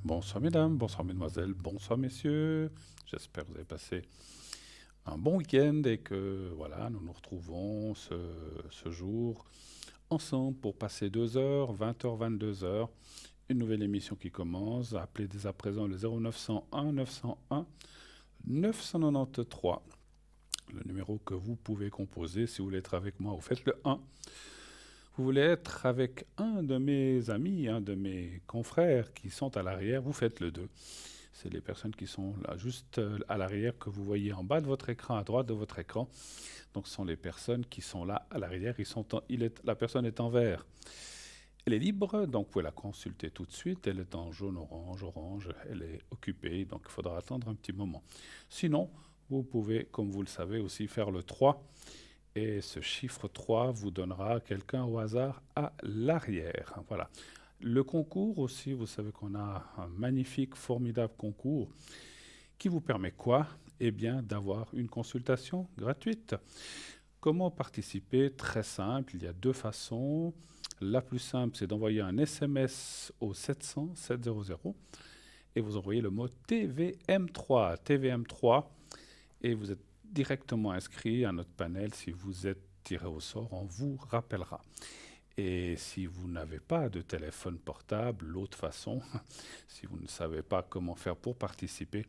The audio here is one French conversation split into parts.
Bonsoir mesdames, bonsoir mesdemoiselles, bonsoir messieurs. J'espère que vous avez passé un bon week-end et que voilà, nous nous retrouvons ce jour ensemble pour passer 2 heures, 20h, 22h. Une nouvelle émission qui commence. Appelez dès à présent le 0901 901 993. Le numéro que vous pouvez composer si vous voulez être avec moi, vous faites le 1. Vous voulez être avec un de mes amis, un de mes confrères qui sont à l'arrière, vous faites le 2. C'est les personnes qui sont là juste à l'arrière que vous voyez en bas de votre écran, à droite de votre écran. Donc ce sont les personnes qui sont là à l'arrière. La personne est en vert. Elle est libre, donc vous pouvez la consulter tout de suite. Elle est en jaune, orange. Elle est occupée, donc il faudra attendre un petit moment. Sinon, vous pouvez, comme vous le savez, aussi faire le 3. Et ce chiffre 3 vous donnera quelqu'un au hasard à l'arrière. Voilà. Le concours aussi, vous savez qu'on a un magnifique, formidable concours qui vous permet quoi? Eh bien, d'avoir une consultation gratuite. Comment participer? Très simple, il y a deux façons. La plus simple, c'est d'envoyer un SMS au 700 700 et vous envoyez le mot TVM3. TVM3 et vous êtes directement inscrit à notre panel. Si vous êtes tiré au sort, on vous rappellera. Et si vous n'avez pas de téléphone portable, l'autre façon, si vous ne savez pas comment faire pour participer,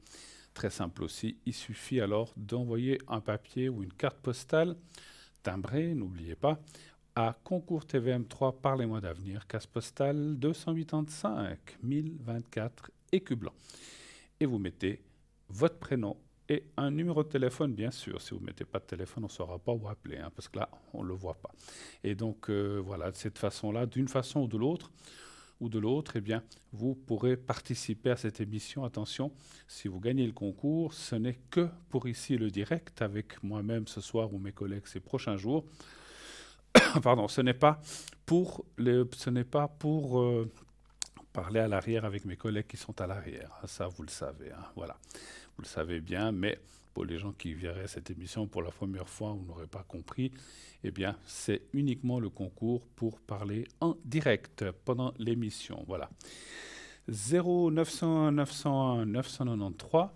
très simple aussi, il suffit alors d'envoyer un papier ou une carte postale timbrée, n'oubliez pas, à Concours TVM3 par les mois d'avenir, case postale 285 1024 Écu Blanc. Et vous mettez votre prénom et un numéro de téléphone, bien sûr. Si vous ne mettez pas de téléphone, on ne saura pas où appeler, hein, parce que là, on ne le voit pas. Et donc, voilà, de cette façon-là, d'une façon ou de l'autre, eh bien, vous pourrez participer à cette émission. Attention, si vous gagnez le concours, ce n'est que pour ici le direct, avec moi-même ce soir ou mes collègues ces prochains jours. Pardon, ce n'est pas pour parler à l'arrière avec mes collègues qui sont à l'arrière. Ça, vous le savez, hein, voilà. Vous le savez bien, mais pour les gens qui verraient cette émission pour la première fois ou n'auraient pas compris, eh bien, c'est uniquement le concours pour parler en direct pendant l'émission. Voilà. 0901 901 993,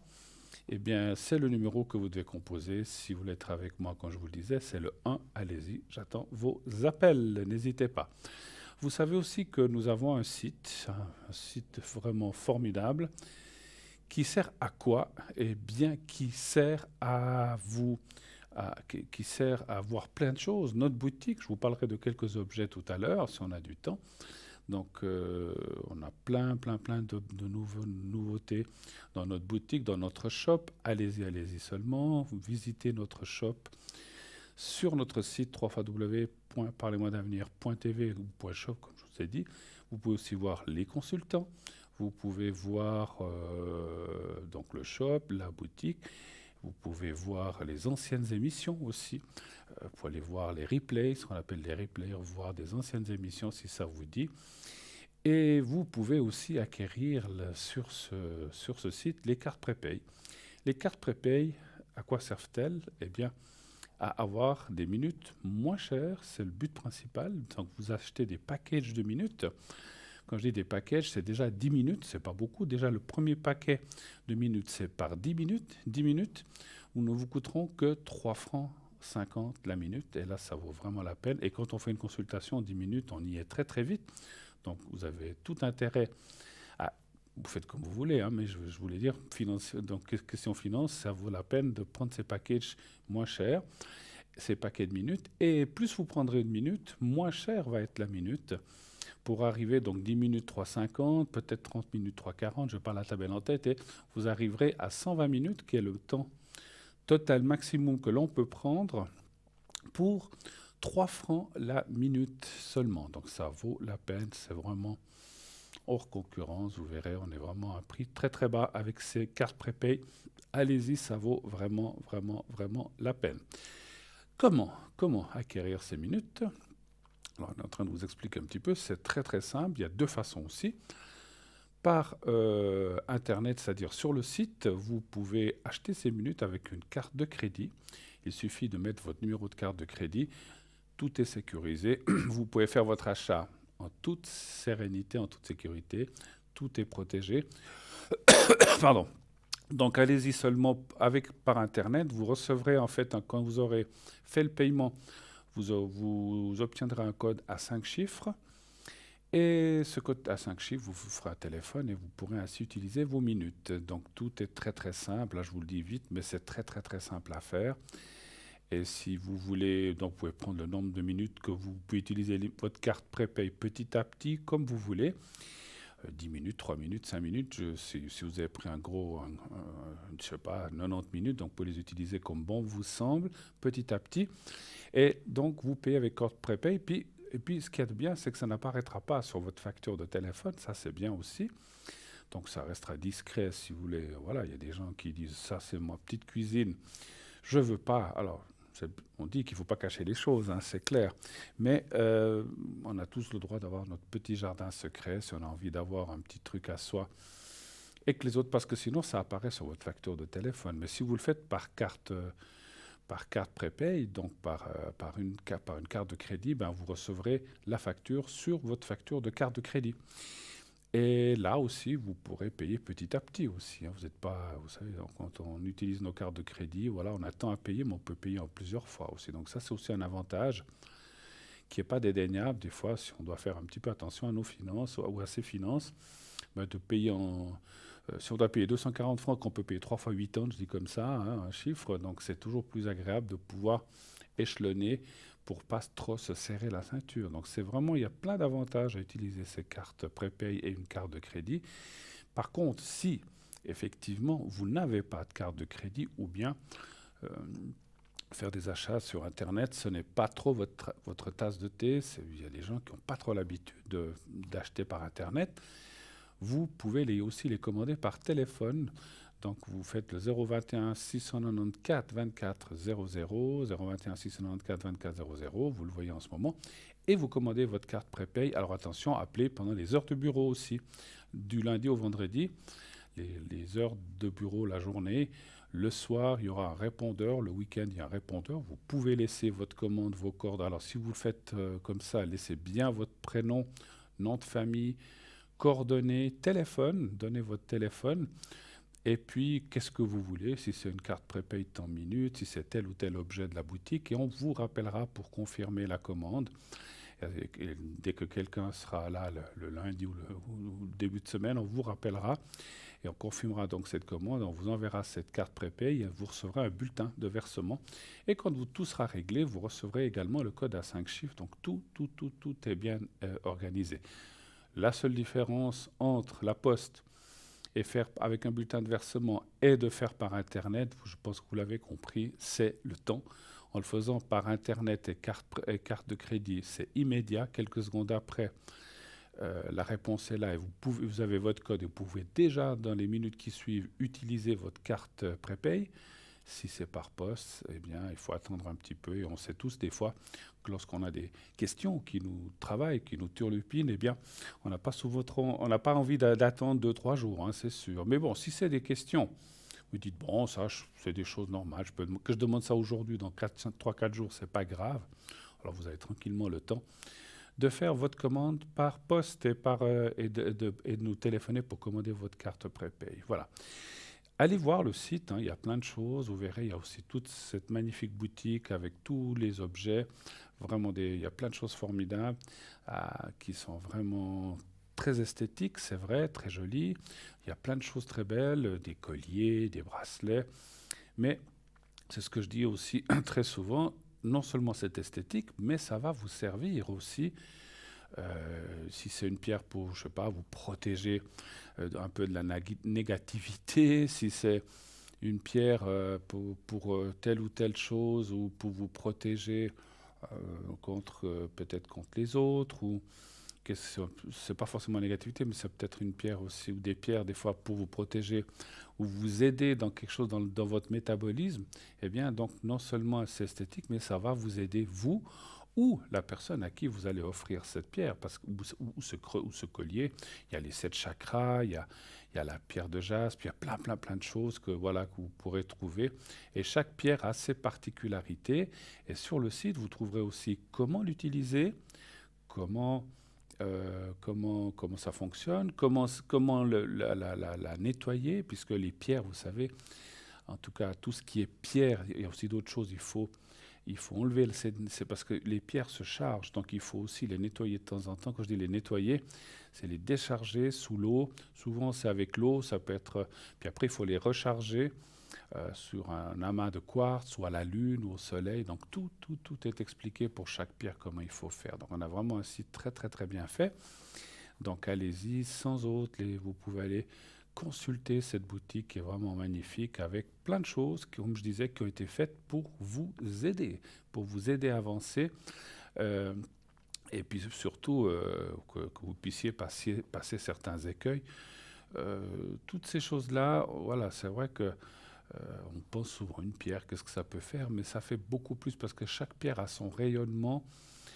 eh bien, c'est le numéro que vous devez composer. Si vous voulez être avec moi, quand je vous le disais, c'est le 1. Allez-y, j'attends vos appels. N'hésitez pas. Vous savez aussi que nous avons un site vraiment formidable, qui sert à quoi? Eh bien, qui sert à vous, qui sert à voir plein de choses. Notre boutique, je vous parlerai de quelques objets tout à l'heure, si on a du temps. Donc, on a plein de nouveautés dans notre boutique, dans notre shop. Allez-y seulement. Visitez notre shop sur notre site www.parlez-moi-d'avenir.tv ou .shop, comme je vous ai dit. Vous pouvez aussi voir les consultants. Vous pouvez voir donc le shop, la boutique. Vous pouvez voir les anciennes émissions aussi. Vous pouvez aller voir les replays, ce qu'on appelle les replays, voir des anciennes émissions si ça vous dit. Et vous pouvez aussi acquérir sur ce site les cartes prépay. Les cartes prépay, à quoi servent-elles? Eh bien, à avoir des minutes moins chères, c'est le but principal. Donc vous achetez des packages de minutes. Quand je dis des packages, c'est déjà 10 minutes, c'est pas beaucoup. Déjà, le premier paquet de minutes, c'est par 10 minutes. 10 minutes, où ne vous coûteront que 3 francs 50 la minute. Et là, ça vaut vraiment la peine. Et quand on fait une consultation en 10 minutes, on y est très très vite. Donc vous avez tout intérêt à... Vous faites comme vous voulez, hein, mais je voulais dire, donc question finance, ça vaut la peine de prendre ces packages moins chers, ces paquets de minutes. Et plus vous prendrez une minute, moins cher va être la minute. Pour arriver, donc 10 minutes 3,50, peut-être 30 minutes 3,40, je n'ai pas la tabelle en tête, et vous arriverez à 120 minutes, qui est le temps total maximum que l'on peut prendre pour 3 francs la minute seulement. Donc ça vaut la peine, c'est vraiment hors concurrence, vous verrez, on est vraiment à un prix très très bas avec ces cartes prépay. Allez-y, ça vaut vraiment la peine. Comment acquérir ces minutes? Alors, on est en train de vous expliquer un petit peu, c'est très très simple, il y a deux façons aussi. Par Internet, c'est-à-dire sur le site, vous pouvez acheter ces minutes avec une carte de crédit. Il suffit de mettre votre numéro de carte de crédit, tout est sécurisé. Vous pouvez faire votre achat en toute sérénité, en toute sécurité. tout est protégé. Pardon. Donc allez-y seulement par Internet. Vous recevrez en fait, quand vous aurez fait le paiement, vous obtiendrez un code à 5 chiffres. Et ce code à 5 chiffres vous fera un téléphone et vous pourrez ainsi utiliser vos minutes. Donc tout est très très simple. Là je vous le dis vite, mais c'est très très très simple à faire. Et si vous voulez, donc vous pouvez prendre le nombre de minutes que vous pouvez utiliser votre carte prépaye petit à petit comme vous voulez. 10 minutes, 3 minutes, 5 minutes. Si vous avez pris je sais pas, 90 minutes, donc vous pouvez les utiliser comme bon vous semble, petit à petit. Et donc, vous payez avec carte prépaye. Et puis, ce qui est bien, c'est que ça n'apparaîtra pas sur votre facture de téléphone. Ça, c'est bien aussi. Donc, ça restera discret si vous voulez. Voilà, il y a des gens qui disent, ça, c'est ma petite cuisine. Je veux pas. Alors, on dit qu'il ne faut pas cacher les choses, hein, c'est clair. Mais on a tous le droit d'avoir notre petit jardin secret si on a envie d'avoir un petit truc à soi. Et que les autres, parce que sinon, ça apparaît sur votre facture de téléphone. Mais si vous le faites par carte prépaye, donc par une carte de crédit, ben vous recevrez la facture sur votre facture de carte de crédit. Et là aussi, vous pourrez payer petit à petit aussi, hein. Vous n'êtes pas, vous savez, quand on utilise nos cartes de crédit, voilà, on a tant à payer, mais on peut payer en plusieurs fois aussi. Donc ça, c'est aussi un avantage qui n'est pas dédaignable. Des fois, si on doit faire un petit peu attention à nos finances ou à ses finances, ben de payer si on doit payer 240 francs, qu'on peut payer 3 fois 8 ans, je dis comme ça, hein, un chiffre, donc c'est toujours plus agréable de pouvoir échelonner pour pas trop se serrer la ceinture. Donc c'est vraiment, il y a plein d'avantages à utiliser ces cartes prépaye et une carte de crédit. Par contre, si effectivement vous n'avez pas de carte de crédit ou bien euh, faire des achats sur Internet, ce n'est pas trop votre tasse de thé. Il y a des gens qui n'ont pas trop l'habitude d'acheter par Internet. Vous pouvez aussi les commander par téléphone. Donc vous faites le 021 694 24 00, 021 694 24 00, vous le voyez en ce moment, et vous commandez votre carte prépaye. Alors attention, appelez pendant les heures de bureau aussi, du lundi au vendredi, les heures de bureau la journée. Le soir, il y aura un répondeur. Le week-end, il y a un répondeur. Vous pouvez laisser votre commande, vos coordonnées. Alors si vous le faites comme ça, laissez bien votre prénom, nom de famille, coordonnées, téléphone, donnez votre téléphone. Et puis, qu'est-ce que vous voulez, si c'est une carte prépaye tant de minutes, si c'est tel ou tel objet de la boutique, et on vous rappellera pour confirmer la commande. Et dès que quelqu'un sera là le lundi ou le début de semaine, on vous rappellera et on confirmera donc cette commande, on vous enverra cette carte prépaye et vous recevrez un bulletin de versement. Et quand tout sera réglé, vous recevrez également le code à 5 chiffres, donc tout est bien organisé. La seule différence entre la poste et faire avec un bulletin de versement et de faire par Internet, je pense que vous l'avez compris, c'est le temps. En le faisant par Internet et carte de crédit, c'est immédiat. Quelques secondes après, la réponse est là et vous avez votre code et vous pouvez déjà, dans les minutes qui suivent, utiliser votre carte prépaye. Si c'est par poste, eh bien, il faut attendre un petit peu. Et on sait tous, des fois, que lorsqu'on a des questions qui nous travaillent, qui nous turlupinent, eh bien, on n'a pas envie d'attendre 2-3 jours, hein, c'est sûr. Mais bon, si c'est des questions, vous dites, bon, ça, c'est des choses normales. Que je demande ça aujourd'hui, dans 3-4 jours, c'est pas grave. Alors, vous avez tranquillement le temps de faire votre commande par poste et de nous téléphoner pour commander votre carte prépaye. Voilà. Allez voir le site, hein, il y a plein de choses. Vous verrez, il y a aussi toute cette magnifique boutique avec tous les objets. Vraiment, il y a plein de choses formidables qui sont vraiment très esthétiques, c'est vrai, très jolies. Il y a plein de choses très belles, des colliers, des bracelets. Mais c'est ce que je dis aussi très souvent, non seulement c'est esthétique, mais ça va vous servir aussi. Si c'est une pierre pour, je sais pas, vous protéger un peu de la négativité, si c'est une pierre pour telle ou telle chose, ou pour vous protéger peut-être contre les autres, ou c'est pas forcément la négativité, mais c'est peut-être une pierre aussi, ou des pierres des fois pour vous protéger, ou vous aider dans quelque chose dans votre métabolisme. Eh bien, donc non seulement c'est esthétique, mais ça va vous aider, vous, ou la personne à qui vous allez offrir cette pierre, ou ce collier. Il y a les 7 chakras, il y a la pierre de jaspe, il y a plein de choses que vous pourrez trouver. Et chaque pierre a ses particularités. Et sur le site, vous trouverez aussi comment l'utiliser, comment comment ça fonctionne, comment la nettoyer, puisque les pierres, vous savez, en tout cas, tout ce qui est pierre, il y a aussi d'autres choses, il faut enlever, c'est parce que les pierres se chargent, donc il faut aussi les nettoyer de temps en temps. Quand je dis les nettoyer, c'est les décharger sous l'eau. Souvent, c'est avec l'eau, ça peut être. Puis après, il faut les recharger sur un amas de quartz ou à la lune ou au soleil. Donc tout est expliqué pour chaque pierre, comment il faut faire. Donc on a vraiment un site très très très bien fait. Donc allez-y, sans autre, vous pouvez aller consulter cette boutique qui est vraiment magnifique avec plein de choses, comme je disais, qui ont été faites pour vous aider à avancer. Euh, et puis surtout que vous puissiez passer certains écueils. Toutes ces choses-là, voilà, c'est vrai que on pense souvent une pierre, qu'est-ce que ça peut faire, mais ça fait beaucoup plus parce que chaque pierre a son rayonnement,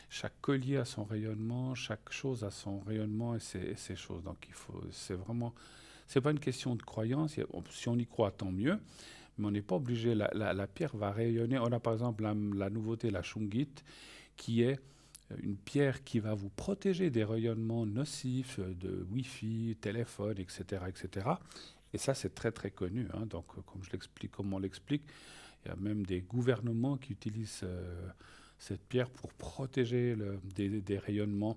chaque collier a son rayonnement, chaque chose a son rayonnement et ses choses. Donc c'est vraiment, c'est pas une question de croyance. Si on y croit, tant mieux, mais on n'est pas obligé. La pierre va rayonner. On a par exemple la nouveauté, la shungite, qui est une pierre qui va vous protéger des rayonnements nocifs de Wi-Fi, téléphone, etc., etc. Et ça, c'est très très connu. Hein. Donc, comme on l'explique, il y a même des gouvernements qui utilisent cette pierre pour protéger des rayonnements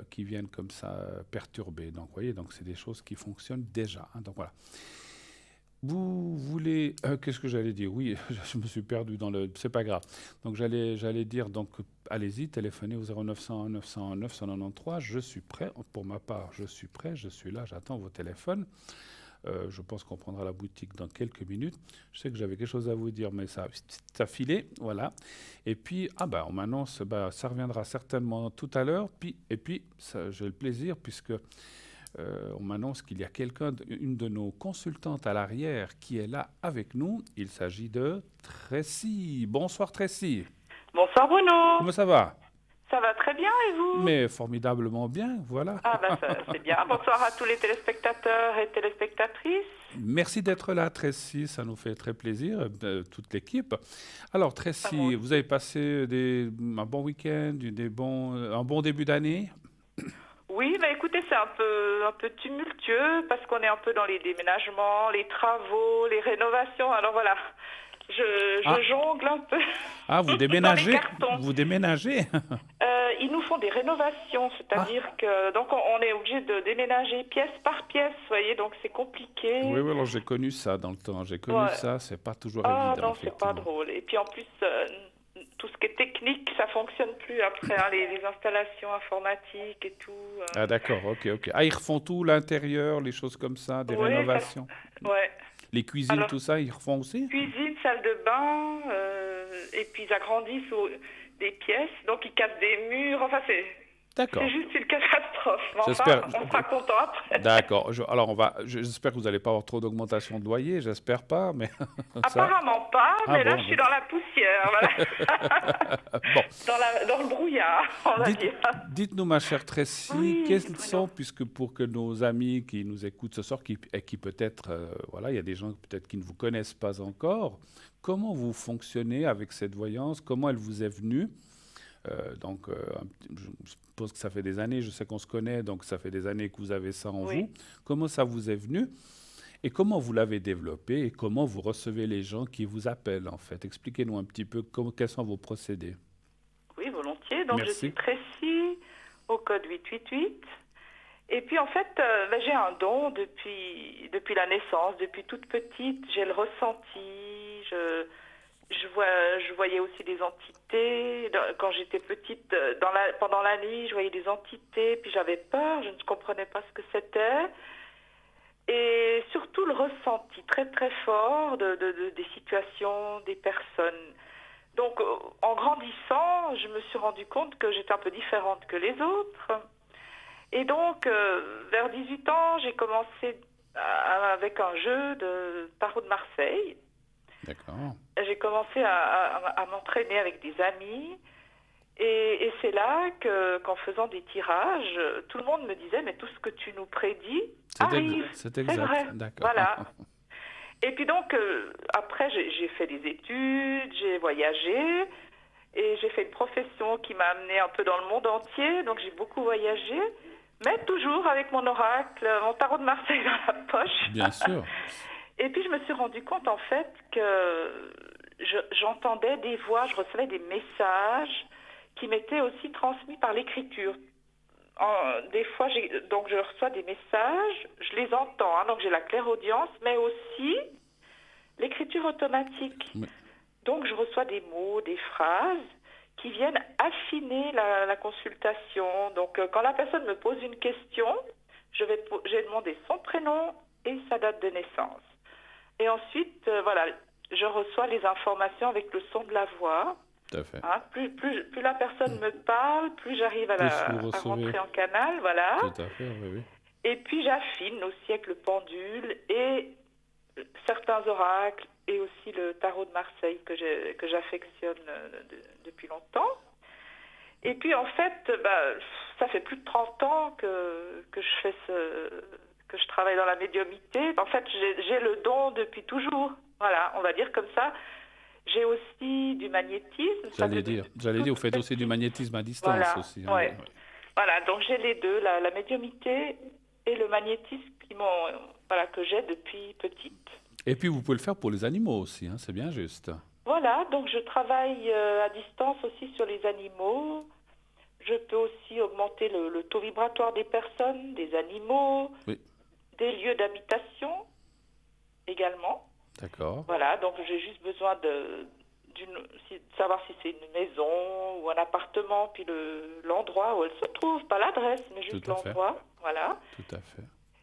qui viennent comme ça perturber. Donc, vous voyez, donc c'est des choses qui fonctionnent déjà. Hein. Donc voilà. Vous voulez, qu'est-ce que j'allais dire? Oui, je me suis perdu dans le. C'est pas grave. Donc j'allais dire, donc allez-y, téléphonez au 0901 901 993. Je suis prêt. Pour ma part, je suis prêt. Je suis là. J'attends vos téléphones. Je pense qu'on prendra la boutique dans quelques minutes. Je sais que j'avais quelque chose à vous dire, mais ça a filé, voilà. Et puis, on m'annonce, ça reviendra certainement tout à l'heure. Et puis, j'ai le plaisir, puisque on m'annonce qu'il y a une de nos consultantes à l'arrière qui est là avec nous. Il s'agit de Tracy. Bonsoir Tracy. Bonsoir Bruno. Comment ça va? Ça va très bien et vous? Mais formidablement bien, voilà. Ah c'est bien. Bonsoir à tous les téléspectateurs et téléspectatrices. Merci d'être là Tracy, ça nous fait très plaisir, toute l'équipe. Alors Tracy, vous avez passé un bon week-end, un bon début d'année? Oui, mais écoutez, c'est un peu tumultueux parce qu'on est un peu dans les déménagements, les travaux, les rénovations. Alors voilà, je jongle un peu. Ah, vous déménagez? Dans les cartons. Vous déménagez? Ils nous font des rénovations, c'est-à-dire que donc on est obligé de déménager pièce par pièce, vous voyez, donc c'est compliqué. Oui, alors j'ai connu ça dans le temps. J'ai connu ça, c'est pas toujours évident. Ah non, c'est pas drôle. Et puis en plus, tout ce qui est technique, ça fonctionne plus après, hein, les installations informatiques et tout. Ah d'accord, ok. Ah, ils refont tout, l'intérieur, les choses comme ça, des rénovations. Ouais. Les cuisines, alors, tout ça, ils refont aussi? Cuisine, salle de bain, et puis ils agrandissent des pièces, donc ils cassent des murs, enfin c'est... D'accord. C'est juste une catastrophe. On sera content après. D'accord. Alors, j'espère que vous n'allez pas avoir trop d'augmentation de loyer. J'espère pas, mais... Apparemment pas, mais là, je suis dans la poussière. Voilà. Bon. Dans le brouillard, on va dire. Dites-nous, ma chère Tracy, quels sont, puisque pour que nos amis qui nous écoutent ce soir, qui peut-être... il y a des gens peut-être qui ne vous connaissent pas encore, comment vous fonctionnez avec cette voyance? Comment elle vous est venue? Je suppose que ça fait des années, je sais qu'on se connaît, donc ça fait des années que vous avez ça en vous. Comment ça vous est venu et comment vous l'avez développé et comment vous recevez les gens qui vous appellent en fait? Expliquez-nous un petit peu quels sont vos procédés. Oui, volontiers. Donc merci. Je suis Tracy au code 888. Et puis en fait, j'ai un don depuis la naissance, depuis toute petite, j'ai le ressenti, je voyais aussi des entités. Quand j'étais petite, pendant la nuit, je voyais des entités, puis j'avais peur, je ne comprenais pas ce que c'était. Et surtout le ressenti très très fort des situations, des personnes. Donc en grandissant, je me suis rendu compte que j'étais un peu différente que les autres. Et donc, vers 18 ans, j'ai commencé avec un jeu de tarot de Marseille. D'accord. J'ai commencé à m'entraîner avec des amis et c'est là qu'en faisant des tirages, tout le monde me disait « mais tout ce que tu nous prédis arrive, c'est exact. C'est vrai. D'accord. Voilà. Et puis donc, après, j'ai fait des études, j'ai voyagé Et j'ai fait une profession qui m'a amenée un peu dans le monde entier, donc j'ai beaucoup voyagé, mais toujours avec mon oracle, mon tarot de Marseille dans la poche. Bien sûr. Et puis je me suis rendu compte en fait que j'entendais des voix, je recevais des messages qui m'étaient aussi transmis par l'écriture. Des fois, donc je reçois des messages, je les entends, hein, donc j'ai la clairaudience, mais aussi l'écriture automatique. Oui. Donc je reçois des mots, des phrases qui viennent affiner la consultation. Donc quand la personne me pose une question, je vais demander son prénom et sa date de naissance. Et ensuite, voilà, je reçois les informations avec le son de la voix. Tout à fait. Hein, plus la personne me parle, plus j'arrive à rentrer en canal, voilà. Tout à fait, oui. Et puis j'affine aussi avec le pendule et certains oracles et aussi le tarot de Marseille que j'affectionne depuis longtemps. Et puis en fait, ça fait plus de 30 ans que je fais que je travaille dans la médiumnité. En fait, j'ai le don depuis toujours. Voilà, on va dire comme ça. J'ai aussi du magnétisme. J'allais dire, vous faites aussi du magnétisme à distance, voilà, aussi. Hein, ouais. Voilà, donc j'ai les deux, la médiumité et le magnétisme que j'ai depuis petite. Et puis vous pouvez le faire pour les animaux aussi, hein, c'est bien juste. Voilà, donc je travaille à distance aussi sur les animaux. Je peux aussi augmenter le taux vibratoire des personnes, des animaux, des lieux d'habitation également. D'accord. Voilà, donc j'ai juste besoin de savoir si c'est une maison ou un appartement, puis l'endroit où elle se trouve, pas l'adresse, mais juste l'endroit. Voilà. Tout à fait.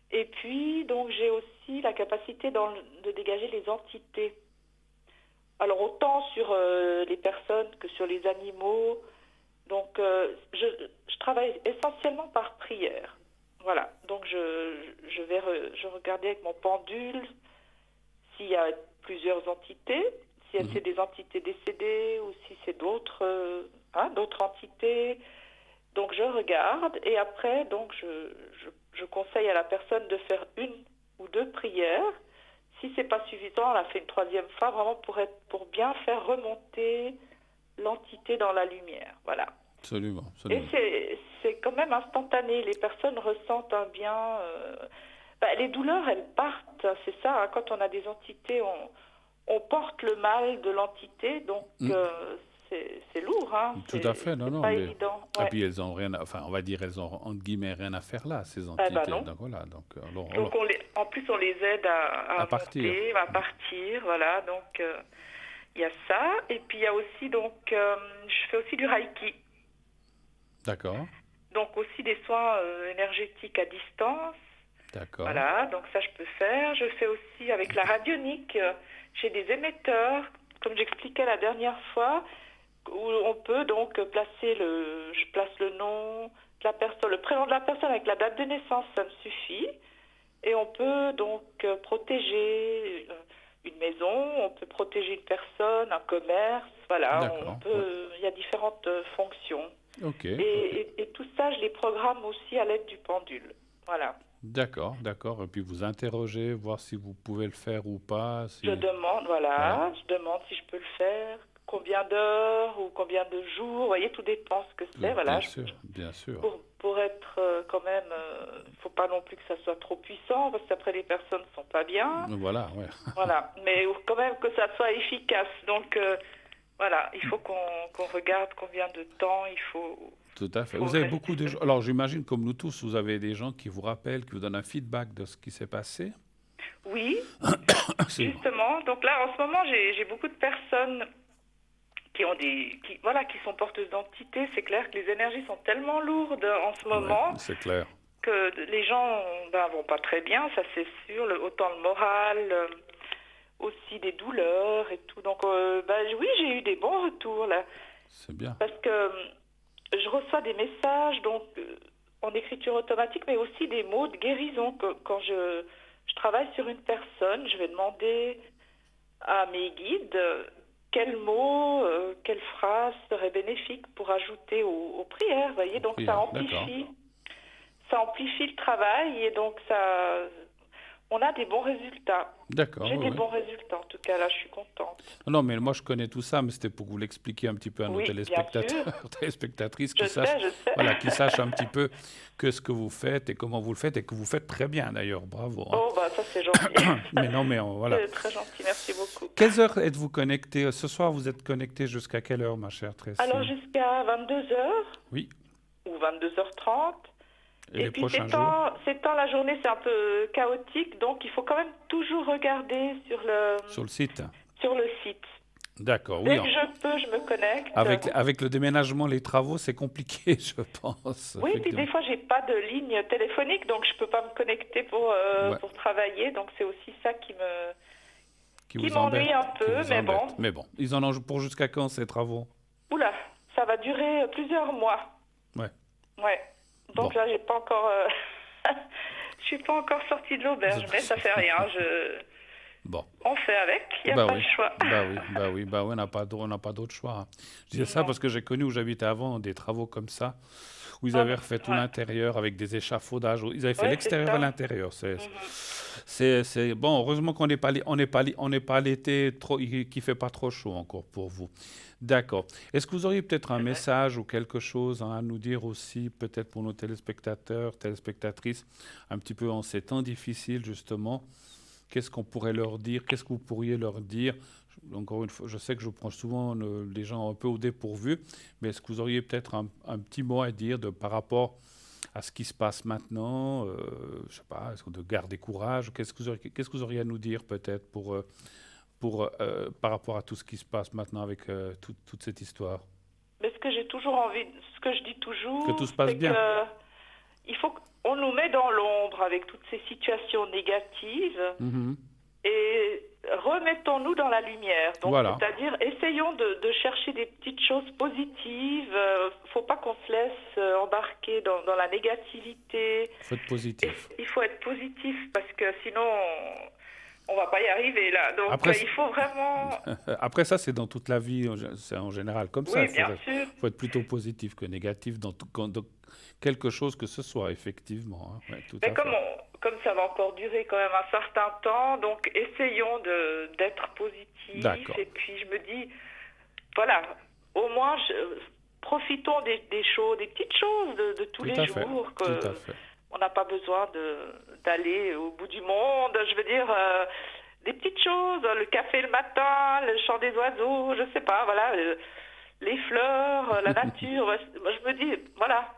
Et puis, donc, j'ai aussi la capacité de dégager les entités. Alors, autant sur les personnes que sur les animaux. Donc, je travaille essentiellement par prière. Voilà. Donc, je vais regarder avec mon pendule s'il y a plusieurs entités, si c'est des entités décédées ou si c'est d'autres entités. Donc, je regarde et après, donc, je conseille à la personne de faire une ou deux prières. Si c'est pas suffisant, on la fait une troisième fois, vraiment pour bien faire remonter l'entité dans la lumière. Voilà. Absolument. Et c'est quand même instantané. Les personnes ressentent un bien. Les douleurs, elles partent. C'est ça, hein, quand on a des entités, on porte le mal de l'entité, donc c'est lourd. Hein, tout à fait, non, pas évident. Ouais. Et puis elles ont rien, on va dire, elles ont entre guillemets rien à faire là, ces entités. Non. Donc voilà. Donc en plus, on les aide à partir. À partir, voilà. Donc il y a ça, et puis il y a aussi je fais aussi du Reiki. D'accord. Donc aussi des soins énergétiques à distance. D'accord. Voilà, donc ça je peux faire. Je fais aussi avec la radionique, j'ai des émetteurs, comme j'expliquais la dernière fois, où on peut donc je place le nom de la personne, le prénom de la personne avec la date de naissance, ça me suffit. Et on peut donc protéger une maison, on peut protéger une personne, un commerce, voilà. Il y a différentes fonctions. Ok. Et tout ça, je les programme aussi à l'aide du pendule. Voilà. D'accord. Et puis vous interrogez, voir si vous pouvez le faire ou pas. Je demande, je demande si je peux le faire, combien d'heures ou combien de jours. Vous voyez, tout dépend ce que c'est. Voilà. Bien sûr. Pour être quand même, il ne faut pas non plus que ça soit trop puissant, parce qu'après les personnes ne sont pas bien. Voilà, ouais. Voilà, mais quand même que ça soit efficace. Donc, voilà, il faut qu'on regarde combien de temps il faut... Tout à fait. Vous avez beaucoup de gens. Alors, j'imagine, comme nous tous, vous avez des gens qui vous rappellent, qui vous donnent un feedback de ce qui s'est passé. Oui, justement. Donc là, en ce moment, j'ai beaucoup de personnes qui sont porteuses d'entités. C'est clair que les énergies sont tellement lourdes en ce moment. Ouais, c'est clair. Que les gens vont pas très bien, ça c'est sûr. Autant le moral, aussi des douleurs et tout. Donc, oui, j'ai eu des bons retours là. C'est bien. Parce que je reçois des messages donc en écriture automatique, mais aussi des mots de guérison. Quand je travaille sur une personne, je vais demander à mes guides quels mots, quelle phrase serait bénéfique pour ajouter aux prières. Vous voyez, donc ça amplifie le travail et donc ça, On a des bons résultats. D'accord, J'ai oui, des oui. bons résultats, en tout cas, là, je suis contente. Non, mais moi je connais tout ça, mais c'était pour vous l'expliquer un petit peu à nos Oui, bien sûr. téléspectateurs, téléspectatrices, Je sais, je sais. voilà, qui sachent un petit peu que ce que vous faites et comment vous le faites et que vous faites très bien d'ailleurs, bravo. Hein. Oh, bah, ça, c'est gentil. Mais non, mais voilà. C'est très gentil, merci beaucoup. Quelles heures êtes-vous connecté? Ce soir, vous êtes connecté jusqu'à quelle heure, ma chère Alors, Tracy? jusqu'à 22h Oui. ou 22h30. Et Et les puis, prochains jours? ces temps, la journée, c'est un peu chaotique, donc il faut quand même toujours regarder Sur le site? sur le site. D'accord, oui. Dès que je peux, je me connecte. Avec le déménagement, les travaux, c'est compliqué, je pense. Oui, puis Effectivement. des fois, j'ai pas de ligne téléphonique, donc je peux pas me connecter Ouais. pour travailler. Donc c'est aussi ça qui Qui qui vous m'ennuie embête. un Qui peu, vous mais embête. bon. Mais bon, ils en ont pour jusqu'à quand ces travaux? Oula, ça va durer plusieurs mois. Ouais. Ouais. Donc Bon. là, j'ai pas encore. Je suis pas encore sortie de l'auberge, mais ça fait rien. Bon. On fait avec. Il n'y a Bah pas oui, le choix. on n'a pas d'autre choix. Hein. Je disais ça Non. parce que j'ai connu où j'habitais avant des travaux comme ça, où ils avaient refait tout Ouais. l'intérieur avec des échafaudages. Ils avaient fait Ouais, l'extérieur c'est et ça. l'intérieur. Mhm. C'est bon. Heureusement qu'on n'est pas on n'est pas à l'été trop, qui fait pas trop chaud encore pour vous. D'accord. Est-ce que vous auriez peut-être un C'est vrai. message ou quelque chose à nous dire aussi, peut-être pour nos téléspectateurs, téléspectatrices, un petit peu en ces temps difficiles justement? Qu'est-ce qu'on pourrait leur dire? Qu'est-ce que vous pourriez leur dire? Encore une fois, je sais que je prends souvent les gens un peu au dépourvu, mais est-ce que vous auriez peut-être un petit mot à dire par rapport à ce qui se passe maintenant? Je sais pas, est-ce que de garder courage? Qu'est-ce que vous auriez à nous dire peut-être par rapport à tout ce qui se passe maintenant avec toute cette histoire? Mais ce que je dis Que toujours, tout se passe c'est bien. que il faut qu'on nous met dans l'ombre avec toutes ces situations négatives Mhm. et remettons-nous dans la lumière. Donc, Voilà. c'est-à-dire, essayons de chercher des petites choses positives. Faut pas qu'on se laisse embarquer dans la négativité. Faut être positif. Il faut être positif parce que sinon, on va pas y arriver là. Donc, Après, il faut vraiment. Après ça, c'est dans toute la vie, c'est en général comme ça. Oui, Il bien sûr. faut être plutôt positif que négatif dans quelque chose que ce soit, effectivement. Hein. Ouais, tout Mais à fait. comme ça va encore durer quand même un certain temps, donc essayons d'être positifs. D'accord. Et puis je me dis, voilà, au moins profitons des choses, des petites choses de tous Tout les à fait. jours. Tout à fait. On n'a pas besoin d'aller au bout du monde. Je veux dire, des petites choses, le café le matin, le chant des oiseaux, je sais pas, voilà, les fleurs, la nature. Moi, je me dis, voilà.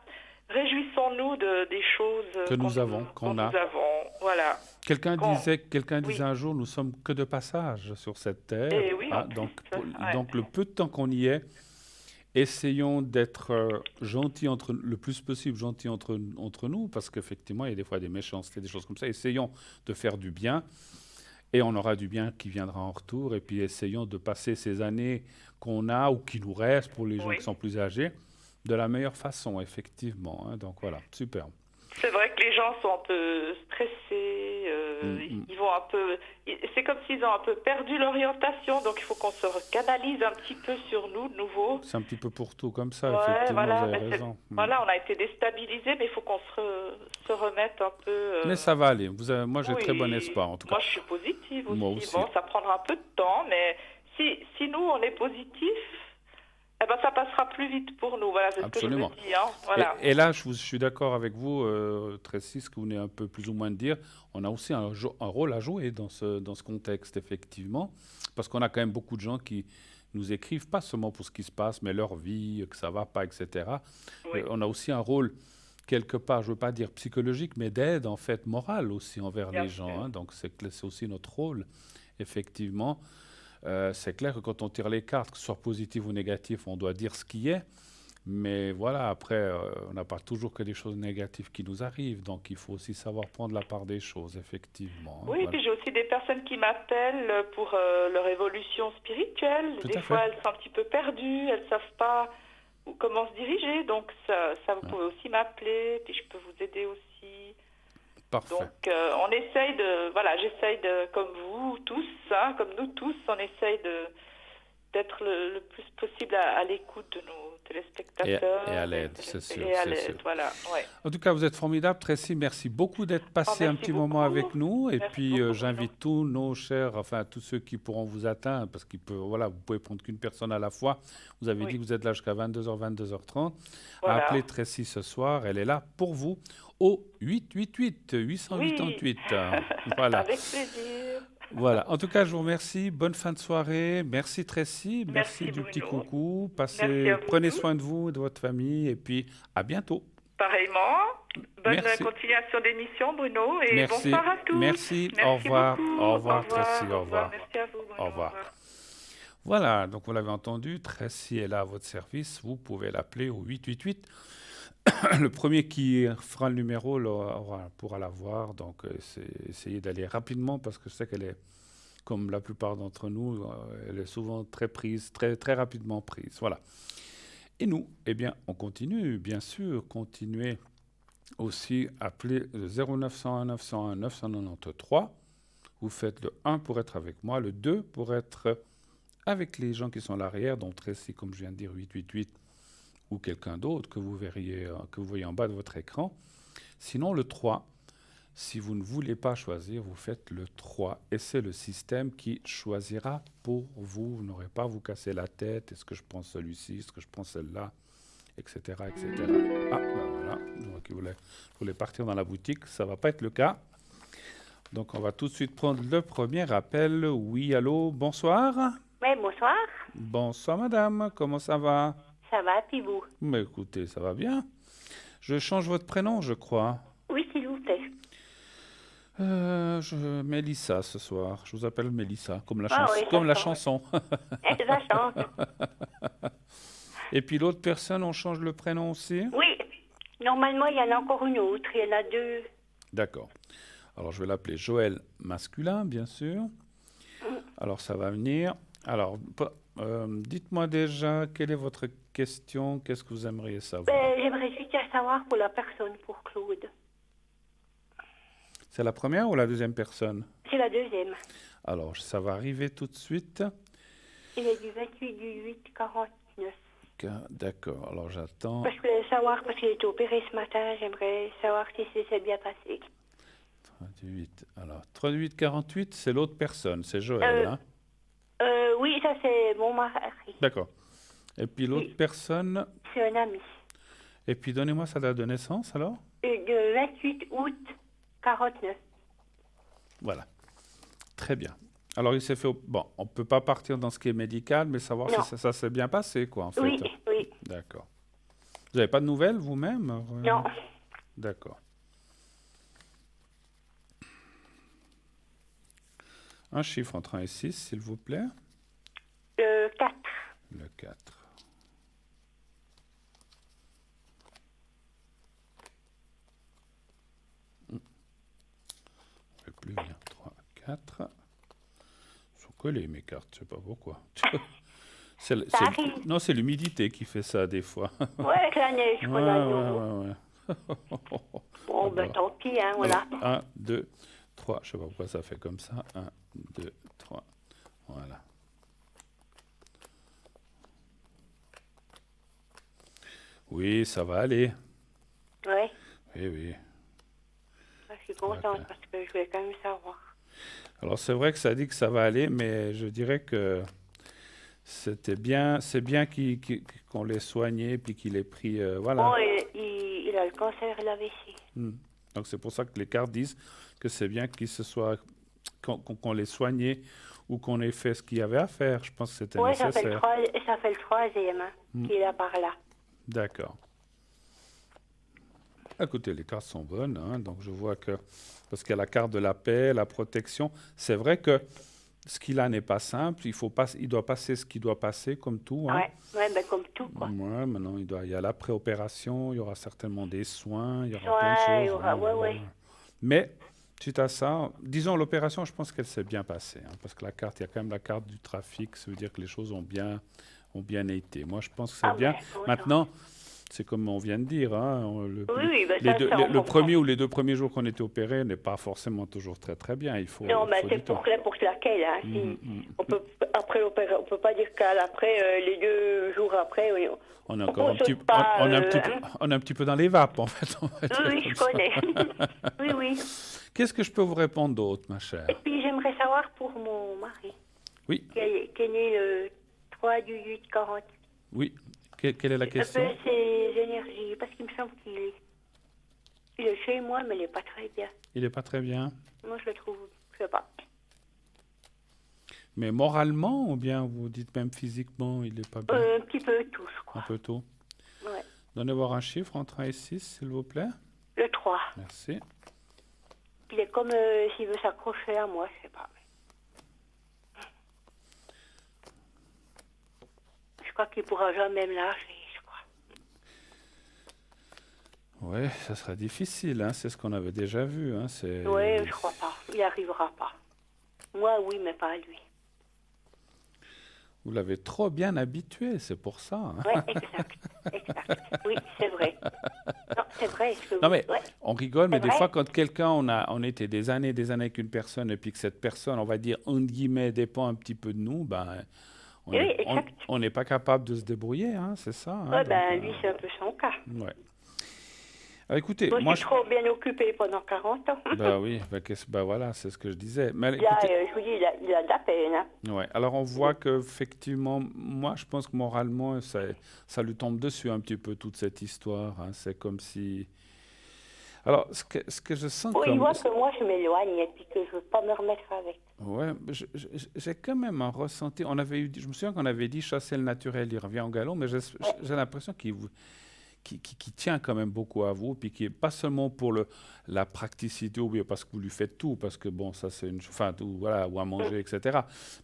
Réjouissons-nous des choses Que nous avons, qu'on a. nous avons, voilà. Quelqu'un Oui. disait un jour, nous sommes que de passage sur cette terre. Et oui, Hein, en donc, plus, ouais. donc, le peu de temps qu'on y est, essayons d'être gentils le plus possible gentils entre nous, parce qu'effectivement, il y a des fois des méchancetés, des choses comme ça. Essayons de faire du bien, et on aura du bien qui viendra en retour. Et puis, essayons de passer ces années qu'on a ou qui nous restent pour les gens Oui. qui sont plus âgés de la meilleure façon, effectivement. Hein. Donc voilà, super. C'est vrai que les gens sont un peu stressés, ils vont un peu... C'est comme s'ils ont un peu perdu l'orientation, donc il faut qu'on se canalise un petit peu sur nous de nouveau. C'est un petit peu pour tout comme ça, Ouais, effectivement, voilà, vous avez mais raison. voilà, on a été déstabilisés, mais il faut qu'on se remette un peu... Mais ça va aller. Moi, j'ai oui. très bon espoir, en tout cas. Moi, je suis positive aussi. Moi aussi. Bon, ça prendra un peu de temps, mais si nous, on est positif, eh ben, ça passera plus vite pour nous. Voilà, c'est Absolument. ce que je me dis. Hein. Voilà. Et là, je suis d'accord avec vous, Tracy, ce que vous venez un peu plus ou moins de dire. On a aussi un rôle à jouer dans ce contexte, effectivement, parce qu'on a quand même beaucoup de gens qui nous écrivent, pas seulement pour ce qui se passe, mais leur vie, que ça va pas, etc. Oui. On a aussi un rôle, quelque part, je veux pas dire psychologique, mais d'aide, en fait, morale aussi envers Bien les gens. sûr. Hein. Donc, c'est aussi notre rôle, effectivement. C'est clair que quand on tire les cartes, que ce soit positif ou négatif, on doit dire ce qui est. Mais voilà, après, on n'a pas toujours que des choses négatives qui nous arrivent. Donc, il faut aussi savoir prendre la part des choses, effectivement. Hein, Oui, et voilà. puis j'ai aussi des personnes qui m'appellent pour leur évolution spirituelle. Tout Des à fois, fait. elles sont un petit peu perdues, elles ne savent pas comment se diriger. Donc, ça vous pouvez aussi m'appeler, puis je peux vous aider aussi. Parfait. Donc, on essaye j'essaye comme vous tous, comme nous tous, on essaye d'être le plus possible à l'écoute de téléspectateurs. Et à l'aide, c'est sûr, Et à c'est l'aide, sûr. voilà. Ouais. En tout cas, vous êtes formidable, Tracy. Merci beaucoup d'être passé un merci petit beaucoup. moment avec nous. Et Merci puis, beaucoup, j'invite tous nos chers, enfin, tous ceux qui pourront vous atteindre, parce que voilà, vous pouvez prendre qu'une personne à la fois. Vous avez dit que vous êtes là jusqu'à 22h, 22h30. À Voilà. appeler Tracy ce soir. Elle est là pour vous au 888 888. Voilà. Avec plaisir. Voilà. En tout cas, je vous remercie. Bonne fin de soirée. Merci Tracy. Merci du Bruno. petit coucou. Merci à vous Prenez tous. soin de vous et de votre famille. Et puis, à bientôt. Pareillement. Bonne Merci. continuation d'émission, Bruno. Et Merci. bonsoir à tous. Merci. Au revoir. Beaucoup. Au revoir, Tracy. Au revoir. Merci à vous, Bruno. Au revoir. Voilà, donc vous l'avez entendu, Tracy est là à votre service. Vous pouvez l'appeler au 888. Le premier qui fera le numéro pourra l'avoir. Donc, essayez d'aller rapidement parce que je sais qu'elle est, comme la plupart d'entre nous, elle est souvent très prise, très, très rapidement prise. Voilà. Et nous, eh bien, on continue, bien sûr, continuez aussi, appelez le 0901 901 993. Vous faites le 1 pour être avec moi, le 2 pour être avec les gens qui sont à l'arrière, dont Tracy, comme je viens de dire, 888, ou quelqu'un d'autre que vous verriez, que vous voyez en bas de votre écran. Sinon, le 3, si vous ne voulez pas choisir, vous faites le 3, et c'est le système qui choisira pour vous. Vous n'aurez pas à vous casser la tête. Est-ce que je prends celui-ci? Est-ce que je prends celle-là? Etc., etc. Ah, ben voilà. Donc, vous voulez partir dans la boutique. Ça ne va pas être le cas. Donc, on va tout de suite prendre le premier appel. Oui, allô, bonsoir. Oui, bonsoir. Bonsoir, madame. Comment ça va? Ça va, puis vous? Mais écoutez, ça va bien. Je change votre prénom, je crois. Oui, s'il vous plaît. Mélissa ce soir. Je vous appelle Mélissa, comme la, oui, comme la d'accord. chanson. Ça change. Et puis l'autre personne, on change le prénom aussi? Oui. Normalement, il y en a encore une autre. Il y en a deux. D'accord. Alors, je vais l'appeler Joël masculin, bien sûr. Alors, ça va venir. Alors, dites-moi déjà, quelle est votre question? Qu'est-ce que vous aimeriez savoir? J'aimerais juste savoir pour la personne, pour Claude. C'est la première ou la deuxième personne? C'est la deuxième. Alors, ça va arriver tout de suite. Il est du 28 du 8 49. D'accord, alors j'attends. Parce que je voulais savoir, parce qu'il était opéré ce matin, j'aimerais savoir si c'est bien passé. 38. Alors, 38 48, c'est l'autre personne, c'est Joël, hein? Oui, ça c'est mon mari. D'accord. Et puis l'autre Oui. personne, C'est un ami. et puis donnez-moi sa date de naissance alors? De 28 août 49. Voilà. Très bien. Alors il s'est fait... Bon, on ne peut pas partir dans ce qui est médical, mais savoir Non. si ça s'est bien passé, quoi, en fait. Oui, oui. D'accord. Vous n'avez pas de nouvelles vous-même? Non. D'accord. Un chiffre entre 1 et 6, s'il vous plaît. 4. Le 4. On ne fait plus bien. 3, 4. Ils sont collés, mes cartes, je ne sais pas pourquoi. Non, c'est l'humidité qui fait ça, des fois. Ouais, avec la neige qu'on a de nouveau. Ouais. Bon, ben tant pis, hein, voilà. 1, 2, 3. Je ne sais pas pourquoi ça fait comme ça. 1, 2, 3. Voilà. Oui, ça va aller. Ouais, Oui. je suis contente parce que je voulais quand même savoir. Alors, c'est vrai que ça dit que ça va aller, mais je dirais que c'est bien qu'on l'ait soigné puis qu'il ait pris... voilà. Bon, il a le cancer et l'AVC. Donc, c'est pour ça que les cartes disent que c'est bien qu'on l'ait soigné ou qu'on ait fait ce qu'il y avait à faire. Je pense que c'était nécessaire. Ça fait le troisième qu'il est par là. D'accord. Écoutez, les cartes sont bonnes, hein, donc je vois que... Parce qu'il y a la carte de la paix, la protection. C'est vrai que ce qu'il a n'est pas simple. Il doit passer ce qu'il doit passer, comme tout. Hein. Ouais, ben comme tout, quoi. Ouais, maintenant, il y a la préopération, il y aura certainement des soins, il y aura plein de choses. Il y aura, ouais. Mais, suite à ça, disons, l'opération, je pense qu'elle s'est bien passée. Hein, parce que la carte, il y a quand même la carte du trafic, ça veut dire que les choses ont bien été. Moi, je pense que c'est bien. Ouais, Maintenant, C'est comme on vient de dire, hein, Oui, ben ça, ça, on le comprend. premier ou les 2 premiers jours qu'on était opéré n'est pas forcément toujours très très bien. Non, Il mais faut c'est du temps. pour laquelle. Hein, Mhm, mhm. on peut, après l'opération, on peut pas dire qu'après, les 2 jours après, oui, On est encore on un petit, saute pas. on est un petit peu dans les vapes, en fait, on va dire Oui, comme je ça. connais. Oui, oui. Qu'est-ce que je peux vous répondre d'autre, ma Et chère? puis j'aimerais savoir pour mon mari, Oui, qui est né le 3 du 8 40. oui. Quelle est la Un peu question? ses énergies, parce qu'il me semble il est chez moi, mais il n'est pas très bien. Il n'est pas très bien. Moi, je le trouve, je sais pas. Mais moralement, ou bien vous dites même physiquement, il n'est pas bien? Un petit peu tous, Un quoi. peu tôt. Ouais. Donnez voir un chiffre entre 1 et 6, s'il vous plaît. Le 3. Merci. Il est comme s'il veut s'accrocher à moi, je sais pas. Je crois qu'il pourra jamais me lâcher, je crois. Ouais, ça sera difficile, hein, c'est ce qu'on avait déjà vu. Hein, Oui, je crois pas. Il n'y arrivera pas. Moi, oui, mais pas lui. Vous l'avez trop bien habitué, c'est pour ça. Hein. Oui, exact. Oui, c'est vrai. Non, c'est vrai. Non, mais ouais. on rigole, mais C'est des vrai. fois, quand quelqu'un, on était des années avec une personne, et puis que cette personne, on va dire, entre guillemets, dépend un petit peu de nous, ben, Oui, exact. on n'est pas capable de se débrouiller, hein, c'est ça. Hein, Ouais, donc, ben, lui, c'est un peu son cas. ouais. Alors, écoutez, Moi, moi, je suis trop bien occupée pendant 40 ans. bah oui, bah voilà, c'est ce que je disais. Mais Là, écoutez, je vous dis, il a de la peine. Hein. ouais. Alors on voit que effectivement, moi, je pense que moralement, ça lui tombe dessus un petit peu toute cette histoire. Hein. C'est comme si. Alors, ce que je sens Bon, il comme. voit que moi, je m'éloigne et puis que je veux pas me remettre avec. Ouais, j'ai quand même un ressenti. Je me souviens qu'on avait dit chasser le naturel, il revient au galop, mais j'ai l'impression qui tient quand même beaucoup à vous, puis qui est pas seulement pour la praticité, ou bien parce que vous lui faites tout, parce que bon, ça c'est enfin, tout, voilà, ou à manger, etc.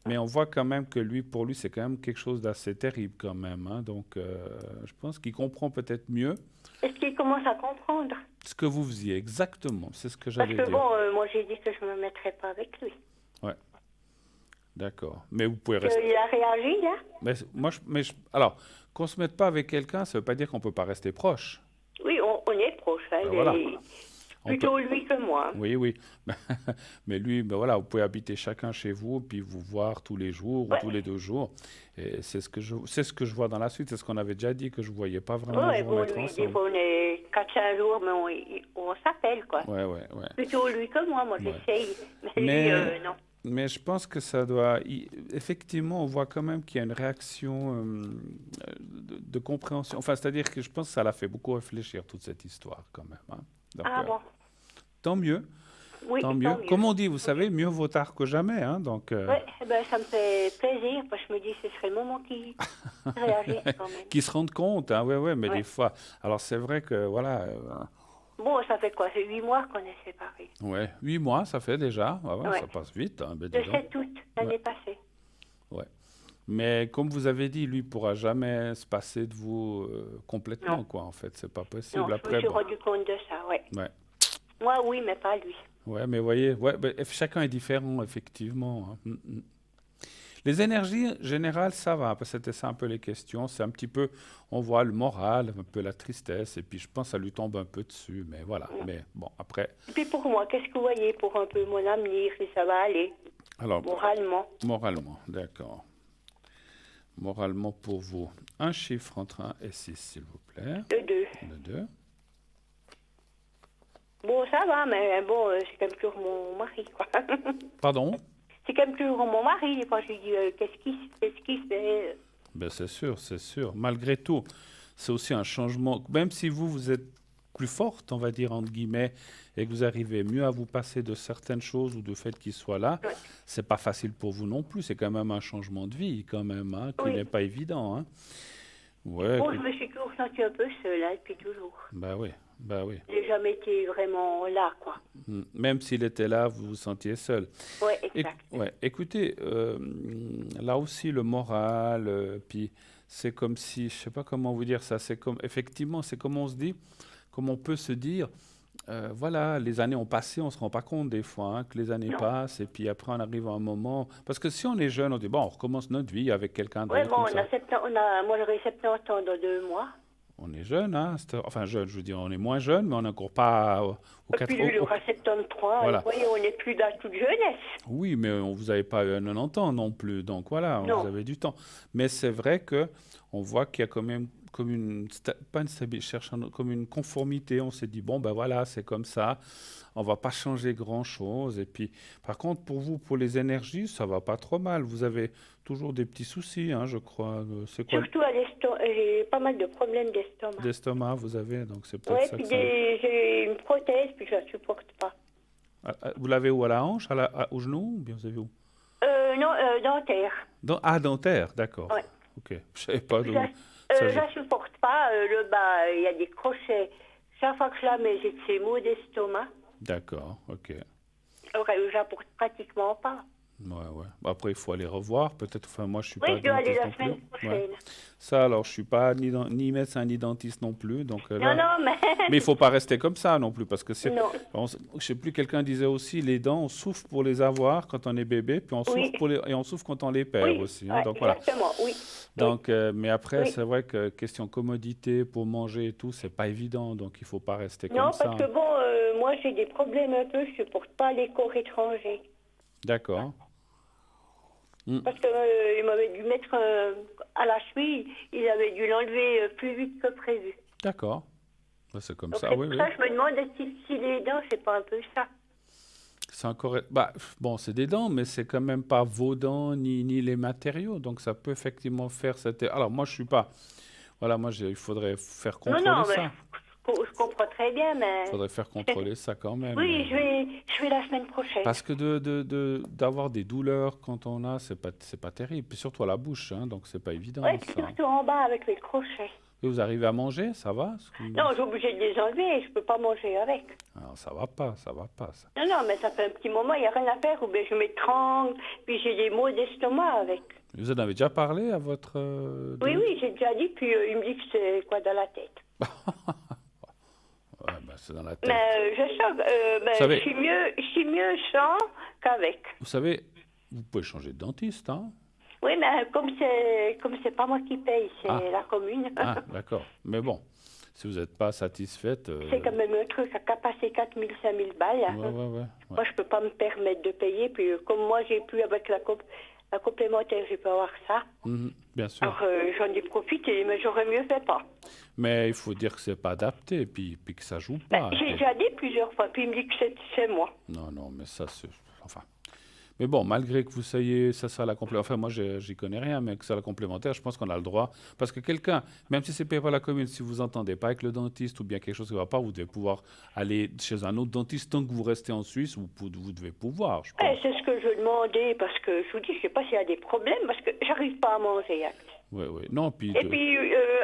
Mais on voit quand même que pour lui, c'est quand même quelque chose d'assez terrible quand même. Hein. Donc, je pense qu'il comprend peut-être mieux Est-ce qu'il commence à comprendre? ce que vous faisiez exactement. C'est ce que Parce j'allais que dire. bon, moi, j'ai dit que je me mettrais pas avec lui. Ouais, d'accord. Mais vous pouvez rester. Il a réagi, là? Alors, qu'on se mette pas avec quelqu'un, ça veut pas dire qu'on peut pas rester proche. Oui, on est proche. Hein, Ben voilà. Plutôt lui que moi. Oui, oui. Mais lui, ben voilà, vous pouvez habiter chacun chez vous, puis vous voir tous les jours ou tous les 2 jours. Et c'est ce que je vois dans la suite. C'est ce qu'on avait déjà dit, que je ne voyais pas vraiment Oui, vous bon, remettre lui, des ensemble. fois, on est 4-5 jours, mais on s'appelle, quoi. Ouais. Plutôt lui que moi, Ouais. j'essaye. Mais lui, non. Mais je pense que ça doit. Effectivement, on voit quand même qu'il y a une réaction de compréhension. Enfin, c'est-à-dire que je pense que ça l'a fait beaucoup réfléchir, toute cette histoire, quand même. Hein. Donc, Ah bon? tant mieux. Oui, Tant mieux. Comme on dit, vous savez, mieux vaut tard que jamais. Hein, donc, Oui, ben, ça me fait plaisir, parce que je me dis que ce serait le moment qui réagisse quand même. qui se rendent compte, hein, ouais, mais Ouais. des fois. Alors, c'est vrai que, voilà. Bon, ça fait quoi? C'est 8 mois qu'on est séparés. Ouais, 8 mois, ça fait déjà. Ouais, Ouais. ça passe vite. Hein, ben, Le dis donc. 7 août, l'année passée. Ouais. Mais comme vous avez dit, lui pourra jamais se passer de vous complètement, Non. quoi. En fait, c'est pas possible. Non, je me Après, suis bon. rendu compte de ça, ouais. Ouais. Moi, oui, mais pas lui. Ouais, mais voyez, ouais, ben, chacun est différent, effectivement. Hein. Les énergies générales, ça va, parce que c'était ça un peu les questions. C'est un petit peu, on voit le moral, un peu la tristesse, et puis je pense que ça lui tombe un peu dessus, mais voilà. Mais bon, après, Et puis pour moi, qu'est-ce que vous voyez pour un peu mon avenir, si ça va aller, alors, moralement? moralement, d'accord. Moralement pour vous, un chiffre entre 1 et 6, s'il vous plaît. Le 2. Le 2. Bon, ça va, mais bon, c'est quand même toujours mon mari, quoi. Pardon? C'est quand même toujours mon mari, des fois, je lui dis, qu'est-ce qui se fait? Ben c'est sûr. Malgré tout, c'est aussi un changement. Même si vous êtes plus forte, on va dire, entre guillemets, et que vous arrivez mieux à vous passer de certaines choses ou du fait qu'il soit là, Ouais. c'est pas facile pour vous non plus. C'est quand même un changement de vie, quand même, hein, qui Oui. n'est pas évident. Hein. Ouais, Bon, je me suis toujours sentie un peu seule, hein, depuis toujours. bah oui. J'ai jamais été vraiment là, quoi. Même s'il était là, vous vous sentiez seul. Ouais, exact. Ouais, écoutez, là aussi le moral, puis c'est comme si, je sais pas comment vous dire ça, c'est comme, effectivement, c'est comme on se dit, comme on peut se dire, voilà, les années ont passé, on se rend pas compte des fois hein, que les années Non. passent, et puis après on arrive à un moment, parce que si on est jeune, on dit, bon, on recommence notre vie avec quelqu'un d'autre. Ouais, bon, comme ça. moi j'aurai 70 ans dans 2 mois. On est jeune, hein, enfin jeune, je veux dire, on est moins jeune, mais on n'est encore pas au Et puis lui, il aura 73. Voilà. Vous voyez, on n'est plus dans toute jeunesse. Oui, mais vous n'avez pas 90 ans non plus, donc voilà, Non. vous avez du temps. Mais c'est vrai que on voit qu'il y a quand même comme pas une comme une conformité. On s'est dit, bon, ben voilà, c'est comme ça, on va pas changer grand-chose. Et puis, par contre, pour vous, pour les énergies, ça va pas trop mal. Vous avez toujours des petits soucis, hein, je crois. C'est quoi Surtout à l'estomac. J'ai pas mal de problèmes d'estomac. d'estomac, vous avez, donc c'est peut-être Oui, ça puis que ça... j'ai une prothèse, puis je la supporte pas. Vous l'avez où, à la hanche, au genou, ou bien vous avez où? Non, dentaire. Dentaire, d'accord. Ouais. Ok, je savais pas d'où. Je la supporte pas. Le bas, il y a des crochets. Chaque fois que je la mets, j'ai de ces maux d'estomac. D'accord, ok. Alors, je la porte pratiquement pas. Ouais. Bon, après, il faut aller revoir. Peut-être, enfin, moi, je suis Oui, pas je dois aller dentiste la non semaine plus. prochaine. Ouais. Ça, alors, je suis pas ni médecin ni dentiste non plus. Donc, là... Non, mais... Mais il faut pas rester comme ça non plus, parce que c'est... Non. Je sais plus, quelqu'un disait aussi, les dents, on souffre pour les avoir quand on est bébé, puis on souffre et on souffre quand on les perd Oui, aussi. Hein, ouais, donc, voilà. exactement, oui. Donc, mais après, Oui. c'est vrai que question commodité pour manger et tout, c'est pas évident. Donc, il faut pas rester Non, comme ça. parce que bon, moi j'ai des problèmes un peu, je supporte pas les corps étrangers. D'accord. Parce que il m'avait dû mettre à la cheville, il avait dû l'enlever plus vite que prévu. D'accord. Ben, c'est comme Donc ça, c'est oui, pour oui. ça que je me demande si les dents, c'est pas un peu ça. C'est encore... Bah, bon, c'est des dents, mais c'est quand même pas vos dents ni les matériaux. Donc, ça peut effectivement faire cette... Alors, moi, je suis pas... Voilà, moi, il faudrait faire contrôler Non, mais ça. je comprends très bien, mais... Il faudrait faire contrôler ça quand même. Oui, je vais la semaine prochaine. Parce que d'avoir des douleurs quand on a, c'est pas terrible. Puis surtout à la bouche, hein, donc c'est pas évident, Oui, ça. surtout en bas avec les crochets. Et vous arrivez à manger, ça va? Non, j'ai obligé de les enlever, je peux pas manger avec. Alors, ça va pas, ça. Non, mais ça fait un petit moment, il n'y a rien à faire, ou bien je m'étrangle, puis j'ai des maux d'estomac avec. Vous en avez déjà parlé à votre... Oui, j'ai déjà dit, puis il me dit que c'est quoi dans la tête. Ouais, ben, c'est dans la tête. Mais je sens, savez- je suis mieux sans qu'avec. Vous savez, vous pouvez changer de dentiste, hein? Oui, mais comme c'est pas moi qui paye, c'est la commune. Ah, d'accord. Mais bon, si vous n'êtes pas satisfaite... C'est quand même un truc, ça a passé 4 000, 5 000 balles. Ouais. Moi, je peux pas me permettre de payer, puis comme moi, j'ai pu avec la complémentaire, je peux avoir ça. Bien sûr. Alors, j'en ai profité, mais j'aurais mieux fait pas. Mais il faut dire que c'est pas adapté, puis que ça joue pas. J'ai déjà dit plusieurs fois, puis il me dit que c'est moi. Non, mais ça, c'est... Enfin... Mais bon, malgré que vous soyez, ça soit la complémentaire, enfin moi j'y connais rien, mais que ça soit la complémentaire, je pense qu'on a le droit. Parce que quelqu'un, même si c'est payé par la commune, si vous entendez pas avec le dentiste ou bien quelque chose qui ne va pas, vous devez pouvoir aller chez un autre dentiste tant que vous restez en Suisse, vous devez pouvoir, je pense. C'est ce que je demandais, parce que je vous dis, je sais pas s'il y a des problèmes, parce que j'arrive pas à manger. Oui. Non, puis... Et puis,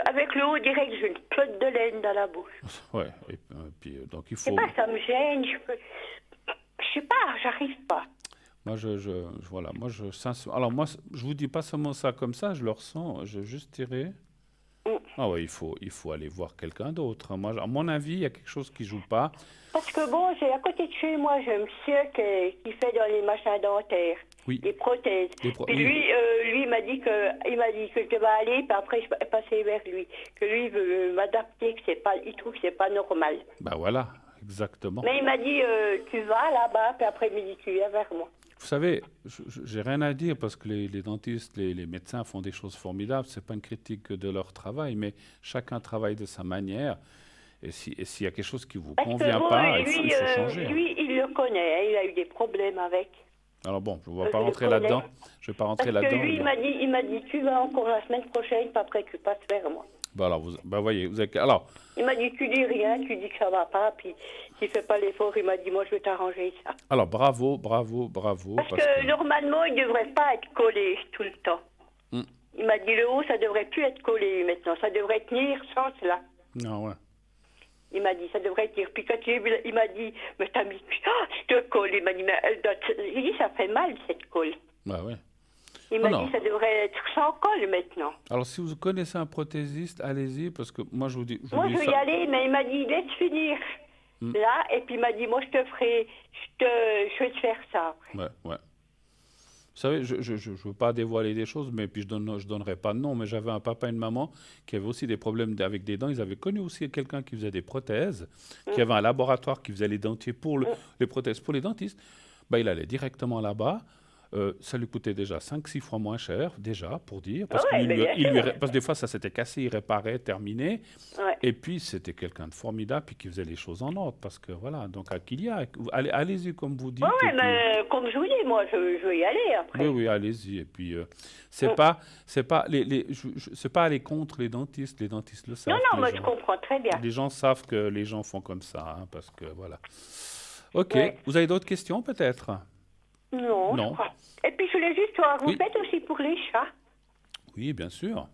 avec le haut direct, j'ai une pelote de laine dans la bouche. Ouais, et puis donc il Je sais faut... pas, ça me gêne, je sais pas, j'arrive pas. Moi, voilà, alors moi, je vous dis pas seulement ça comme ça, je le ressens, je juste dirais... Ah ouais, il faut aller voir quelqu'un d'autre. Moi, à mon avis, il y a quelque chose qui joue pas. Parce que bon, j'ai à côté de chez moi, j'ai un monsieur qui fait dans les machins dentaires, les prothèses. Puis lui, il m'a dit que je devais aller, puis après je vais passer vers lui. Que lui veut m'adapter, il trouve que c'est pas normal. Ben voilà, exactement. Mais il m'a dit, tu vas là-bas, puis après il m'a dit, tu viens vers moi. Vous savez, j'ai rien à dire parce que les dentistes, les médecins font des choses formidables. C'est pas une critique de leur travail, mais chacun travaille de sa manière. Et s'il y a quelque chose qui vous convient pas, il faut changer. Lui, il le connaît, hein, il a eu des problèmes avec. Alors bon, je ne vais pas rentrer là-dedans. Je vais pas rentrer là-dedans. Parce que lui, il m'a dit, tu vas encore la semaine prochaine, puis après tu passes vers moi. Ben alors, voyez, vous avez... Alors... Il m'a dit, tu dis rien, tu dis que ça va pas, puis s'il fait pas l'effort, il m'a dit, moi je vais t'arranger ça. Alors, bravo. Parce que normalement, il devrait pas être collé tout le temps. Il m'a dit, le haut, ça devrait plus être collé maintenant, ça devrait tenir sans cela. Non, ouais. Il m'a dit, ça devrait tenir. Puis quand il m'a dit, mais t'as mis, je te colle. Il m'a dit, mais j'ai dit, ça fait mal cette colle. Bah ouais. Il m'a dit, ça devrait être sans colle maintenant. Alors, si vous connaissez un prothésiste, allez-y, parce que moi, je vous dis... Moi, je vais y aller, mais il m'a dit, laisse finir là, et puis il m'a dit, moi, je vais te faire ça. Ouais. Vous savez, je ne veux pas dévoiler des choses, mais puis je donnerai pas de nom, mais j'avais un papa et une maman qui avaient aussi des problèmes avec des dents. Ils avaient connu aussi quelqu'un qui faisait des prothèses, qui avait un laboratoire qui faisait les dentiers pour les prothèses pour les dentistes. Ben, il allait directement là-bas. Ça lui coûtait déjà 5-6 fois moins cher, déjà, pour dire. Parce que parce que des fois, ça s'était cassé, il réparait, terminé. Ouais. Et puis, c'était quelqu'un de formidable puis qui faisait les choses en ordre. Parce que, voilà, donc à Kilia, allez-y, comme vous dites. Oui, mais comme je vous dis, moi, je veux y aller après. Oui, allez-y. Et puis, c'est pas aller contre les dentistes. Les dentistes le savent. Non, mais je comprends très bien. Les gens savent que les gens font comme ça, hein, parce que, voilà. OK. Ouais. Vous avez d'autres questions, peut-être? Non, je crois. Et puis, je voulais juste savoir, vous faites aussi pour les chats? Oui, bien sûr.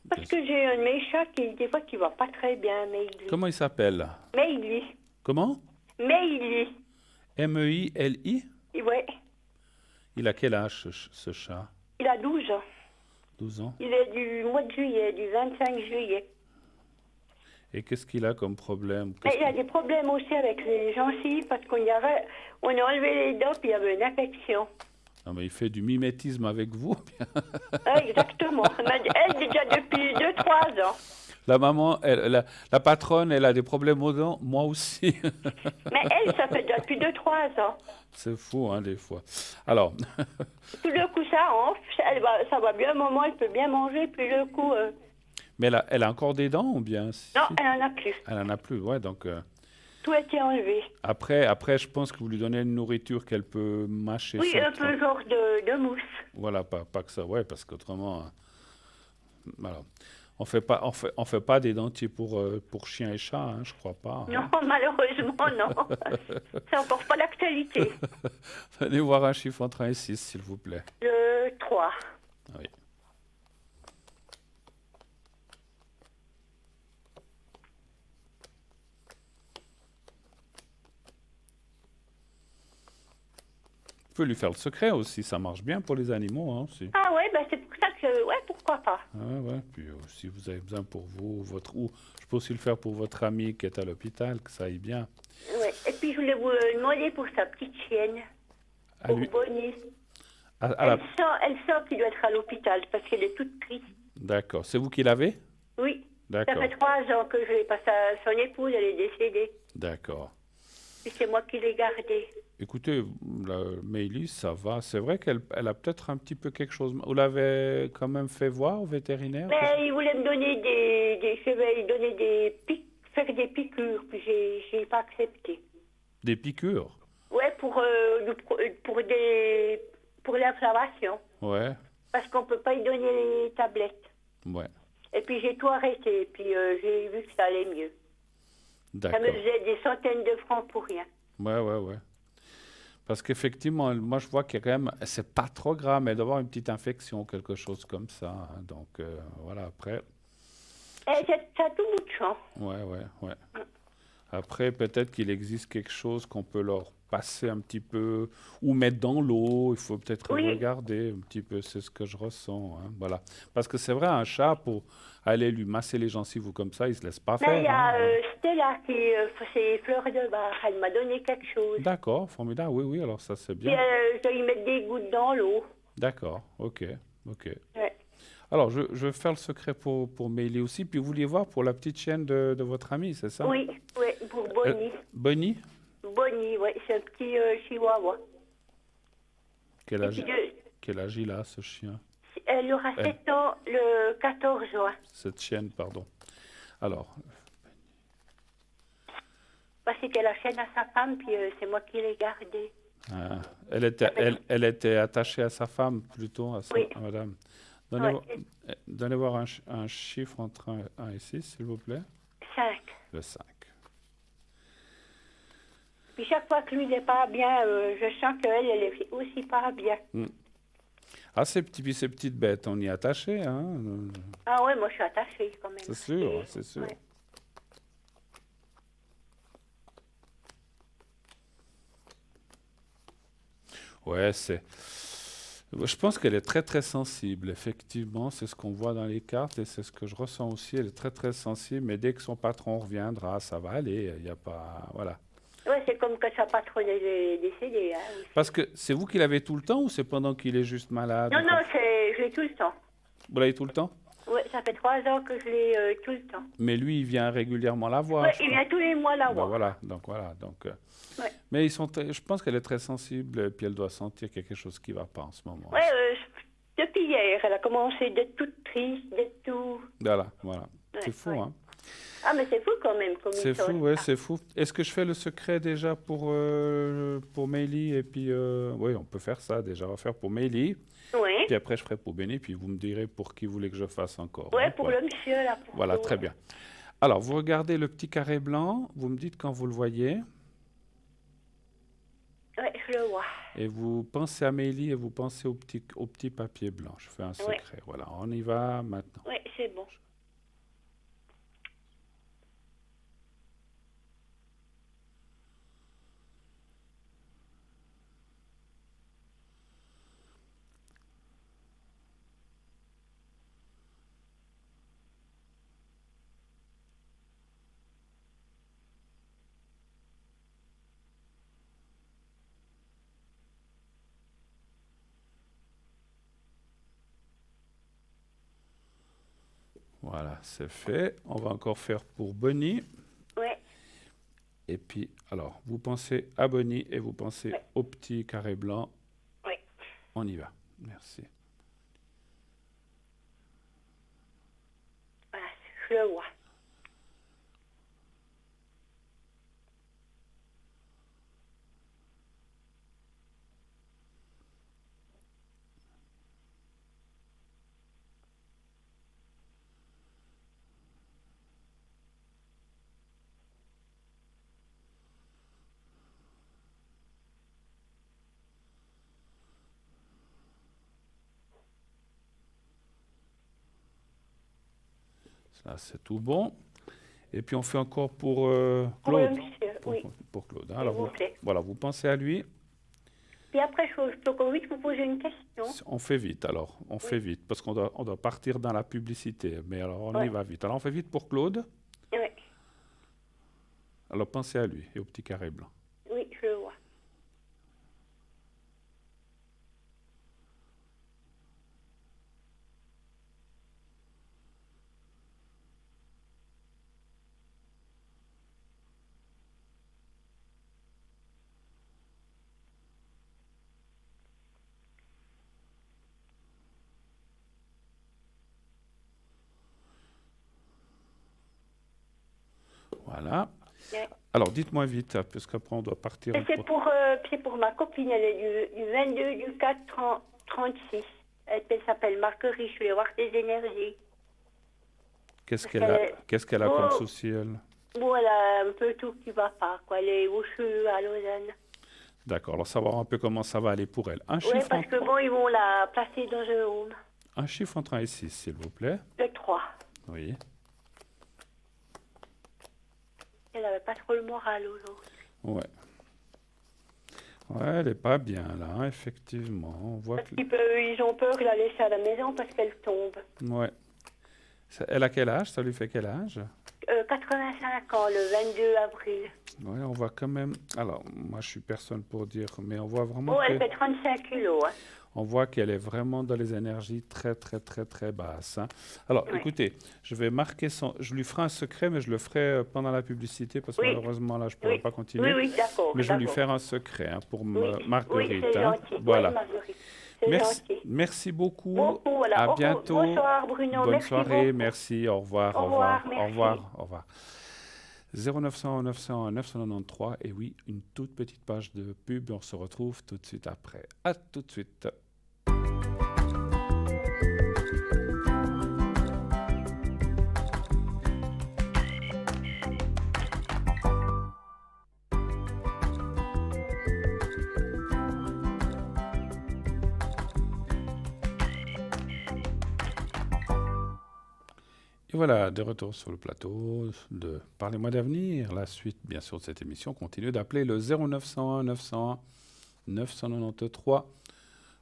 Parce que j'ai un de mes chats qui, des fois, qui va pas très bien, Meili. Comment il s'appelle? Meili. Comment? Meili. M-E-I-L-I? Oui. Il a quel âge, ce chat? Il a 12 ans. 12 ans. Il est du mois de juillet, du 25 juillet. Et qu'est-ce qu'il a comme problème? Il a des problèmes aussi avec les gencives parce on a enlevé les dents puis il y avait une infection. Non, mais il fait du mimétisme avec vous. Exactement. Elle, déjà depuis 2-3 ans. La maman, la patronne, elle a des problèmes aux dents. Moi aussi. Mais elle, ça fait depuis 2-3 ans. C'est fou, hein, des fois. Alors. Tout le coup, ça enfle. Ça va bien, un moment, elle peut bien manger, puis le coup... Mais elle a encore des dents ou bien? Non, elle n'en a plus. Elle n'en a plus, ouais, donc... Tout a été enlevé. Après, je pense que vous lui donnez une nourriture qu'elle peut mâcher. Oui, un peu genre de mousse. Voilà, pas que ça, ouais, parce qu'autrement... voilà. On fait pas des dentiers pour chiens et chats, hein, je crois pas. Hein. Non, malheureusement, non. C'est encore pas l'actualité. Venez voir un chiffre entre 1 et 6, s'il vous plaît. Le 3. Oui. Vous pouvez lui faire le secret aussi, ça marche bien pour les animaux, hein, aussi. Ah ouais, ben c'est pour ça que... Ouais, pourquoi pas. Ouais, puis si vous avez besoin pour vous, ou je peux aussi le faire pour votre ami qui est à l'hôpital, que ça aille bien. Ouais, et puis je voulais vous demander pour sa petite chienne, pour Bonnie. Elle sent qu'il doit être à l'hôpital parce qu'elle est toute triste. D'accord, c'est vous qui l'avez? Oui, d'accord. Ça fait 3 ans que je l'ai passé à son épouse, elle est décédée. D'accord. Et c'est moi qui l'ai gardée. Écoutez, Maëlys, ça va. C'est vrai qu'elle a peut-être un petit peu quelque chose. Vous l'avez quand même fait voir au vétérinaire? Mais il voulait me donner faire des piqûres, puis j'ai pas accepté. Des piqûres? Ouais, pour l'inflammation. Ouais. Parce qu'on peut pas y donner les tablettes. Ouais. Et puis j'ai tout arrêté, puis j'ai vu que ça allait mieux. D'accord. Ça me faisait des centaines de francs pour rien. Ouais. Parce qu'effectivement, moi, je vois qu'il y a quand même... C'est pas trop grave, mais d'avoir une petite infection, quelque chose comme ça. Hein. Donc, voilà, après... Ça a tout bout de champ. Ouais. Après, peut-être qu'il existe quelque chose qu'on peut leur passer un petit peu ou mettre dans l'eau. Il faut peut-être regarder un petit peu, c'est ce que je ressens. Hein. Voilà. Parce que c'est vrai, un chat, pour aller lui masser les gencives ou comme ça, il ne se laisse pas faire. Mais il y a Stella qui c'est Fleur de Bar. Elle m'a donné quelque chose. D'accord, formidable. Oui, alors ça, c'est bien. Puis je dois y mettre des gouttes dans l'eau. D'accord, ok. Ouais. Alors, je vais faire le secret pour Maëlys aussi. Puis vous vouliez voir pour la petite chienne de votre amie, c'est ça? Oui, pour Bonnie. Bonnie? Bonnie, oui, c'est un petit chihuahua. Quel âge il a, ce chien? Elle aura 7 ans le 14 juin. Cette chienne, pardon. Alors. Parce qu'elle la chaîne à sa femme, puis c'est moi qui l'ai gardée. Ah, elle était attachée à sa femme, plutôt, à madame. Donnez voir un chiffre entre 1 et 6, s'il vous plaît. 5. Le 5. Puis chaque fois que lui n'est pas bien, je sens qu'elle est aussi pas bien. Ah, ces petites bêtes, on y est attaché, hein? Ah ouais, moi je suis attachée quand même. C'est sûr, c'est sûr. Ouais. Ouais, je pense qu'elle est très, très sensible. Effectivement, c'est ce qu'on voit dans les cartes et c'est ce que je ressens aussi. Elle est très, très sensible, mais dès que son patron reviendra, ça va aller. Il n'y a pas... Voilà. Ouais, c'est comme que sa patronne est décédée. Hein, parce que c'est vous qui l'avez tout le temps ou c'est pendant qu'il est juste malade? Non, je l'ai tout le temps. Vous l'avez tout le temps? Oui, ça fait 3 ans que je l'ai tout le temps. Mais lui, il vient régulièrement la voir. Oui, il vient tous les mois la voir. Voilà. Ouais. Mais je pense qu'elle est très sensible, et puis elle doit sentir quelque chose qui ne va pas en ce moment. Oui, depuis hier, elle a commencé d'être toute triste, d'être tout... Voilà. Ouais, c'est fou, hein? Ah, mais c'est fou quand même. C'est fou, oui, c'est fou. Est-ce que je fais le secret déjà pour Meili? Et puis, oui, on peut faire ça déjà. On va faire pour Meili. Oui. Puis après, je ferai pour Benny, puis vous me direz pour qui vous voulez que je fasse encore. Oui, pour le monsieur, là. Voilà, très bien. Alors, vous regardez le petit carré blanc, vous me dites quand vous le voyez. Oui, je le vois. Et vous pensez à Meili et vous pensez au petit papier blanc. Je fais un secret. Oui. Voilà, on y va maintenant. Oui, c'est bon. Voilà, c'est fait. On va encore faire pour Bonnie. Oui. Et puis, alors, vous pensez à Bonnie et vous pensez au petit carré blanc. Oui. On y va. Merci. Voilà, je le vois. Là, c'est tout bon. Et puis, on fait encore pour Claude. Pour Claude. Hein. Alors, vous pensez à lui. Et après, je peux vite vous poser une question. On fait vite, alors. On fait vite, parce qu'on doit partir dans la publicité. Mais alors, on y va vite. Alors, on fait vite pour Claude. Oui. Alors, pensez à lui et au petit carré blanc. Oui, je le vois. Voilà. Alors, dites-moi vite, parce qu'après, on doit partir. C'est pour ma copine, elle est du 22 du 4 36. Elle s'appelle Marguerite, je vais voir ses énergies. Qu'est-ce qu'elle a comme souci, elle? Bon, elle a un peu tout qui va pas, quoi. Elle est au CHU à Lausanne. D'accord, alors savoir un peu comment ça va aller pour elle. Oui, parce que ils vont la placer dans un home. Un chiffre entre 1 et 6, s'il vous plaît. Le 3. Oui. Elle n'avait pas trop le moral aujourd'hui. Ouais. Ouais, elle n'est pas bien là, hein, effectivement. On voit ils ont peur de la laisser à la maison parce qu'elle tombe. Ouais. Elle a quel âge? Ça lui fait quel âge? 85 ans, le 22 avril. Oui, on voit quand même... Alors, moi, je suis personne pour dire, mais on voit vraiment... Oh, elle fait 35 kilos. Hein. On voit qu'elle est vraiment dans les énergies très, très, très, très basses. Hein. Alors, écoutez, je vais marquer je lui ferai un secret, mais je le ferai pendant la publicité, parce que malheureusement, là, je ne pourrai pas continuer. Oui, d'accord. Mais je vais lui faire un secret hein, pour Marguerite. Oui, c'est hein. gentil. Voilà. Oui, Marguerite. Merci beaucoup. Voilà. À bientôt. Bonsoir, Bruno. Bonne merci soirée. beaucoup. Merci. Au revoir. Au revoir. Au revoir. Au revoir. 0900 900 993. Et oui, une toute petite page de pub. On se retrouve tout de suite après. À tout de suite. Et voilà, de retour sur le plateau de Parlez-moi d'avenir. La suite, bien sûr, de cette émission continue d'appeler le 0901 901 993,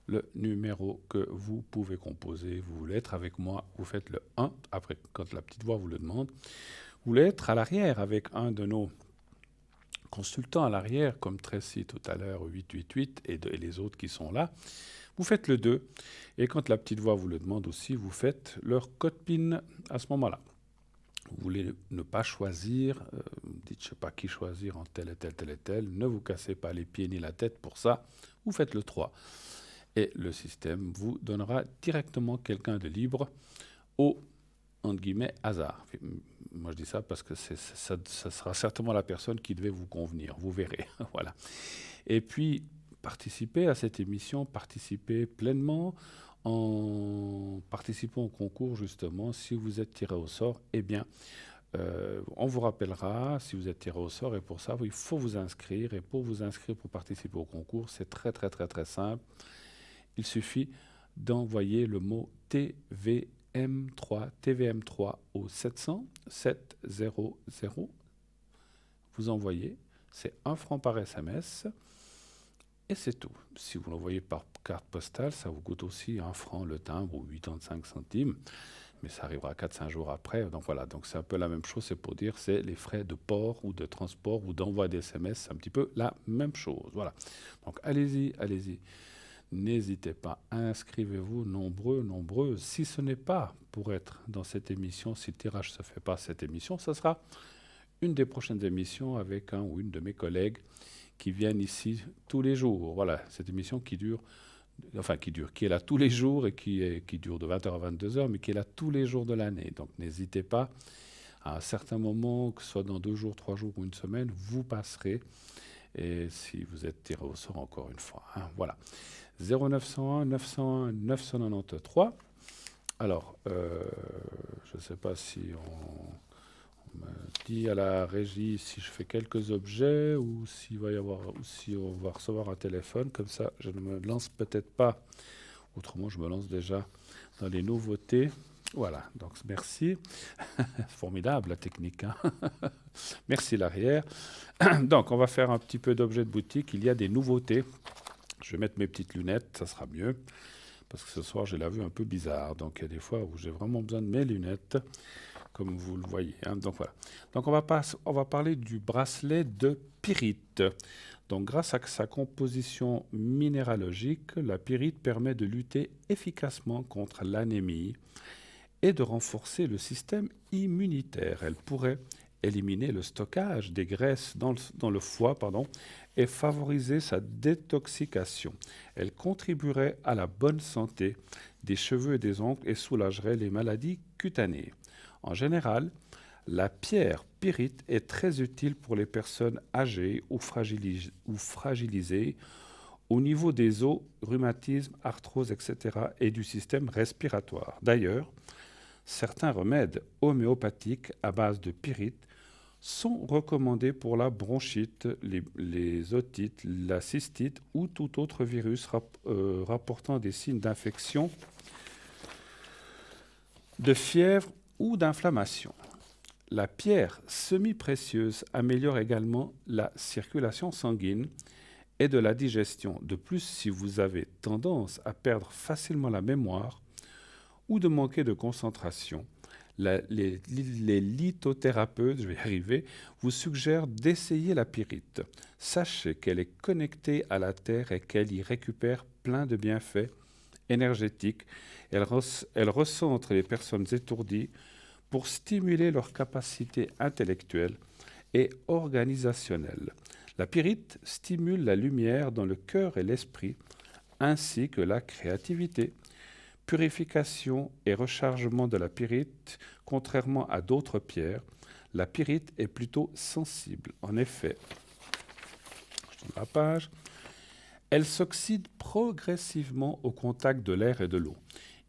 le numéro que vous pouvez composer. Vous voulez être avec moi, vous faites le 1, après, quand la petite voix vous le demande. Vous voulez être à l'arrière avec un de nos consultant à l'arrière, comme Tracy tout à l'heure, 888, et les autres qui sont là, vous faites le 2. Et quand la petite voix vous le demande aussi, vous faites leur code PIN à ce moment-là. Vous voulez ne pas choisir, dites je ne sais pas qui choisir en tel et tel, tel et tel, ne vous cassez pas les pieds ni la tête pour ça, vous faites le 3. Et le système vous donnera directement quelqu'un de libre au, entre guillemets, hasard. Moi je dis ça parce que ça sera certainement la personne qui devait vous convenir, vous verrez. Voilà. Et puis, participez à cette émission, participez pleinement. En participant au concours, justement, si vous êtes tiré au sort, eh bien, on vous rappellera si vous êtes tiré au sort. Et pour ça, il faut vous inscrire. Et pour vous inscrire, pour participer au concours, c'est très, très, très, très simple. Il suffit d'envoyer le mot TVM3 au 700 700. Vous envoyez, c'est 1 franc par SMS. Et c'est tout. Si vous l'envoyez par carte postale, ça vous coûte aussi 1 franc le timbre ou 85 centimes. Mais ça arrivera 4-5 jours après. Donc voilà, donc c'est un peu la même chose. C'est pour dire, c'est les frais de port ou de transport ou d'envoi d'SMS. C'est un petit peu la même chose. Voilà. Donc allez-y, allez-y. N'hésitez pas. Inscrivez-vous nombreux, nombreuses. Si ce n'est pas pour être dans cette émission, si le tirage ne se fait pas cette émission, ce sera une des prochaines émissions avec un ou une de mes collègues qui viennent ici tous les jours. Voilà, cette émission qui est là tous les jours et qui dure de 20h à 22h, mais qui est là tous les jours de l'année. Donc n'hésitez pas, à un certain moment, que ce soit dans 2 jours, 3 jours ou une semaine, vous passerez. Et si vous êtes tiré au sort encore une fois. Voilà. 0901 901 993. Alors, je ne sais pas si on me dit à la régie si je fais quelques objets ou s'il va y avoir, ou si on va recevoir un téléphone. Comme ça, je ne me lance peut-être pas. Autrement, je me lance déjà dans les nouveautés. Voilà, donc merci. Formidable la technique. Hein. Merci l'arrière. Donc, on va faire un petit peu d'objets de boutique. Il y a des nouveautés. Je vais mettre mes petites lunettes, ça sera mieux. Parce que ce soir, j'ai la vue un peu bizarre. Donc, il y a des fois où j'ai vraiment besoin de mes lunettes, comme vous le voyez. Hein. Donc, voilà. Donc, on va parler du bracelet de pyrite. Donc, grâce à sa composition minéralogique, la pyrite permet de lutter efficacement contre l'anémie et de renforcer le système immunitaire. Elle pourrait éliminer le stockage des graisses dans le foie et favoriser sa détoxication. Elle contribuerait à la bonne santé des cheveux et des ongles et soulagerait les maladies cutanées. En général, la pierre pyrite est très utile pour les personnes âgées ou fragilisées au niveau des os, rhumatisme, arthrose, etc. et du système respiratoire. D'ailleurs, certains remèdes homéopathiques à base de pyrite sont recommandés pour la bronchite, les otites, la cystite ou tout autre virus rapportant des signes d'infection, de fièvre ou d'inflammation. La pierre semi-précieuse améliore également la circulation sanguine et de la digestion. De plus, si vous avez tendance à perdre facilement la mémoire ou de manquer de concentration, les lithothérapeutes, je vais y arriver, vous suggèrent d'essayer la pyrite. Sachez qu'elle est connectée à la Terre et qu'elle y récupère plein de bienfaits énergétiques. Elle recentre les personnes étourdies pour stimuler leur capacité intellectuelle et organisationnelle. La pyrite stimule la lumière dans le cœur et l'esprit, ainsi que la créativité. Purification et rechargement de la pyrite, contrairement à d'autres pierres, la pyrite est plutôt sensible. En effet, je tourne la page, elle s'oxyde progressivement au contact de l'air et de l'eau.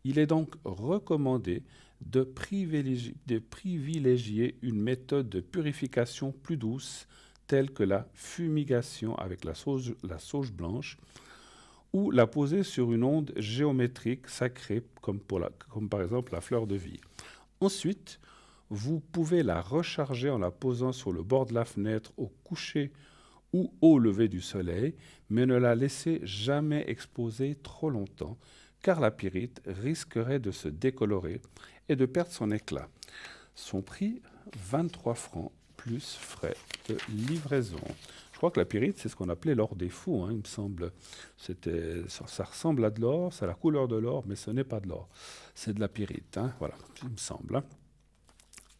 Il est donc recommandé de privilégier une méthode de purification plus douce, telle que la fumigation avec la sauge blanche, ou la poser sur une onde géométrique sacrée, comme par exemple la fleur de vie. Ensuite, vous pouvez la recharger en la posant sur le bord de la fenêtre au coucher ou au lever du soleil, mais ne la laissez jamais exposer trop longtemps, car la pyrite risquerait de se décolorer et de perdre son éclat. Son prix, 23 francs plus frais de livraison. Je crois que la pyrite, c'est ce qu'on appelait l'or des fous, hein, il me semble. Ça ressemble à de l'or, ça a la couleur de l'or, mais ce n'est pas de l'or. C'est de la pyrite, hein, voilà, il me semble. Hein.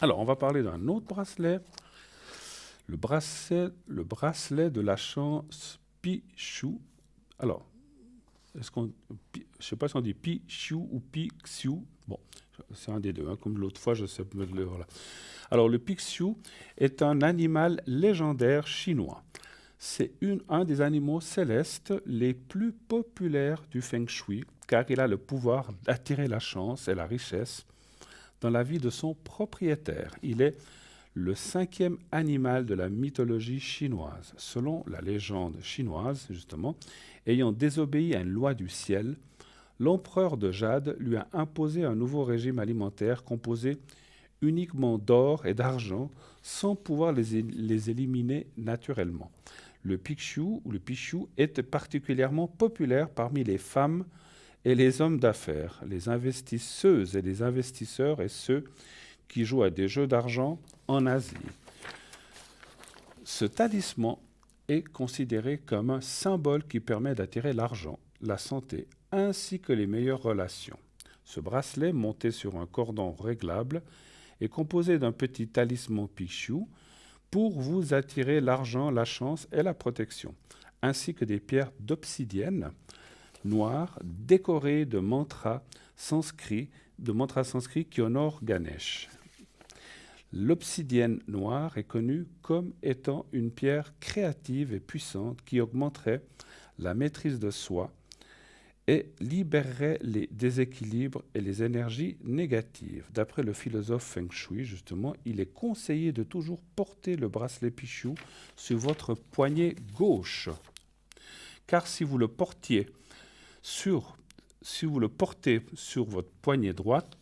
Alors, on va parler d'un autre bracelet. Le bracelet de la chance Pichou. Alors, je ne sais pas si on dit Pichou ou Pixiu. Bon, c'est un des deux, hein, comme l'autre fois, je sais pas. Voilà. Alors, le Pixiu est un animal légendaire chinois. C'est un des animaux célestes les plus populaires du Feng Shui, car il a le pouvoir d'attirer la chance et la richesse dans la vie de son propriétaire. Il est le 5e animal de la mythologie chinoise. Selon la légende chinoise, justement, ayant désobéi à une loi du ciel, l'empereur de Jade lui a imposé un nouveau régime alimentaire composé uniquement d'or et d'argent, sans pouvoir les éliminer naturellement. Le pichou est particulièrement populaire parmi les femmes et les hommes d'affaires, les investisseuses et les investisseurs et ceux qui jouent à des jeux d'argent en Asie. Ce talisman est considéré comme un symbole qui permet d'attirer l'argent, la santé, ainsi que les meilleures relations. Ce bracelet, monté sur un cordon réglable, est composé d'un petit talisman pichou pour vous attirer l'argent, la chance et la protection, ainsi que des pierres d'obsidienne noires décorées de mantras sanscrits qui honorent Ganesh. L'obsidienne noire est connue comme étant une pierre créative et puissante qui augmenterait la maîtrise de soi et libérerait les déséquilibres et les énergies négatives. D'après le philosophe Feng Shui, justement, il est conseillé de toujours porter le bracelet Pichou sur votre poignet gauche. Car si vous le portez sur votre poignet droite,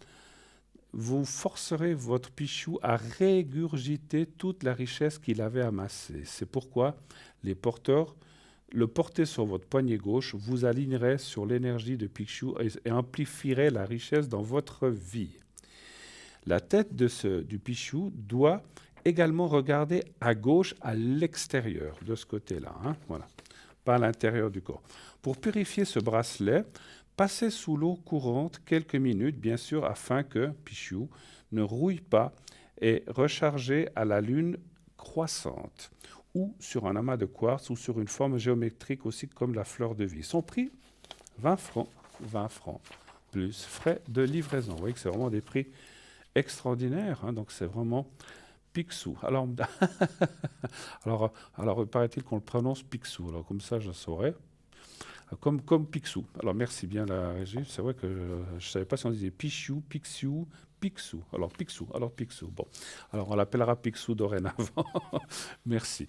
vous forcerez votre Pichou à régurgiter toute la richesse qu'il avait amassée. C'est pourquoi le porter sur votre poignet gauche vous alignerait sur l'énergie de Pichou et amplifierait la richesse dans votre vie. La tête du Pichou doit également regarder à gauche, à l'extérieur, de ce côté-là, hein, voilà, pas à l'intérieur du corps. Pour purifier ce bracelet, passez sous l'eau courante quelques minutes, bien sûr, afin que Pichou ne rouille pas et rechargez à la lune croissante ou sur un amas de quartz ou sur une forme géométrique aussi comme la fleur de vie. Son prix, 20 francs, plus frais de livraison. Vous voyez que c'est vraiment des prix extraordinaires, hein, donc c'est vraiment Picsou. Alors, alors paraît-il qu'on le prononce Picsou, alors comme ça je saurais. Comme Picsou. Alors merci bien la régie. C'est vrai que je ne savais pas si on disait Pichou, Pixiou, Picsou. Alors Picsou. Bon. Alors on l'appellera Picsou dorénavant. Merci.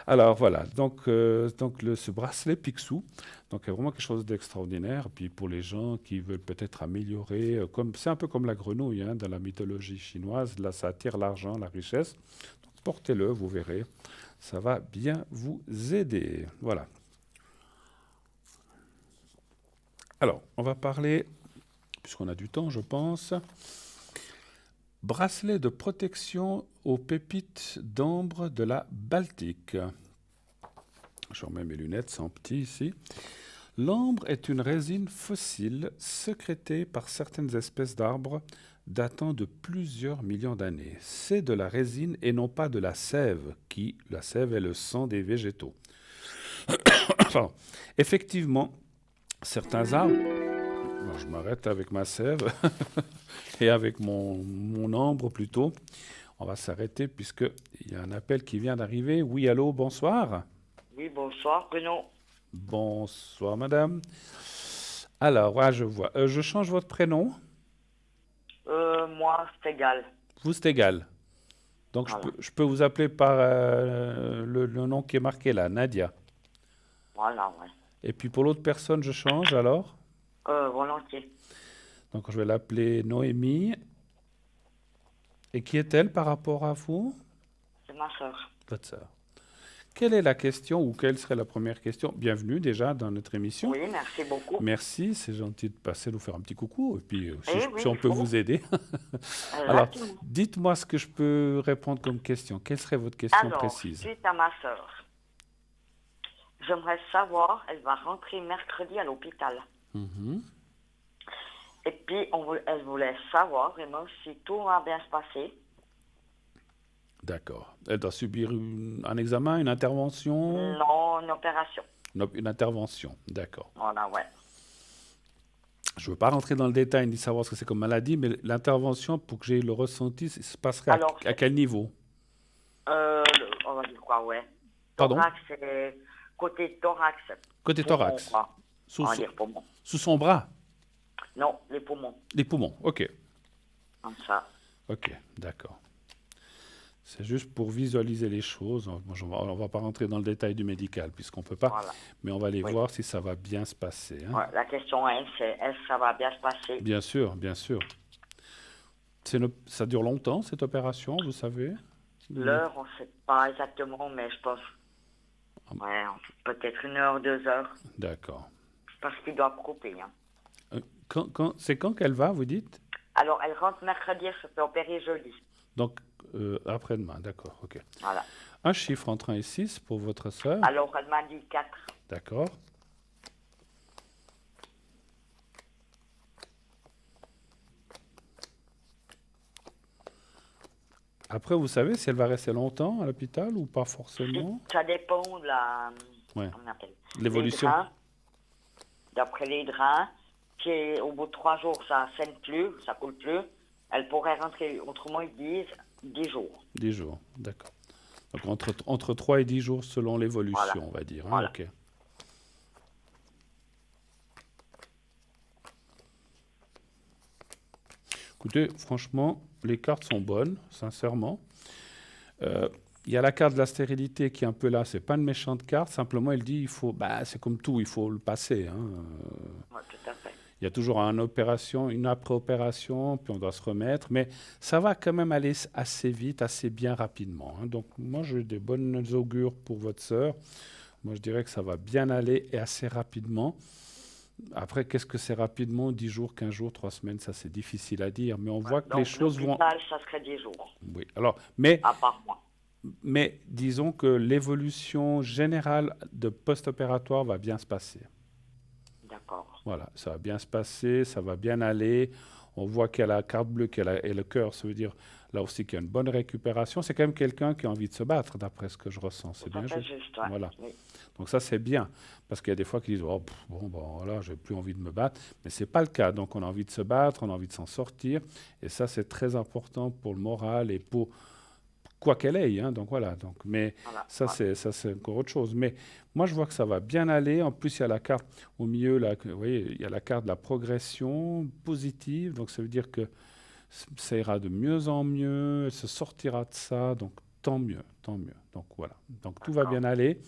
Alors voilà. Donc ce bracelet Picsou, donc est vraiment quelque chose d'extraordinaire. Puis pour les gens qui veulent peut-être améliorer, c'est un peu comme la grenouille hein, dans la mythologie chinoise. Là, ça attire l'argent, la richesse. Donc, portez-le, vous verrez. Ça va bien vous aider. Voilà. Alors, on va parler, puisqu'on a du temps, je pense, bracelet de protection aux pépites d'ambre de la Baltique. Je remets mes lunettes, c'est en petit ici. L'ambre est une résine fossile sécrétée par certaines espèces d'arbres datant de plusieurs millions d'années. C'est de la résine et non pas de la sève, la sève est le sang des végétaux. Enfin, effectivement, certains arbres, alors je m'arrête avec ma sève et avec mon ambre plutôt. On va s'arrêter puisqu'il y a un appel qui vient d'arriver. Oui, allô, bonsoir. Oui, bonsoir, Bruno. Bonsoir, madame. Alors, ouais, je vois. Je change votre prénom. Moi, c'est égal. Vous, c'est égal. Donc, voilà. je peux vous appeler par le nom qui est marqué là, Nadia. Voilà, ouais. Et puis pour l'autre personne, je change alors volontiers. Donc je vais l'appeler Noémie. Et qui est-elle par rapport à vous? C'est ma soeur. Votre sœur. Quelle est la question ou quelle serait la première question? Bienvenue déjà dans notre émission. Oui, merci beaucoup. Merci, c'est gentil de passer nous faire un petit coucou et puis Oui, si on il peut faut. vous aider. Alors, Exactement. dites-moi ce que je peux répondre comme question. Quelle serait votre question Alors, précise? suite à ma sœur, j'aimerais savoir, elle va rentrer mercredi à l'hôpital. Mhm. Et puis, elle voulait savoir vraiment si tout va bien se passer. D'accord. Elle doit subir un examen, une intervention? Non, une opération. Une intervention, d'accord. Voilà, ouais. Je ne veux pas rentrer dans le détail ni savoir ce que c'est comme maladie, mais l'intervention, pour que j'ai le ressenti, ça se passerait Alors, à quel niveau? On va dire quoi, ouais. Pardon? Thorax, c'est côté thorax. Côté Poumon, thorax. quoi. Sous, On va sous- dire poumon. sous son bras? Non, les poumons. Les poumons, ok. Comme ça. Ok, d'accord. C'est juste pour visualiser les choses. On va pas rentrer dans le détail du médical, puisqu'on ne peut pas, Voilà. mais on va aller Oui. voir si ça va bien se passer, hein. Ouais, la question c'est est-ce que ça va bien se passer? Bien sûr, bien sûr. Ça dure longtemps, cette opération, vous savez? L'heure, on ne sait pas exactement, mais je pense, ouais, peut-être 1 heure, 2 heures, D'accord. parce qu'il doit couper. Hein. C'est quand qu'elle va, vous dites? Alors, elle rentre mercredi, elle se fait opérer jeudi. Donc, après-demain, d'accord, ok. Voilà. Un chiffre entre 1 et 6 pour votre sœur. Alors, elle m'a dit 4. D'accord. Après, vous savez si elle va rester longtemps à l'hôpital ou pas forcément? Ça dépend de la... Ouais. Comment on appelle? L'évolution. Les drains. D'après les drains, qui au bout de 3 jours, ça ne saigne plus, ça coule plus. Elle pourrait rentrer, autrement ils disent, 10 jours. 10 jours, d'accord. Donc entre 3 et 10 jours selon l'évolution, Voilà. on va dire, hein, Voilà. ok. Écoutez, franchement, les cartes sont bonnes, sincèrement. Il y a la carte de la stérilité qui est un peu là, c'est pas une méchante carte, simplement elle dit, c'est comme tout, il faut le passer, hein. Ouais, tout à fait. Il y a toujours une opération, une après-opération, puis on doit se remettre, mais ça va quand même aller assez vite, assez bien rapidement, hein. Donc moi, j'ai des bonnes augures pour votre sœur. Moi, je dirais que ça va bien aller et assez rapidement. Après, qu'est-ce que c'est rapidement? 10 jours, 15 jours, 3 semaines, ça c'est difficile à dire, mais on voit que Donc, les choses vont... l'hôpital, ça serait 10 jours, Oui, alors, mais à part moi. disons que l'évolution générale de post-opératoire va bien se passer. D'accord. Voilà, ça va bien se passer, ça va bien aller. On voit qu'elle a la carte bleue et le cœur, ça veut dire là aussi qu'il y a une bonne récupération. C'est quand même quelqu'un qui a envie de se battre, d'après ce que je ressens. C'est bien juste, ouais. Voilà. Oui. Donc ça, c'est bien. Parce qu'il y a des fois qui disent, oh, voilà, j'ai plus envie de me battre. Mais ce n'est pas le cas. Donc on a envie de se battre, on a envie de s'en sortir. Et ça, c'est très important pour le moral et pour quoi qu'elle ait, hein. Donc voilà. Mais Voilà. ça, Ouais. c'est encore autre chose. Mais moi, je vois que ça va bien aller. En plus, il y a la carte au milieu, là, vous voyez, il y a la carte de la progression positive. Donc ça veut dire que ça ira de mieux en mieux. Elle se sortira de ça. Donc tant mieux, tant mieux. Donc voilà. Donc tout va bien aller.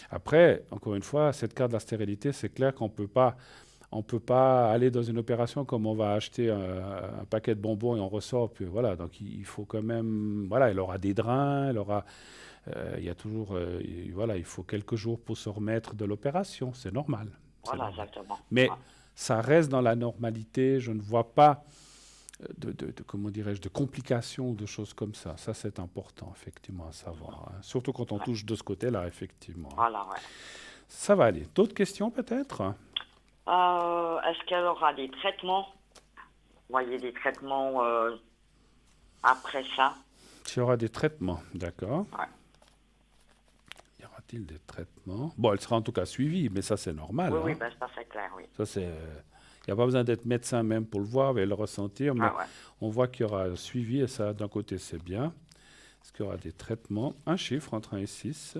Après, encore une fois, cette carte de la stérilité, c'est clair qu'on ne peut pas aller dans une opération comme on va acheter un paquet de bonbons et on ressort. Puis voilà, donc il faut quand même, voilà, elle aura des drains, elle aura, il y a toujours, voilà, il faut quelques jours pour se remettre de l'opération, c'est normal. Voilà, exactement. Mais Ouais. ça reste dans la normalité. Je ne vois pas comment dirais-je, de complications ou de choses comme ça. Ça, c'est important, effectivement, à savoir, hein. Surtout quand on touche de ce côté-là, effectivement. Voilà, ouais. Ça va aller. D'autres questions, peut-être? Est-ce qu'elle aura des traitements? Vous voyez, des traitements après ça? Il y aura des traitements, d'accord. Ouais. Y aura-t-il des traitements? Bon, elle sera en tout cas suivie, mais ça, c'est normal, Oui, hein. oui, ben, ça c'est clair, oui. Ça, c'est... Il n'y a pas besoin d'être médecin même pour le voir et le ressentir, mais Ah ouais. on voit qu'il y aura suivi, et ça, d'un côté, c'est bien. Est-ce qu'il y aura des traitements? Un chiffre entre 1 et 6.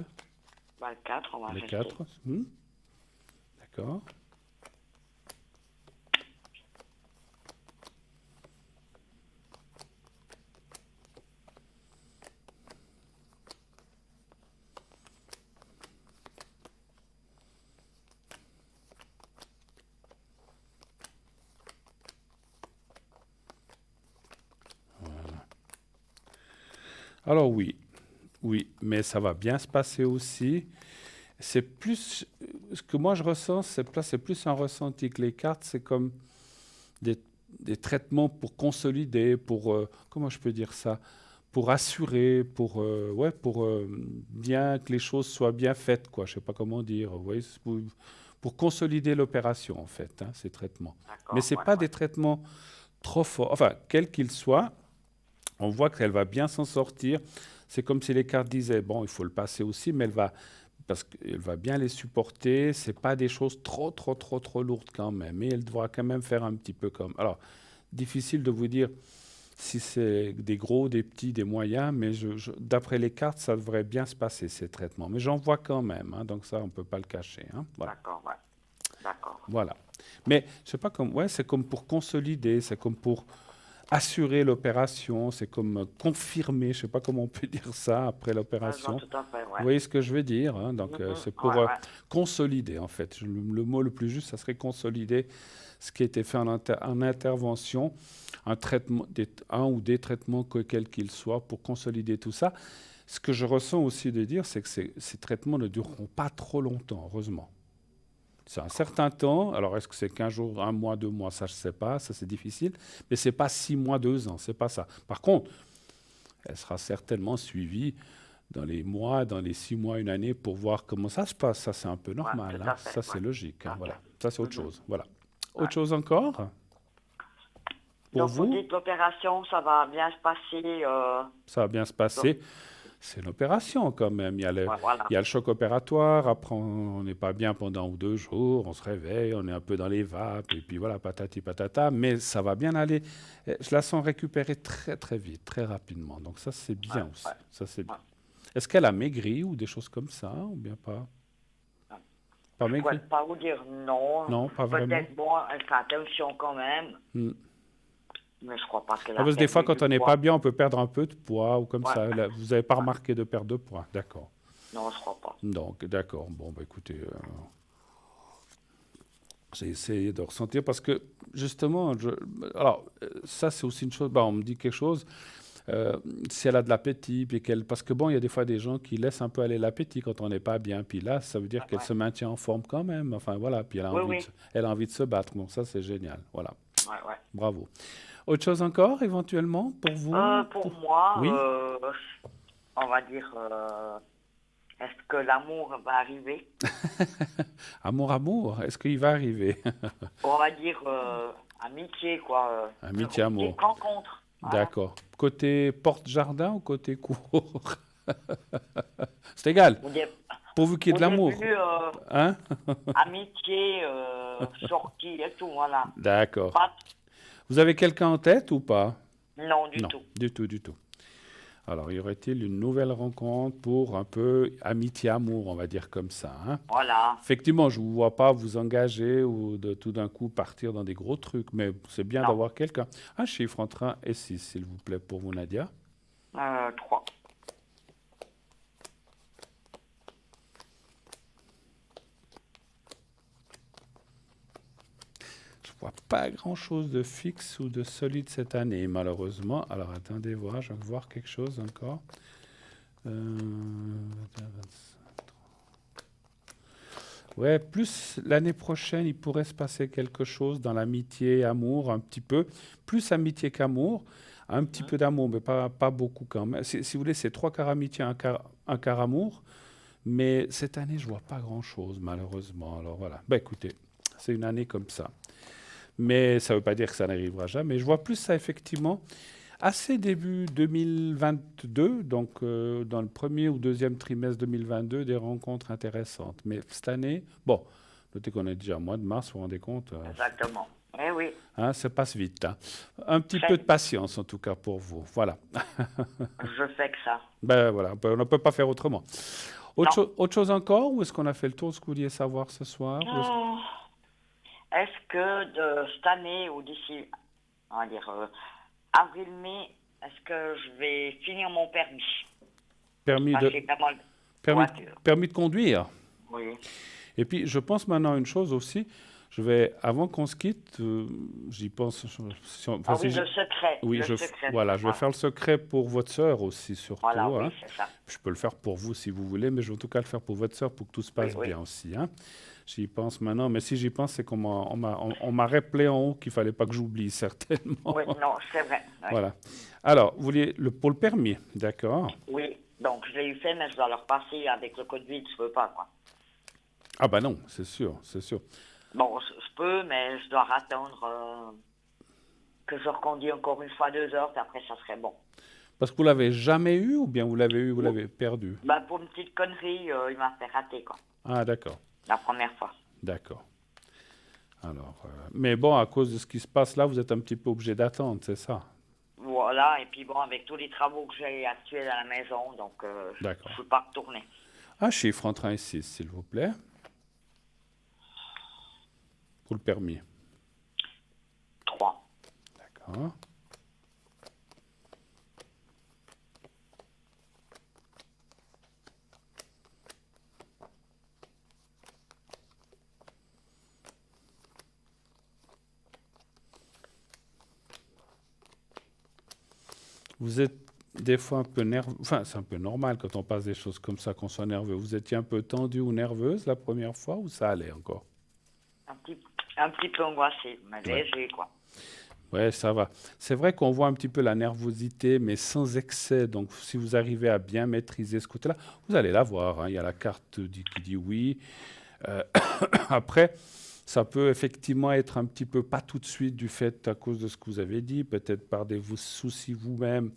Ben, le 4, on va Les rester. 4. D'accord. Alors oui, Oui, mais ça va bien se passer aussi. C'est plus... Ce que moi je ressens, c'est plus un ressenti que les cartes. C'est comme des, des traitements pour consolider, pour... comment je peux dire ça? Pour assurer, pour bien que les choses soient bien faites, quoi. Je sais pas comment dire. Vous voyez, c'est pour consolider l'opération, en fait, hein, ces traitements. Mais c'est pas des traitements trop forts. Enfin, quels qu'ils soient, on voit qu'elle va bien s'en sortir. C'est comme si les cartes disaient, bon, il faut le passer aussi, mais parce qu'elle va bien les supporter. C'est pas des choses trop lourdes quand même. Mais elle devra quand même faire un petit peu comme... Alors, difficile de vous dire si c'est des gros, des petits, des moyens, mais d'après les cartes, ça devrait bien se passer, ces traitements. Mais j'en vois quand même, hein, donc ça, on ne peut pas le cacher. Hein, voilà. D'accord, ouais. D'accord. Voilà. Mais je sais pas comme, ouais, c'est comme pour consolider, c'est comme pour assurer l'opération, c'est comme confirmer, je ne sais pas comment on peut dire ça après l'opération. Tout à fait, ouais. Vous voyez ce que je veux dire, hein, donc c'est pour consolider, en fait. Le mot le plus juste, ça serait consolider ce qui a été fait en intervention, un traitement, un ou des traitements, quels qu'ils soient, pour consolider tout ça. Ce que je ressens aussi de dire, c'est que ces traitements ne dureront pas trop longtemps, heureusement. C'est un certain temps. Alors, est-ce que c'est 15 jours, 1 mois, 2 mois? Ça, je ne sais pas. Ça, c'est difficile. Mais ce n'est pas 6 mois, 2 ans. Ce n'est pas ça. Par contre, elle sera certainement suivie dans les mois, dans les 6 mois, 1 année, pour voir comment ça se passe. Ça, c'est un peu normal. Hein. Ça, c'est logique. Hein. Voilà. Ça, c'est autre chose. Voilà. Autre chose encore pour vous? Donc, vous dites l'opération, ça va bien se passer. Ça va bien se passer. C'est une opération quand même. Il y a le choc opératoire. Après, on n'est pas bien pendant 1 ou 2 jours. On se réveille, on est un peu dans les vapes. Et puis voilà, patati patata. Mais ça va bien aller. Je la sens récupérer très vite, très rapidement. Donc ça, c'est bien aussi. Ça, c'est bien. Est-ce qu'elle a maigri ou des choses comme ça ou bien pas? Pas maigri? Je ne pourrais pas vous dire non. Non, pas vraiment. Peut-être, bon, elle fait attention quand même. Mais je crois pas qu'elle a parce que des fois, quand on n'est poids. pas bien, on peut perdre un peu de poids ou comme ça. Là, vous n'avez pas remarqué de perte de poids, d'accord. Non, je crois pas. Donc, d'accord. Bon, bah, écoutez, j'ai essayé de ressentir parce que, justement, alors, ça, c'est aussi une chose, on me dit quelque chose, si elle a de l'appétit, puis parce que, bon, il y a des fois des gens qui laissent un peu aller l'appétit quand on n'est pas bien, puis là, ça veut dire qu'elle se maintient en forme quand même, enfin, voilà, puis elle a envie de se battre, bon, ça, c'est génial, voilà. Bravo. Autre chose encore, éventuellement, pour vous? Pour moi, oui? On va dire, est-ce que l'amour va arriver? Amour, est-ce qu'il va arriver? On va dire amitié, quoi. Amitié, amour. Rencontre. Voilà. D'accord. Côté porte-jardin ou côté cour? C'est égal. Pourvu qu'il y ait de l'amour. Hein? Amitié, sortie et tout, voilà. D'accord. Vous avez quelqu'un en tête ou pas? Non, du tout. Du tout. Alors, y aurait-il une nouvelle rencontre pour un peu amitié-amour, on va dire comme ça, hein? Voilà. Effectivement, je ne vous vois pas vous engager ou de tout d'un coup partir dans des gros trucs, mais c'est bien d'avoir quelqu'un. Un chiffre entre 1 et 6, s'il vous plaît, pour vous, Nadia. 3. Je vois pas grand-chose de fixe ou de solide cette année, malheureusement. Alors, attendez voir, je vais voir quelque chose encore. Ouais, plus l'année prochaine, il pourrait se passer quelque chose dans l'amitié, amour, un petit peu. Plus amitié qu'amour. Un petit peu d'amour, mais pas beaucoup quand même. Si vous voulez, c'est 3 quarts amitié, un quart amour. Mais cette année, je vois pas grand-chose, malheureusement. Alors voilà. Écoutez, c'est une année comme ça. Mais ça ne veut pas dire que ça n'arrivera jamais. Je vois plus ça, effectivement, assez début 2022, donc dans le premier ou deuxième trimestre 2022, des rencontres intéressantes. Mais cette année, bon, notez qu'on est déjà au mois de mars, vous vous rendez compte? Exactement. Eh oui. Hein, ça passe vite. Hein. Un petit peu de patience, en tout cas, pour vous. Voilà. Je fais que ça. Voilà, on ne peut pas faire autrement. Autre chose encore, ou est-ce qu'on a fait le tour de ce que vous vouliez savoir ce soir? Est-ce que de cette année ou d'ici, on va dire avril-mai, est-ce que je vais finir mon permis? Permis de conduire? Oui. Et puis, je pense maintenant à une chose aussi, Je vais, avant qu'on se quitte, j'y pense. Le secret. Oui, le secret. Voilà, je vais faire le secret pour votre sœur aussi, surtout. Voilà, hein. oui, c'est ça. Je peux le faire pour vous si vous voulez, mais je vais en tout cas le faire pour votre sœur pour que tout se passe bien aussi. Hein. J'y pense maintenant, mais si j'y pense, c'est qu'on m'a rappelé en haut qu'il ne fallait pas que j'oublie, certainement. Oui, non, c'est vrai. Oui. Voilà. Alors, vous voulez pour le permis, d'accord? Oui, donc je l'ai eu fait, mais je dois le repasser avec le code 8, je ne peux pas, quoi. Ah ben non, c'est sûr, c'est sûr. Bon, je peux, mais je dois attendre que je reconduis encore une fois 2 heures, puis après ça serait bon. Parce que vous l'avez jamais eu ou bien vous l'avez eu, vous l'avez perdu? Ben, pour une petite connerie, il m'a fait rater, quoi. Ah d'accord. La première fois. D'accord. Alors, mais bon, à cause de ce qui se passe là, vous êtes un petit peu obligé d'attendre, c'est ça? Voilà, et puis bon, avec tous les travaux que j'ai actuels à la maison, donc je ne peux pas retourner. Un chiffre entre 1 et 6, s'il vous plaît. Pour le permis. 3. D'accord. Vous êtes des fois un peu nerveux, enfin c'est un peu normal quand on passe des choses comme ça, qu'on soit nerveux. Vous étiez un peu tendue ou nerveuse la première fois ou ça allait encore? Un petit peu angoissé, mais léger, quoi. Ouais, ça va. C'est vrai qu'on voit un petit peu la nervosité, mais sans excès. Donc, si vous arrivez à bien maîtriser ce côté-là, vous allez la voir. Hein. Il y a la carte qui dit oui. Après, ça peut effectivement être un petit peu, pas tout de suite du fait à cause de ce que vous avez dit, peut-être par des soucis vous-même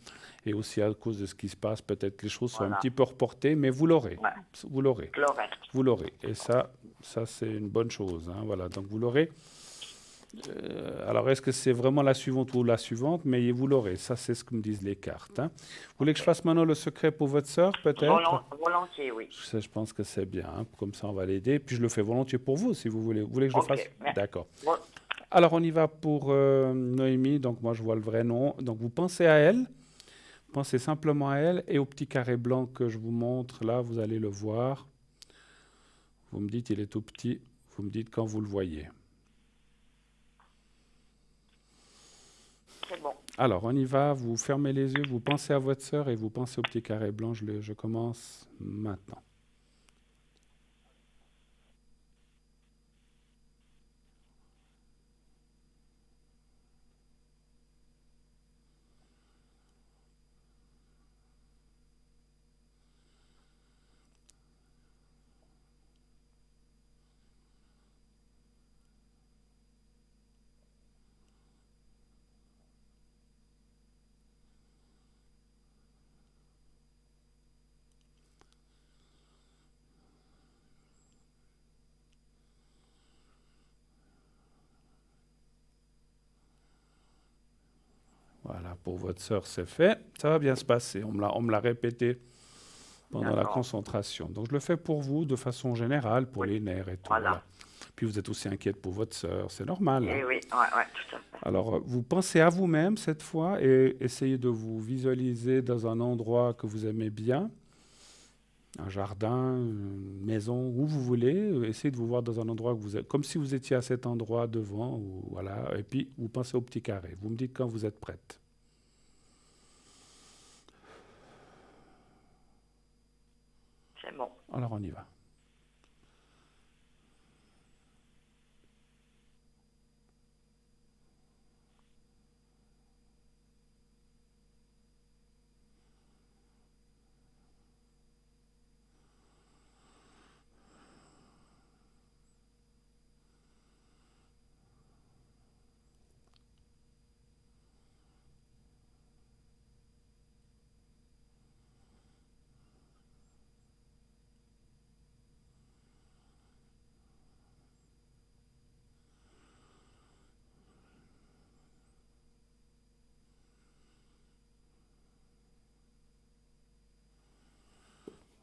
et aussi à cause de ce qui se passe, peut-être que les choses sont un petit peu reportées, mais vous l'aurez. Ouais. Vous l'aurez. Je l'aurai. Vous l'aurez. Et ça c'est une bonne chose. Hein. Voilà, donc vous l'aurez. Alors, est-ce que c'est vraiment la suivante ou la suivante? Mais vous l'aurez. Ça, c'est ce que me disent les cartes. Hein. Vous voulez que je fasse maintenant le secret pour votre sœur, peut-être? Volontiers, oui. Je pense que c'est bien. Hein. Comme ça, on va l'aider. Puis, je le fais volontiers pour vous, si vous voulez. Vous voulez que je le fasse? D'accord. Bon. Alors, on y va pour Noémie. Donc, moi, je vois le vrai nom. Donc, vous pensez à elle. Pensez simplement à elle. Et au petit carré blanc que je vous montre, là, vous allez le voir. Vous me dites, il est tout petit. Vous me dites quand vous le voyez. C'est bon. Alors, on y va. Vous fermez les yeux, vous pensez à votre sœur et vous pensez au petit carré blanc. Je commence maintenant. Voilà, pour votre sœur, c'est fait. Ça va bien se passer. On me l'a répété pendant la concentration. Donc, je le fais pour vous de façon générale, pour les nerfs et tout. Voilà. Puis, vous êtes aussi inquiète pour votre sœur. C'est normal. Hein. Oui, tout à fait. Alors, vous pensez à vous-même cette fois et essayez de vous visualiser dans un endroit que vous aimez bien. Un jardin, une maison, où vous voulez. Essayez de vous voir dans un endroit que vous êtes, comme si vous étiez à cet endroit devant. Voilà. Et puis, vous pensez au petit carré. Vous me dites quand vous êtes prête. C'est bon. Alors, on y va.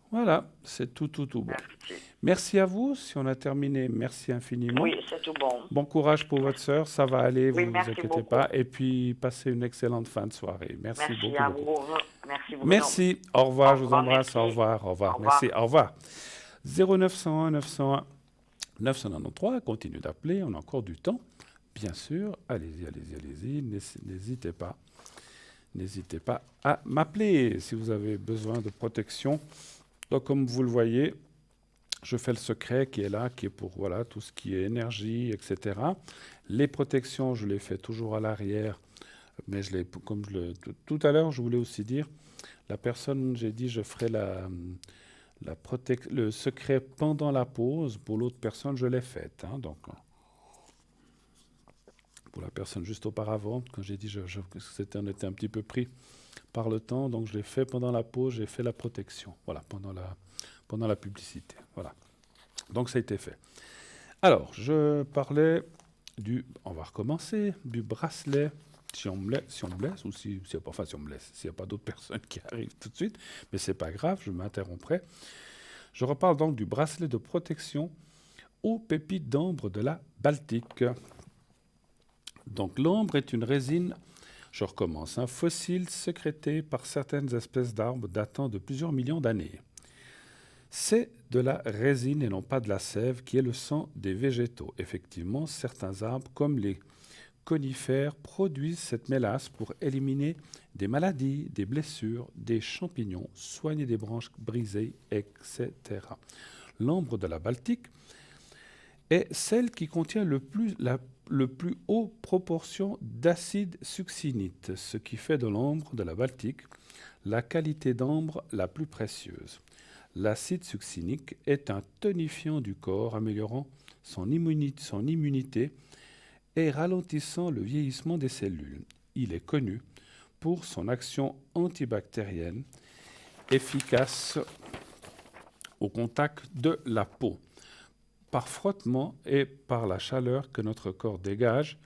Voilà, c'est tout bon. Merci à vous. Si on a terminé, merci infiniment. Oui, c'est tout bon. Bon courage pour votre sœur, ça va aller, oui, vous ne vous inquiétez pas. Et puis, passez une excellente fin de soirée. Merci beaucoup. Merci à vous. Merci beaucoup. Merci, au revoir, je vous embrasse, au revoir. Merci, au revoir. 0901 901 993, continuez d'appeler, on a encore du temps. Bien sûr, allez-y, n'hésitez pas. N'hésitez pas à m'appeler si vous avez besoin de protection. Donc, comme vous le voyez, je fais le secret qui est là, qui est pour voilà, tout ce qui est énergie, etc. Les protections, je les fais toujours à l'arrière. Mais tout à l'heure, je voulais aussi dire, la personne, j'ai dit, je ferai le secret pendant la pause. Pour l'autre personne, je l'ai faite. Hein, donc, pour la personne juste auparavant, quand j'ai dit on était un petit peu pris par le temps, donc je l'ai fait pendant la pause, j'ai fait la protection, voilà, pendant la publicité. Voilà. Donc ça a été fait. Alors, je parlais on va recommencer, du bracelet, si on me laisse, ou si on me laisse, s'il n'y a pas d'autres personnes qui arrivent tout de suite, mais c'est pas grave, je m'interromprai. Je reparle donc du bracelet de protection aux pépites d'ambre de la Baltique. Donc l'ambre est une résine, je recommence, fossile sécrétée par certaines espèces d'arbres datant de plusieurs millions d'années. C'est de la résine et non pas de la sève qui est le sang des végétaux. Effectivement, certains arbres, comme les conifères, produisent cette mélasse pour éliminer des maladies, des blessures, des champignons, soigner des branches brisées, etc. L'ambre de la Baltique est celle qui contient le plus haut proportion d'acide succinite, ce qui fait de l'ambre de la Baltique la qualité d'ambre la plus précieuse. L'acide succinique est un tonifiant du corps, améliorant son immunité et ralentissant le vieillissement des cellules. Il est connu pour son action antibactérienne, efficace au contact de la peau. Par frottement et par la chaleur que notre corps dégage,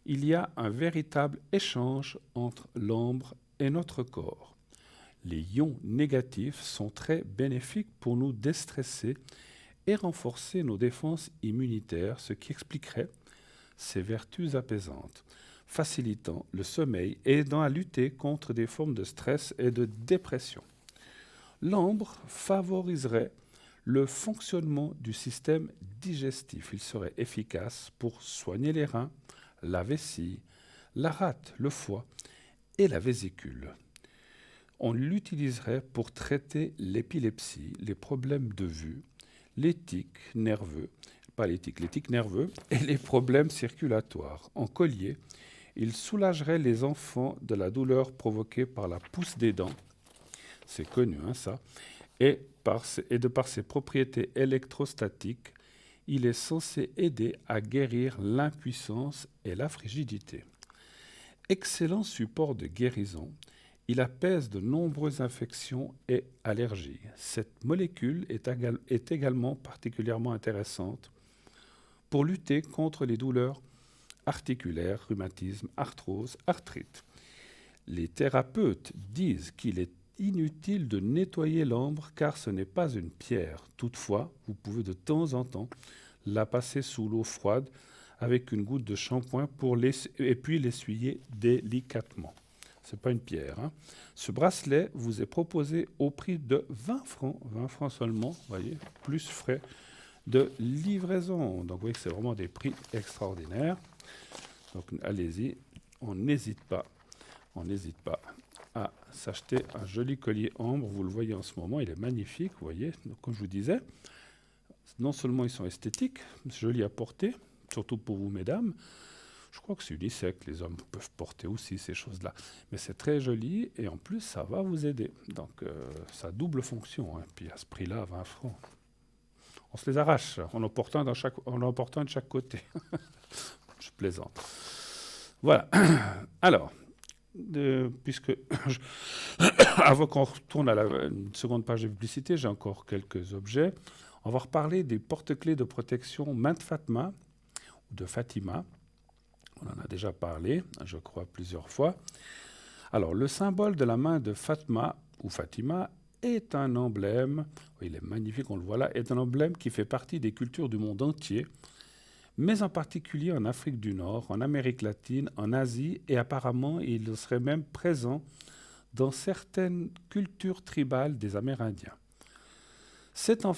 il y a un véritable échange entre l'ambre et notre corps. Les ions négatifs sont très bénéfiques pour nous déstresser et renforcer nos défenses immunitaires, ce qui expliquerait ses vertus apaisantes, facilitant le sommeil et aidant à lutter contre des formes de stress et de dépression. L'ambre favoriserait le fonctionnement du système digestif. Il serait efficace pour soigner les reins, la vessie, la rate, le foie et la vésicule. On l'utiliserait pour traiter l'épilepsie, les problèmes de vue, les tics nerveux et les problèmes circulatoires. En collier, il soulagerait les enfants de la douleur provoquée par la pousse des dents. C'est connu, ça. Et de par ses propriétés électrostatiques, il est censé aider à guérir l'impuissance et la frigidité. Excellent support de guérison, il apaise de nombreuses infections et allergies. Cette molécule est également particulièrement intéressante pour lutter contre les douleurs articulaires, rhumatisme, arthrose, arthrite. Les thérapeutes disent qu'il est inutile de nettoyer l'ambre car ce n'est pas une pierre. Toutefois, vous pouvez de temps en temps la passer sous l'eau froide avec une goutte de shampoing et puis l'essuyer délicatement. Ce n'est pas une pierre. Ce bracelet vous est proposé au prix de 20 francs seulement, vous voyez, plus frais de livraison. Donc vous voyez que c'est vraiment des prix extraordinaires. Donc allez-y, on n'hésite pas à s'acheter un joli collier ambre. Vous le voyez en ce moment, il est magnifique, vous voyez. Donc, comme je vous disais, non seulement ils sont esthétiques, jolis à porter, surtout pour vous, mesdames. Je crois que c'est unisexe, les hommes peuvent porter aussi ces choses-là. Mais c'est très joli et en plus, ça va vous aider. Donc, ça a double fonction. Puis à ce prix-là, 20 francs. On se les arrache en en portant de chaque côté. Je plaisante. Voilà. Alors, puisque avant qu'on retourne à une seconde page de publicité, j'ai encore quelques objets. On va reparler des porte-clés de protection main de Fatma ou de Fatima. On en a déjà parlé, je crois, plusieurs fois. Alors, le symbole de la main de Fatma ou Fatima est un emblème, il est magnifique, on le voit là, est un emblème qui fait partie des cultures du monde entier, mais en particulier en Afrique du Nord, en Amérique latine, en Asie, et apparemment il serait même présent dans certaines cultures tribales des Amérindiens. C'est en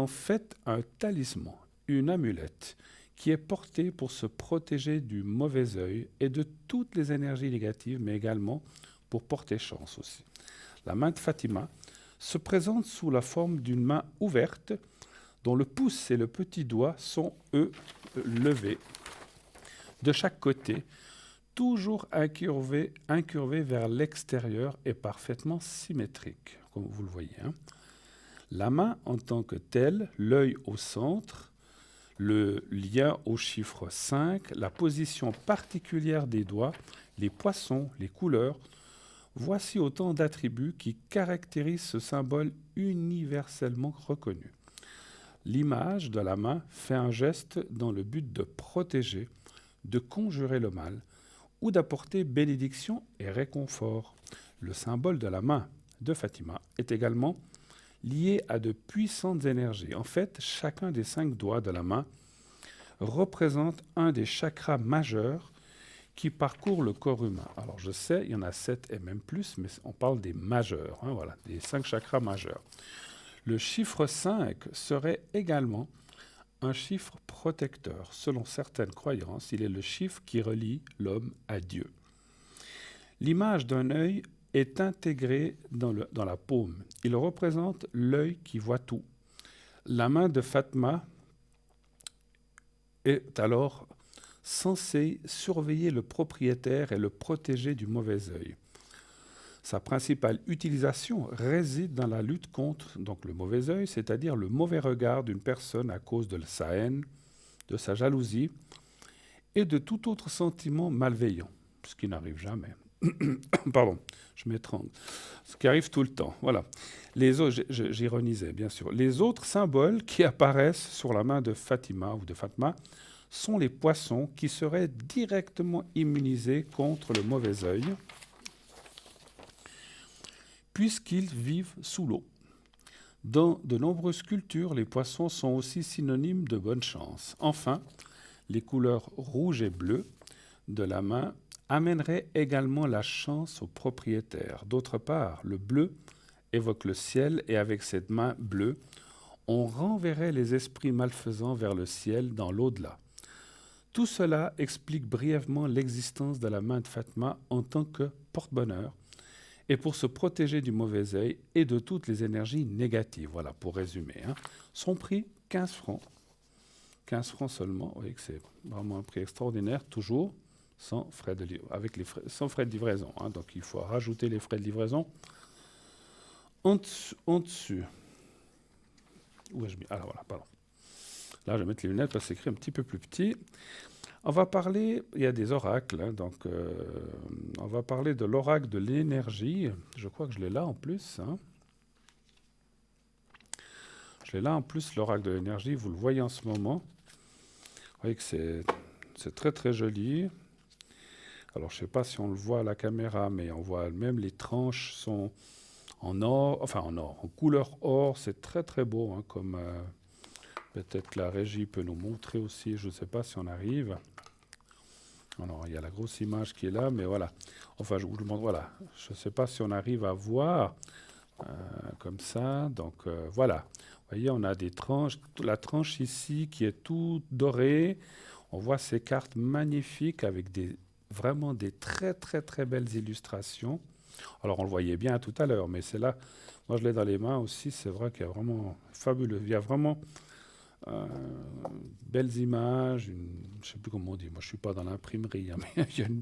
fait un talisman, une amulette qui est portée pour se protéger du mauvais œil et de toutes les énergies négatives, mais également pour porter chance aussi. La main de Fatima se présente sous la forme d'une main ouverte dont le pouce et le petit doigt sont, eux, levés de chaque côté, toujours incurvés vers l'extérieur et parfaitement symétriques, comme vous le voyez. La main en tant que telle, l'œil au centre, le lien au chiffre 5, la position particulière des doigts, les poissons, les couleurs, voici autant d'attributs qui caractérisent ce symbole universellement reconnu. L'image de la main fait un geste dans le but de protéger, de conjurer le mal ou d'apporter bénédiction et réconfort. Le symbole de la main de Fatima est également lié à de puissantes énergies. En fait, chacun des 5 doigts de la main représente un des chakras majeurs qui parcourent le corps humain. Alors je sais, il y en a 7 et même plus, mais on parle des majeurs, voilà, des 5 chakras majeurs. Le chiffre 5 serait également un chiffre protecteur. Selon certaines croyances, il est le chiffre qui relie l'homme à Dieu. L'image d'un œil est intégrée dans la paume. Il représente l'œil qui voit tout. La main de Fatma est alors censée surveiller le propriétaire et le protéger du mauvais œil. Sa principale utilisation réside dans la lutte contre donc, le mauvais œil, c'est-à-dire le mauvais regard d'une personne à cause de sa haine, de sa jalousie et de tout autre sentiment malveillant, ce qui n'arrive jamais. Pardon, je m'étrangle. Ce qui arrive tout le temps. Voilà. J'ironisais, bien sûr. Les autres symboles qui apparaissent sur la main de Fatima ou de Fatma sont les poissons qui seraient directement immunisés contre le mauvais œil, puisqu'ils vivent sous l'eau. Dans de nombreuses cultures, les poissons sont aussi synonymes de bonne chance. Enfin, les couleurs rouge et bleu de la main amèneraient également la chance au propriétaire. D'autre part, le bleu évoque le ciel et avec cette main bleue, on renverrait les esprits malfaisants vers le ciel dans l'au-delà. Tout cela explique brièvement l'existence de la main de Fatma en tant que porte-bonheur et pour se protéger du mauvais œil et de toutes les énergies négatives. Voilà, pour résumer. Son prix, 15 francs. 15 francs seulement. Vous voyez que c'est vraiment un prix extraordinaire, toujours sans frais de, sans frais de livraison. Donc il faut rajouter les frais de livraison en dessus. Où ai-je mis ? Alors voilà, pardon. Là, je vais mettre les lunettes parce que c'est écrit un petit peu plus petit. On va parler, il y a des oracles, donc on va parler de l'oracle de l'énergie. Je crois que je l'ai là en plus. Je l'ai là en plus, l'oracle de l'énergie, vous le voyez en ce moment. Vous voyez que c'est très très joli. Alors je ne sais pas si on le voit à la caméra, mais on voit même les tranches sont en or, enfin en or, en couleur or, c'est très très beau, comme peut-être que la régie peut nous montrer aussi, je ne sais pas si on arrive. Alors, il y a la grosse image qui est là, mais voilà. Enfin, je vous le montre, voilà. Je ne sais pas si on arrive à voir comme ça. Donc, voilà. Vous voyez, on a des tranches. La tranche ici qui est toute dorée. On voit ces cartes magnifiques avec vraiment des très, très, très belles illustrations. Alors, on le voyait bien tout à l'heure, mais c'est là. Moi, je l'ai dans les mains aussi. C'est vrai qu'il y a vraiment fabuleux. Il y a vraiment belles images, je ne sais plus comment on dit, moi je ne suis pas dans l'imprimerie, mais il y a une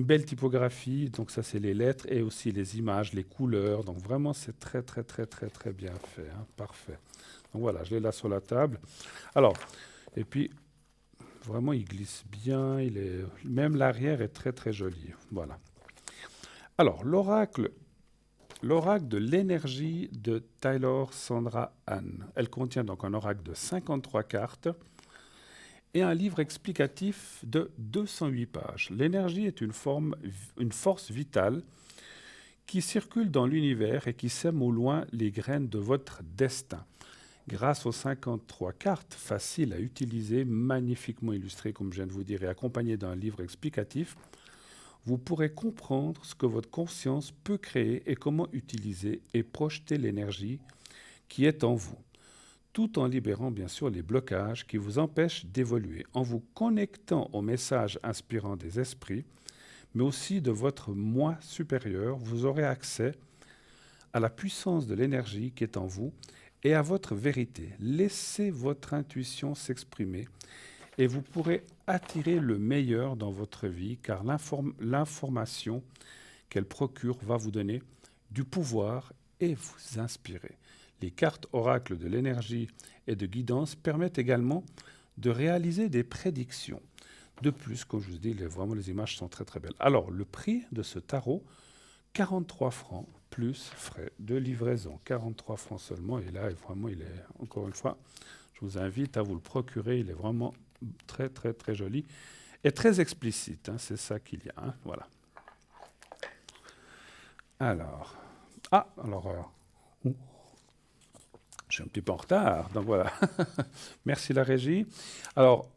belle typographie, donc ça c'est les lettres et aussi les images, les couleurs, donc vraiment c'est très très très très très bien fait, parfait. Donc voilà, je l'ai là sur la table. Alors, et puis vraiment il glisse bien, même l'arrière est très très joli, voilà. Alors, l'oracle de l'énergie de Taylor Sandra Hahn. Elle contient donc un oracle de 53 cartes et un livre explicatif de 208 pages. L'énergie est une force vitale qui circule dans l'univers et qui sème au loin les graines de votre destin. Grâce aux 53 cartes, faciles à utiliser, magnifiquement illustrées, comme je viens de vous dire, et accompagnées d'un livre explicatif, vous pourrez comprendre ce que votre conscience peut créer et comment utiliser et projeter l'énergie qui est en vous. tout en libérant bien sûr les blocages qui vous empêchent d'évoluer. En vous connectant aux messages inspirants des esprits, mais aussi de votre moi supérieur, vous aurez accès à la puissance de l'énergie qui est en vous et à votre vérité. Laissez votre intuition s'exprimer et vous pourrez attirer le meilleur dans votre vie car l'information qu'elle procure va vous donner du pouvoir et vous inspirer. Les cartes oracles de l'énergie et de guidance permettent également de réaliser des prédictions. De plus, comme je vous dis, vraiment les images sont très très belles. Alors, le prix de ce tarot, 43 francs plus frais de livraison. 43 francs seulement. Et là, vraiment, il est, encore une fois, je vous invite à vous le procurer. Il est vraiment très très très joli et très explicite. Hein, c'est ça qu'il y a. Hein, voilà. Alors, je suis un petit peu en retard, donc voilà. Merci la régie. Alors,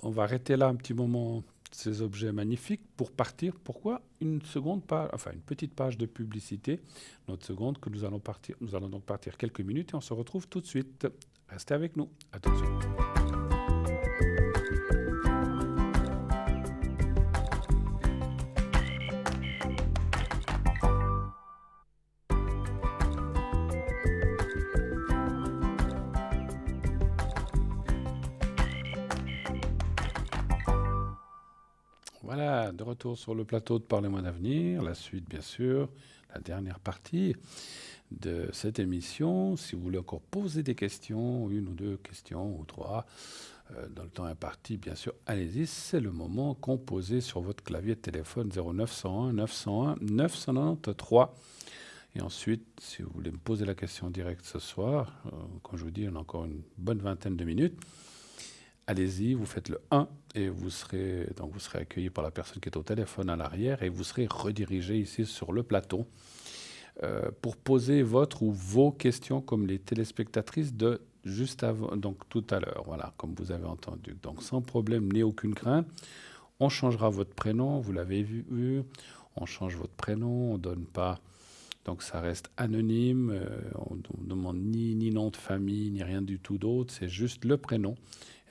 on va arrêter là un petit moment ces objets magnifiques pour partir. Pourquoi une petite page de publicité, notre seconde, que nous allons partir. Nous allons donc partir quelques minutes et on se retrouve tout de suite. Restez avec nous. À tout de suite. Voilà, de retour sur le plateau de Parlez-moi d'avenir, la suite bien sûr, la dernière partie de cette émission. Si vous voulez encore poser des questions, une ou deux questions ou trois, dans le temps imparti, bien sûr, allez-y, c'est le moment. Composez sur votre clavier de téléphone 0901 901 993. Et ensuite, si vous voulez me poser la question directe ce soir, comme je vous dis, on a encore une bonne vingtaine de minutes. Allez-y, vous faites le 1 et vous serez accueilli par la personne qui est au téléphone à l'arrière et vous serez redirigé ici sur le plateau pour poser votre ou vos questions comme les téléspectatrices de juste avant, donc tout à l'heure, voilà, comme vous avez entendu. Donc sans problème ni aucune crainte, on changera votre prénom, vous l'avez vu, on change votre prénom, on ne donne pas, donc ça reste anonyme, on ne demande ni nom de famille, ni rien du tout d'autre, c'est juste le prénom.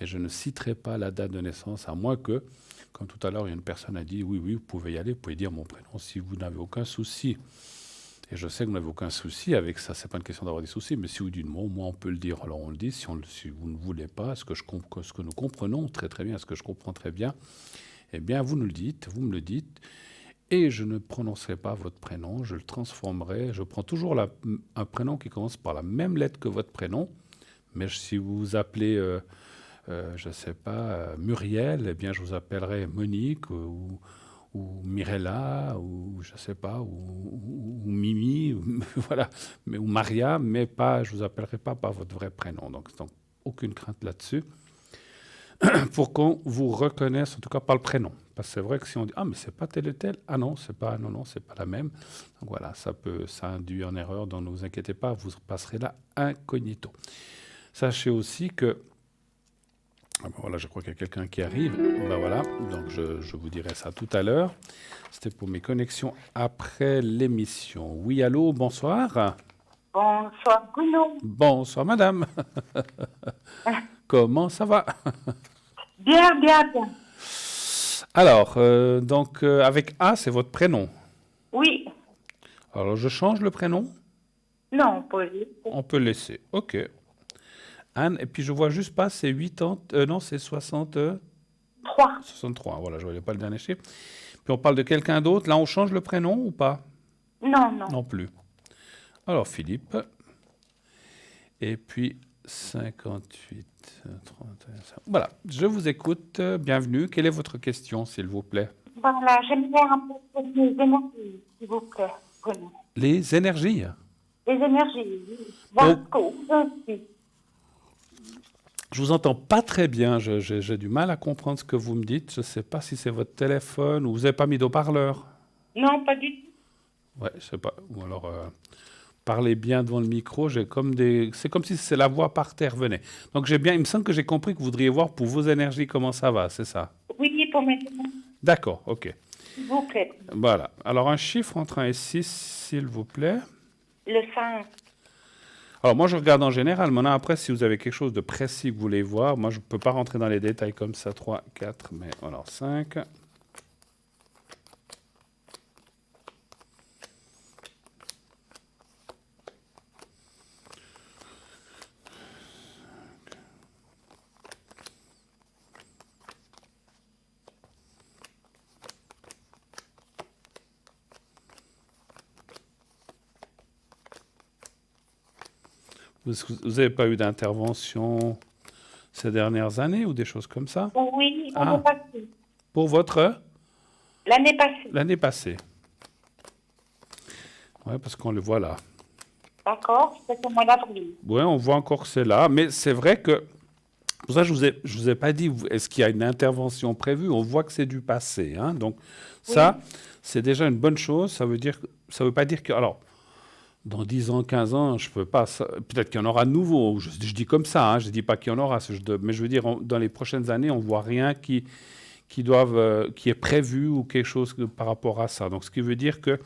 Et je ne citerai pas la date de naissance, à moins que, comme tout à l'heure, il y a une personne a dit, oui, vous pouvez y aller, vous pouvez dire mon prénom si vous n'avez aucun souci. Et je sais que vous n'avez aucun souci avec ça, c'est pas une question d'avoir des soucis, mais si vous dites moi on peut le dire, alors on le dit. Si vous ne voulez pas, ce que nous comprenons très très bien, ce que je comprends très bien, eh bien vous nous le dites, vous me le dites, et je ne prononcerai pas votre prénom, je le transformerai, je prends toujours un prénom qui commence par la même lettre que votre prénom, mais si vous vous appelez... je ne sais pas, Muriel, eh bien je vous appellerai Monique ou Mirella ou je ne sais pas, ou Mimi, voilà, ou Maria, mais pas, je ne vous appellerai pas par votre vrai prénom. Donc aucune crainte là-dessus. Pour qu'on vous reconnaisse, en tout cas par le prénom. Parce que c'est vrai que si on dit « Ah, mais c'est pas tel et tel », ah non, c'est pas la même. Donc voilà, ça induit en erreur, donc ne vous inquiétez pas, vous passerez là incognito. Sachez aussi que voilà, je crois qu'il y a quelqu'un qui arrive. Ben voilà, donc je vous dirai ça tout à l'heure. C'était pour mes connexions après l'émission. Oui, allô, bonsoir. Bonsoir, Bruno. Bonsoir, madame. Comment ça va? Bien. Alors, avec A, c'est votre prénom? Oui. Alors, je change le prénom? Non, on peut le laisser. On peut le laisser, ok. Anne, et puis je vois juste pas, c'est 80, non, c'est 63. 63, voilà, je ne voyais pas le dernier chiffre. Puis on parle de quelqu'un d'autre. Là, on change le prénom ou pas? Non. Non plus. Alors, Philippe. Et puis, 58, 31, voilà, je vous écoute. Bienvenue. Quelle est votre question, s'il vous plaît? Voilà, j'aimerais un peu les énergies, s'il vous plaît. Bruno. Les énergies? Les énergies, voir ce que vous aussi. Je vous entends pas très bien, j'ai du mal à comprendre ce que vous me dites. Je ne sais pas si c'est votre téléphone ou vous n'avez pas mis d'haut-parleur. Non, pas du tout. Ouais, je sais pas. Ou alors, parlez bien devant le micro. C'est comme si la voix par terre venait. Donc il me semble que j'ai compris que vous voudriez voir pour vos énergies comment ça va, c'est ça? Oui, pour mes énergies. D'accord, ok. S'il vous plaît. Voilà. Alors un chiffre entre 1 et 6, s'il vous plaît. Le 5. Alors, moi, je regarde en général. Maintenant, après, si vous avez quelque chose de précis que vous voulez voir, moi, je ne peux pas rentrer dans les détails comme ça. 3, 4, mais alors 5. Vous n'avez pas eu d'intervention ces dernières années ou des choses comme ça? Oui, l'année passée. Pour votre? L'année passée. L'année passée. Oui, parce qu'on le voit là. D'accord, c'est au mois d'avril. Oui, on voit encore que c'est là, mais c'est vrai que, pour ça je vous ai pas dit, est-ce qu'il y a une intervention prévue? On voit que c'est du passé, hein? Donc ça, c'est déjà une bonne chose. Ça veut pas dire que, alors, dans 10 ans, 15 ans, je peux pas. Peut-être qu'il y en aura de nouveau. Je dis comme ça, hein, je ne dis pas qu'il y en aura. Mais je veux dire, dans les prochaines années, on ne voit rien qui est prévu ou quelque chose par rapport à ça. Donc, ce qui veut dire que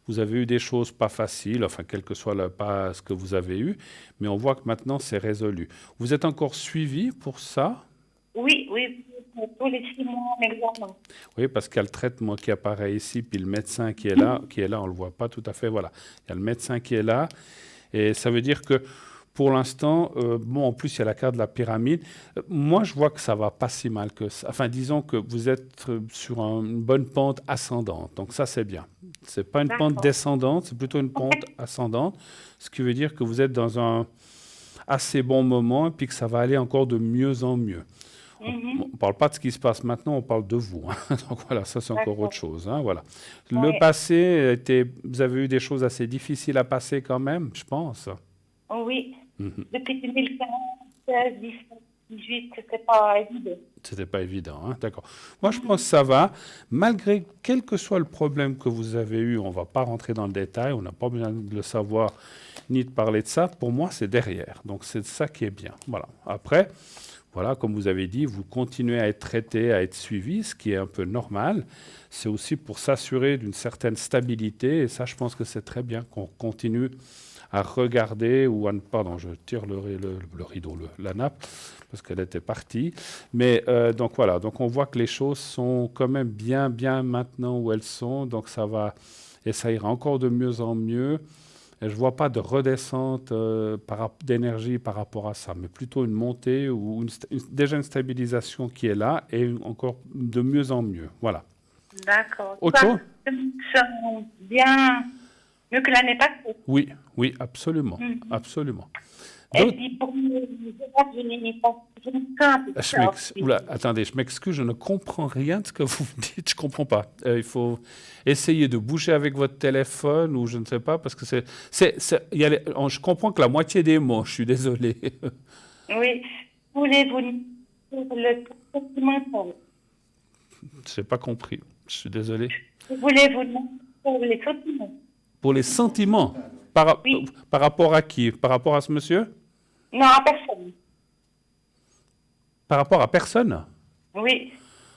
vous avez eu des choses pas faciles, enfin, quel que soit pas ce que vous avez eu, mais on voit que maintenant, c'est résolu. Vous êtes encore suivi pour ça? Oui, tous les 6 mois en examen. Oui, parce qu'il y a le traitement qui apparaît ici, puis le médecin qui est là, on ne le voit pas tout à fait, voilà. Il y a le médecin qui est là, et ça veut dire que pour l'instant, bon, en plus, il y a la carte de la pyramide. Moi, je vois que ça ne va pas si mal que ça. Enfin, disons que vous êtes sur une bonne pente ascendante, donc ça, c'est bien. Ce n'est pas une pente descendante, c'est plutôt une pente ascendante, ce qui veut dire que vous êtes dans un assez bon moment, et puis que ça va aller encore de mieux en mieux. On ne parle pas de ce qui se passe maintenant, on parle de vous. Hein. Donc voilà, ça c'est encore autre chose. Hein, voilà. Le passé, vous avez eu des choses assez difficiles à passer quand même, je pense. Oui, depuis 2015, 16, 17, 18, c'était pas évident. C'était pas évident, hein, d'accord. Moi, je pense que ça va. Malgré quel que soit le problème que vous avez eu, on ne va pas rentrer dans le détail, on n'a pas besoin de le savoir ni de parler de ça. Pour moi, c'est derrière. Donc c'est ça qui est bien. Voilà. Après... Voilà, comme vous avez dit, vous continuez à être traité, à être suivi, ce qui est un peu normal. C'est aussi pour s'assurer d'une certaine stabilité. Et ça, je pense que c'est très bien qu'on continue à regarder, pardon, je tire le rideau, la nappe, parce qu'elle était partie. Mais donc voilà, donc on voit que les choses sont quand même bien maintenant où elles sont. Donc ça va, et ça ira encore de mieux en mieux. Et je ne vois pas de redescente d'énergie par rapport à ça, mais plutôt une montée ou déjà une stabilisation qui est là et encore de mieux en mieux. Voilà. D'accord. Autre chose? Bien mieux que l'année passée. Oui, absolument. Absolument. Et puis pour les attendez, je m'excuse, je ne comprends rien de ce que vous me dites, je ne comprends pas. Il faut essayer de bouger avec votre téléphone ou je ne sais pas, parce que je comprends que la moitié des mots, je suis désolé. Oui, voulez-vous le sentimental? Je n'ai pas compris, je suis désolé. Voulez-vous pour les sentiments? Pour les sentiments? Par rapport à qui? Par rapport à ce monsieur? Non, à personne. Par rapport à personne? Oui.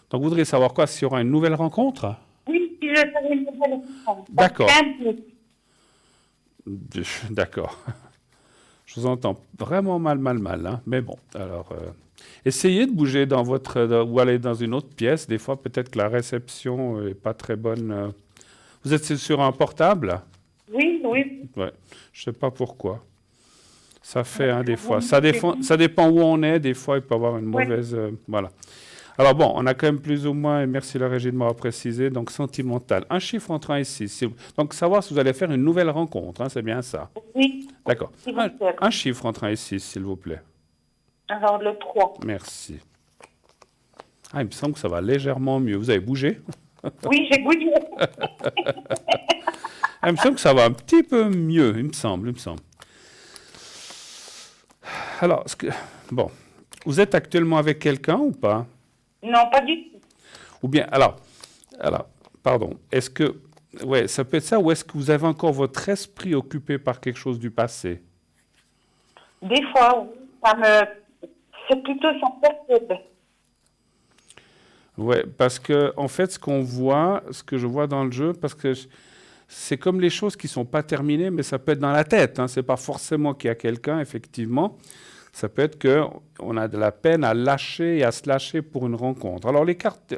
Donc, vous voudriez savoir quoi? S'il y aura une nouvelle rencontre? Oui, si je ferai une nouvelle rencontre. D'accord. D'accord. Je vous entends vraiment mal, hein. Mais bon, alors, essayez de bouger ou aller dans une autre pièce. Des fois, peut-être que la réception n'est pas très bonne. Vous êtes sur un portable? Oui. Ouais. Je ne sais pas pourquoi. Ça fait, hein, des fois. Ça dépend où on est. Des fois, il peut y avoir une mauvaise... voilà. Alors bon, on a quand même plus ou moins, et merci la régie de m'avoir précisé, donc sentimental. Un chiffre entre 1 et 6. Donc, savoir si vous allez faire une nouvelle rencontre, hein, c'est bien ça? Oui. D'accord. Un chiffre entre 1 et 6, s'il vous plaît. Alors, le 3. Merci. Ah, il me semble que ça va légèrement mieux. Vous avez bougé? Oui, j'ai bougé. Il me semble que ça va un petit peu mieux, il me semble. Alors, bon, vous êtes actuellement avec quelqu'un ou pas? Non, pas du tout. Ou bien, alors, pardon, est-ce que, ça peut être ça, ou est-ce que vous avez encore votre esprit occupé par quelque chose du passé? Des fois, c'est plutôt ça perturbe. Oui, parce que, en fait, ce que je vois dans le jeu, parce que c'est comme les choses qui ne sont pas terminées, mais ça peut être dans la tête. Ce n'est pas forcément qu'il y a quelqu'un, effectivement. Ça peut être qu'on a de la peine à lâcher et à se lâcher pour une rencontre. Alors, les cartes,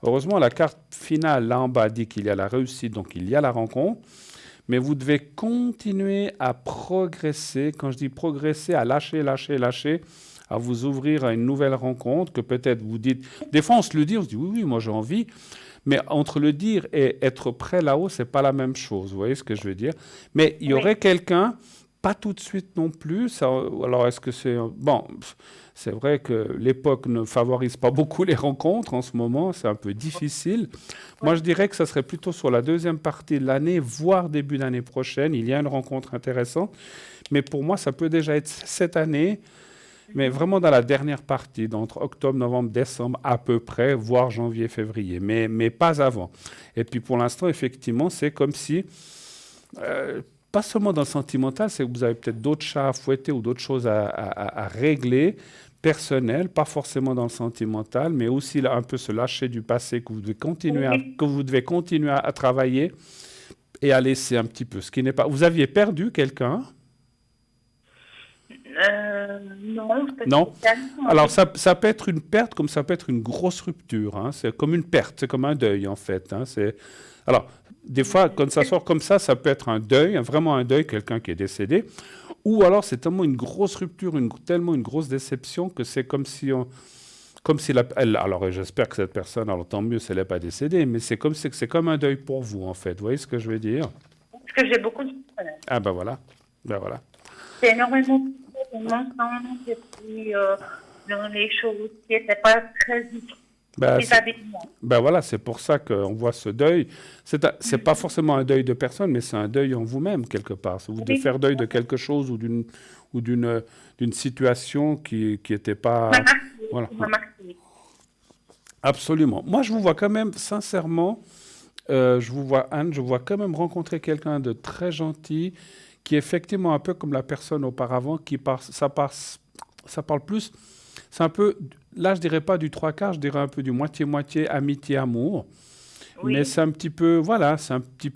heureusement, la carte finale, là en bas, dit qu'il y a la réussite, donc il y a la rencontre. Mais vous devez continuer à progresser. Quand je dis progresser, à lâcher, à vous ouvrir à une nouvelle rencontre, que peut-être vous dites... Des fois, on se le dit, on se dit, oui, moi j'ai envie. Mais entre le dire et être prêt là-haut, ce n'est pas la même chose. Vous voyez ce que je veux dire? Mais il y aurait quelqu'un... Pas tout de suite non plus. Alors, est-ce que c'est... Bon, c'est vrai que l'époque ne favorise pas beaucoup les rencontres en ce moment. C'est un peu difficile. Moi, je dirais que ça serait plutôt sur la deuxième partie de l'année, voire début d'année prochaine. Il y a une rencontre intéressante. Mais pour moi, ça peut déjà être cette année, mais vraiment dans la dernière partie, entre octobre, novembre, décembre, à peu près, voire janvier, février. Mais pas avant. Et puis, pour l'instant, effectivement, c'est comme si... pas seulement dans le sentimental, c'est que vous avez peut-être d'autres chats à fouetter ou d'autres choses à régler, personnelles, pas forcément dans le sentimental, mais aussi là, un peu se lâcher du passé que vous devez continuer à travailler et à laisser un petit peu. Ce qui n'est pas... Vous aviez perdu quelqu'un? Non. Non. Alors, ça peut être une perte comme ça peut être une grosse rupture. C'est comme une perte, c'est comme un deuil, en fait. Alors, des fois, quand ça sort comme ça peut être un deuil, vraiment un deuil, quelqu'un qui est décédé. Ou alors, c'est tellement une grosse rupture, tellement une grosse déception que c'est comme si... alors, j'espère que cette personne, alors tant mieux si elle n'est pas décédée, mais c'est comme un deuil pour vous, en fait. Vous voyez ce que je veux dire? Parce que j'ai beaucoup de problèmes. Ah, ben voilà. C'est énormément de mensonges et puis dans les choses qui n'étaient pas très Ben voilà, c'est pour ça qu'on voit ce deuil. C'est pas forcément un deuil de personne, mais c'est un deuil en vous-même, quelque part. Vous devez faire deuil de quelque chose ou d'une situation qui n'était pas... Voilà. Absolument. Moi, je vous vois quand même, sincèrement, je vous vois, Anne, je vois quand même rencontrer quelqu'un de très gentil, qui est effectivement un peu comme la personne auparavant, ça parle plus... C'est un peu, là je dirais pas du trois quarts, je dirais un peu du moitié-moitié, amitié, amour. Oui. Mais c'est un petit peu,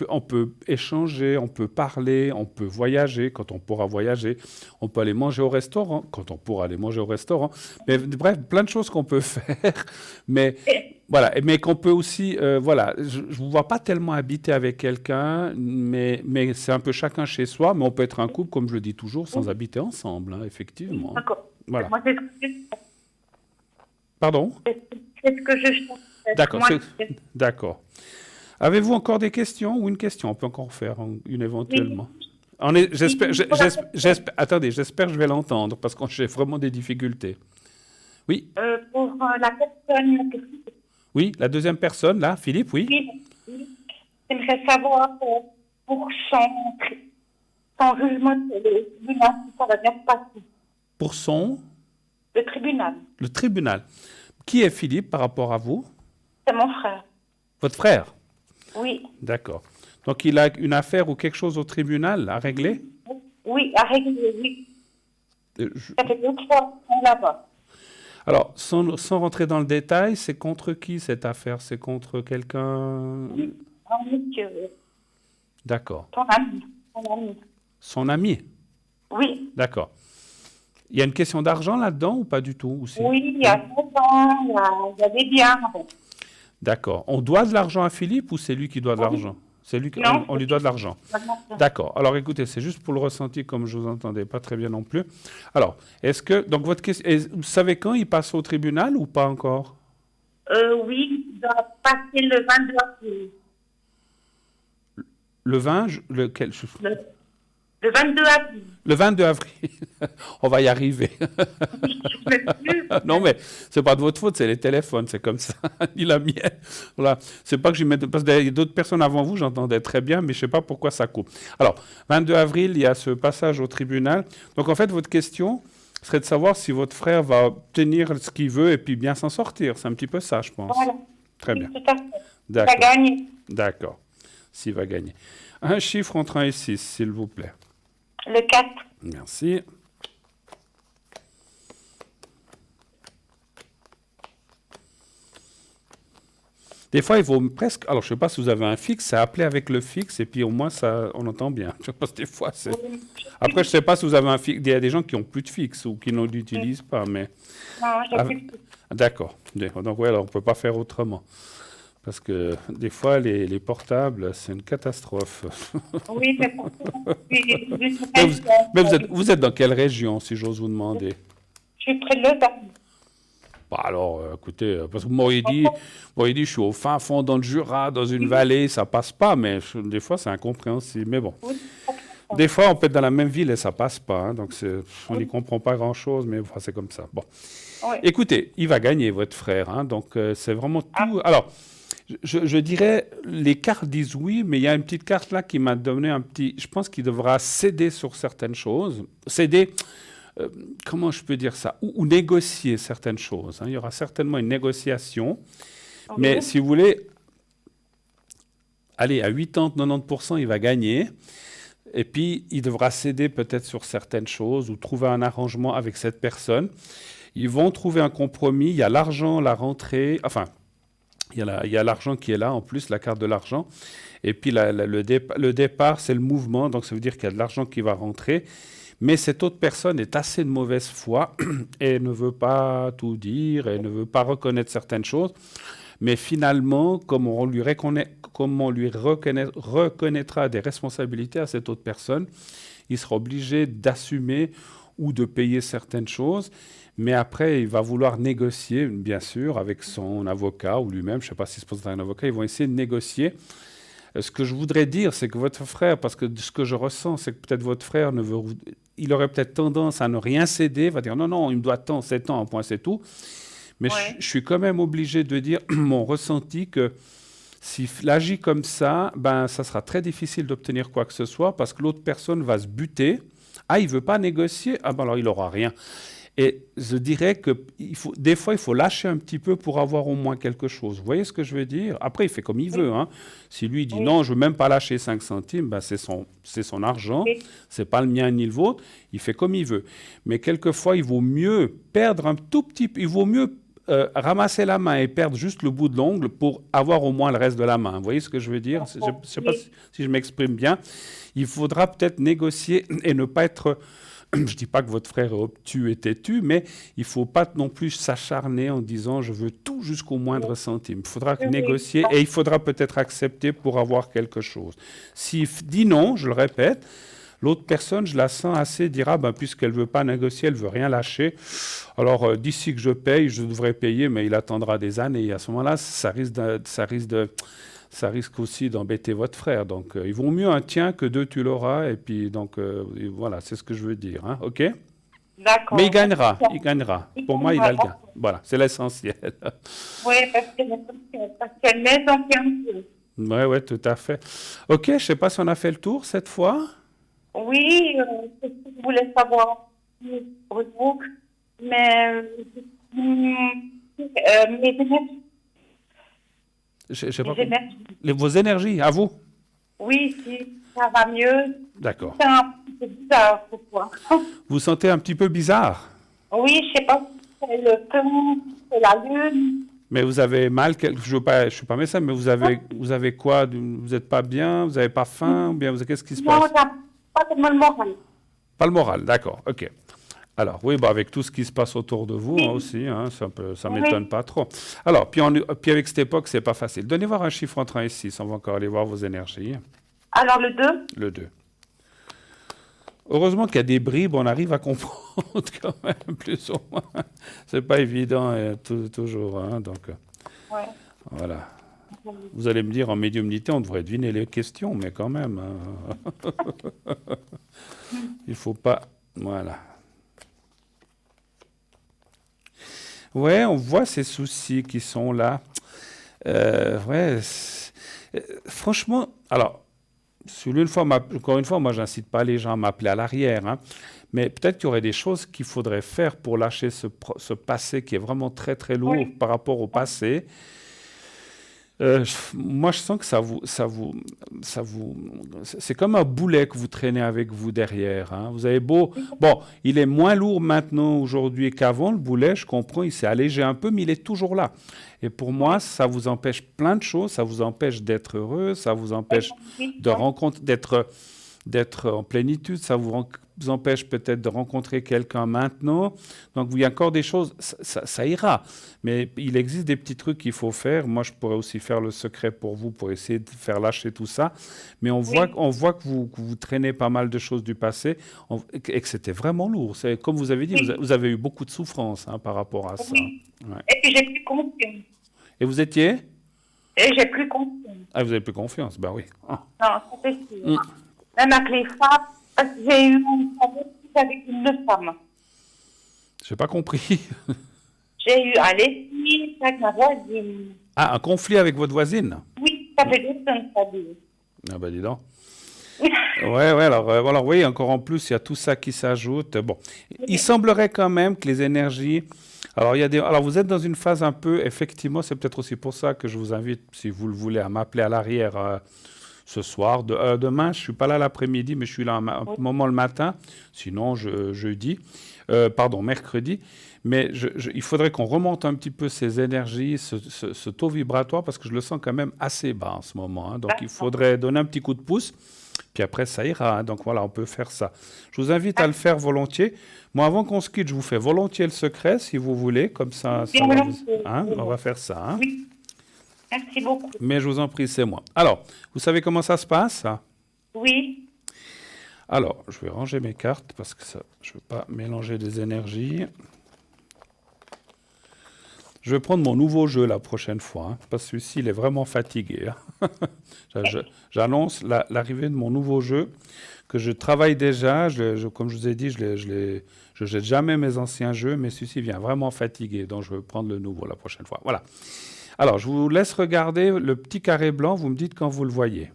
on peut échanger, on peut parler, on peut voyager quand on pourra voyager, on peut aller manger au restaurant quand on pourra aller manger au restaurant. Mais bref, plein de choses qu'on peut faire, mais qu'on peut aussi, je vous vois pas tellement habiter avec quelqu'un, mais c'est un peu chacun chez soi, mais on peut être un couple, comme je le dis toujours, sans habiter ensemble, effectivement. D'accord. Voilà. Moi, Pardon? C'est ce que je cherche. D'accord. Avez-vous encore des questions ou une question? On peut encore faire une éventuellement. Oui. Attendez, j'espère que je vais l'entendre parce que j'ai vraiment des difficultés. Oui? Pour la personne... Oui, la deuxième personne, là, Philippe, oui? Oui. J'aimerais savoir pour son jugement de tribunal, si ça va bien se passer. Pour son... Le tribunal. Le tribunal. Qui est Philippe par rapport à vous? C'est mon frère. Votre frère? Oui. D'accord. Donc, il a une affaire ou quelque chose au tribunal à régler? Oui, à régler, oui. Ça fait 2 fois là-bas. Alors, sans rentrer dans le détail, c'est contre qui cette affaire? C'est contre quelqu'un? Oui, un monsieur. D'accord. Son ami. Son ami? Oui. D'accord. Il y a une question d'argent là-dedans ou pas du tout aussi? Oui, il y a 7 ans, il y a des biens. D'accord. On doit de l'argent à Philippe ou c'est lui qui doit de l'argent? C'est lui on lui doit de l'argent. D'accord. Alors écoutez, c'est juste pour le ressenti comme je vous entendais pas très bien non plus. Alors, est-ce que donc votre question, vous savez quand il passe au tribunal ou pas encore? Oui, il doit passer le 22 avril. Le 20, lequel? Le 22 avril. Le 22 avril. On va y arriver. Non, mais c'est pas de votre faute, c'est les téléphones, c'est comme ça. Ni la mienne. Voilà. C'est pas que j'y mette... Parce qu'il y a d'autres personnes avant vous, j'entendais très bien, mais je sais pas pourquoi ça coupe. Alors, 22 avril, il y a ce passage au tribunal. Donc, en fait, votre question serait de savoir si votre frère va obtenir ce qu'il veut et puis bien s'en sortir. C'est un petit peu ça, je pense. Voilà. Très bien. Tout à fait. D'accord. Il va gagner. D'accord. S'il va gagner. Un chiffre entre 1 et 6, s'il vous plaît. Le 4. Merci. Des fois, il vaut presque... Alors, je ne sais pas si vous avez un fixe, c'est appeler avec le fixe, et puis au moins, on entend bien. Je pense des fois, c'est... Après, je ne sais pas si vous avez un fixe. Il y a des gens qui n'ont plus de fixe ou qui ne l'utilisent pas, mais... Non, j'ai plus de fixe. D'accord. Donc, ouais, alors, on ne peut pas faire autrement. Parce que des fois, les portables, c'est une catastrophe. Oui, mais mais vous êtes dans quelle région, si j'ose vous demander? Je suis près de Lausanne. Bah alors, écoutez, parce que vous m'auriez dit, je suis au fin fond dans le Jura, dans une vallée, ça passe pas, mais des fois, c'est incompréhensible. Mais bon, des fois, on peut être dans la même ville et ça passe pas, hein, donc on n'y comprend pas grand-chose, mais enfin, c'est comme ça. Bon, écoutez, il va gagner, votre frère, hein, donc c'est vraiment tout. Alors, je dirais, les cartes disent oui, mais il y a une petite carte là qui m'a donné un petit... Je pense qu'il devra céder sur certaines choses. Céder... comment je peux dire ça, ou négocier certaines choses. Hein. Il y aura certainement une négociation, mais si vous voulez, allez, à 80-90%, il va gagner, et puis il devra céder peut-être sur certaines choses, ou trouver un arrangement avec cette personne. Ils vont trouver un compromis, il y a l'argent, la rentrée, enfin, il y a l'argent qui est là, en plus, la carte de l'argent, et puis le départ, c'est le mouvement, donc ça veut dire qu'il y a de l'argent qui va rentrer. Mais cette autre personne est assez de mauvaise foi et ne veut pas tout dire et ne veut pas reconnaître certaines choses. Mais finalement, comme on lui reconnaîtra des responsabilités à cette autre personne, il sera obligé d'assumer ou de payer certaines choses. Mais après, il va vouloir négocier, bien sûr, avec son avocat ou lui-même. Je ne sais pas s'il se pose avec un avocat. Ils vont essayer de négocier. Ce que je voudrais dire, c'est que votre frère, parce que ce que je ressens, c'est que peut-être votre frère il aurait peut-être tendance à ne rien céder, va dire non, il me doit tant, c'est tant, un point, c'est tout. Mais je suis quand même obligé de dire mon ressenti que s'il agit comme ça, ben, ça sera très difficile d'obtenir quoi que ce soit parce que l'autre personne va se buter. Ah, il ne veut pas négocier? Ah, ben alors il n'aura rien. Et je dirais que des fois, il faut lâcher un petit peu pour avoir au moins quelque chose. Vous voyez ce que je veux dire? Après, il fait comme il veut. Hein. Si lui dit non, je ne veux même pas lâcher 5 centimes, ben c'est son argent, ce n'est pas le mien ni le vôtre, il fait comme il veut. Mais quelquefois, il vaut mieux perdre un tout petit peu, il vaut mieux ramasser la main et perdre juste le bout de l'ongle pour avoir au moins le reste de la main. Vous voyez ce que je veux dire? Je ne sais pas si je m'exprime bien. Il faudra peut-être négocier et ne pas être... Je ne dis pas que votre frère est obtus et têtu, mais il ne faut pas non plus s'acharner en disant « je veux tout jusqu'au moindre centime ». Il faudra négocier et il faudra peut-être accepter pour avoir quelque chose. S'il dit non, je le répète, l'autre personne, je la sens assez, dira ben, « puisqu'elle ne veut pas négocier, elle ne veut rien lâcher, alors d'ici que je paye, je devrais payer, mais il attendra des années. » Et à ce moment-là, ça risque aussi d'embêter votre frère. Donc, il vaut mieux un tien que deux, tu l'auras. Et puis, donc, voilà, c'est ce que je veux dire. Hein, OK? D'accord. Mais il gagnera. Pour moi, il a le gain. Voilà, c'est l'essentiel. Oui, parce qu'elle m'aide un peu. Oui, tout à fait. OK, je ne sais pas si on a fait le tour cette fois. Oui, c'est ce que je voulais savoir. Mais mes énergies. Vos énergies, à vous? Oui, si, ça va mieux. D'accord. C'est un peu bizarre, pourquoi? Vous sentez un petit peu bizarre? Oui, je ne sais pas si c'est le temps, c'est la lune. Mais vous avez mal, je ne suis pas médecin, mais vous avez quoi? Vous n'êtes pas bien? Vous n'avez pas faim? Ou bien qu'est-ce qui se passe? Non, pas tellement le moral. Pas le moral, d'accord, OK. Alors, oui, avec tout ce qui se passe autour de vous aussi, hein, ça ne m'étonne pas trop. Alors, puis avec cette époque, ce n'est pas facile. Donnez voir un chiffre entre 1 et 6, on va encore aller voir vos énergies. Alors, le 2? Le 2. Heureusement qu'il y a des bribes, on arrive à comprendre quand même, plus ou moins. Ce n'est pas évident toujours, hein, donc voilà. Vous allez me dire, en médiumnité, on devrait deviner les questions, mais quand même, hein. Il ne faut pas... Voilà. Ouais, on voit ces soucis qui sont là. Franchement, alors, encore une fois, moi, j'incite pas les gens à m'appeler à l'arrière, hein, mais peut-être qu'il y aurait des choses qu'il faudrait faire pour lâcher ce passé qui est vraiment très, très lourd par rapport au passé. Moi, je sens que c'est comme un boulet que vous traînez avec vous derrière, hein. Vous avez beau, bon, il est moins lourd maintenant aujourd'hui qu'avant, le boulet, je comprends, il s'est allégé un peu, mais il est toujours là. Et pour moi, ça vous empêche plein de choses, ça vous empêche d'être heureux, ça vous empêche de rencontrer, d'être en plénitude, ça vous empêche peut-être de rencontrer quelqu'un maintenant. Donc, il y a encore des choses, ça ira. Mais il existe des petits trucs qu'il faut faire. Moi, je pourrais aussi faire le secret pour vous, pour essayer de faire lâcher tout ça. Mais on voit que vous traînez pas mal de choses du passé et que c'était vraiment lourd. C'est, comme vous avez dit, vous avez eu beaucoup de souffrance, hein, par rapport à ça. Oui. Ouais. Et puis j'ai plus confiance. Et vous étiez? Et j'ai plus confiance. Ah, vous avez plus confiance, ben oui. Ah. Non, ça c'est sûr. Même avec les femmes, parce que j'ai eu un problème avec une femme. J'ai pas compris. J'ai eu un litige avec ma voisine. Ah, un conflit avec votre voisine? Oui, ça fait 2 semaines, ça dit. Ah ben dis donc. Ouais, alors oui, encore en plus, il y a tout ça qui s'ajoute. Bon, il semblerait quand même que les énergies... Alors, vous êtes dans une phase un peu... Effectivement, c'est peut-être aussi pour ça que je vous invite, si vous le voulez, à m'appeler à l'arrière ce soir. Demain, je ne suis pas là l'après-midi, mais je suis là un moment le matin. Sinon, mercredi. Mais il faudrait qu'on remonte un petit peu ces énergies, ce taux vibratoire, parce que je le sens quand même assez bas en ce moment, hein. Donc, il faudrait donner un petit coup de pouce. Puis après, ça ira, hein. Donc voilà, on peut faire ça. Je vous invite à le faire volontiers. Moi, avant qu'on se quitte, je vous fais volontiers le secret, si vous voulez. Comme ça, on va faire ça. Hein. Oui, merci beaucoup. Mais je vous en prie, c'est moi. Alors, vous savez comment ça se passe? Oui. Alors, je vais ranger mes cartes parce que je ne veux pas mélanger des énergies. Je vais prendre mon nouveau jeu la prochaine fois, hein, parce que celui-ci, il est vraiment fatigué. Hein. J'annonce l'arrivée de mon nouveau jeu que je travaille déjà. Comme je vous ai dit, je jette jamais mes anciens jeux, mais celui-ci vient vraiment fatigué. Donc, je vais prendre le nouveau la prochaine fois. Voilà. Alors, je vous laisse regarder le petit carré blanc. Vous me dites quand vous le voyez.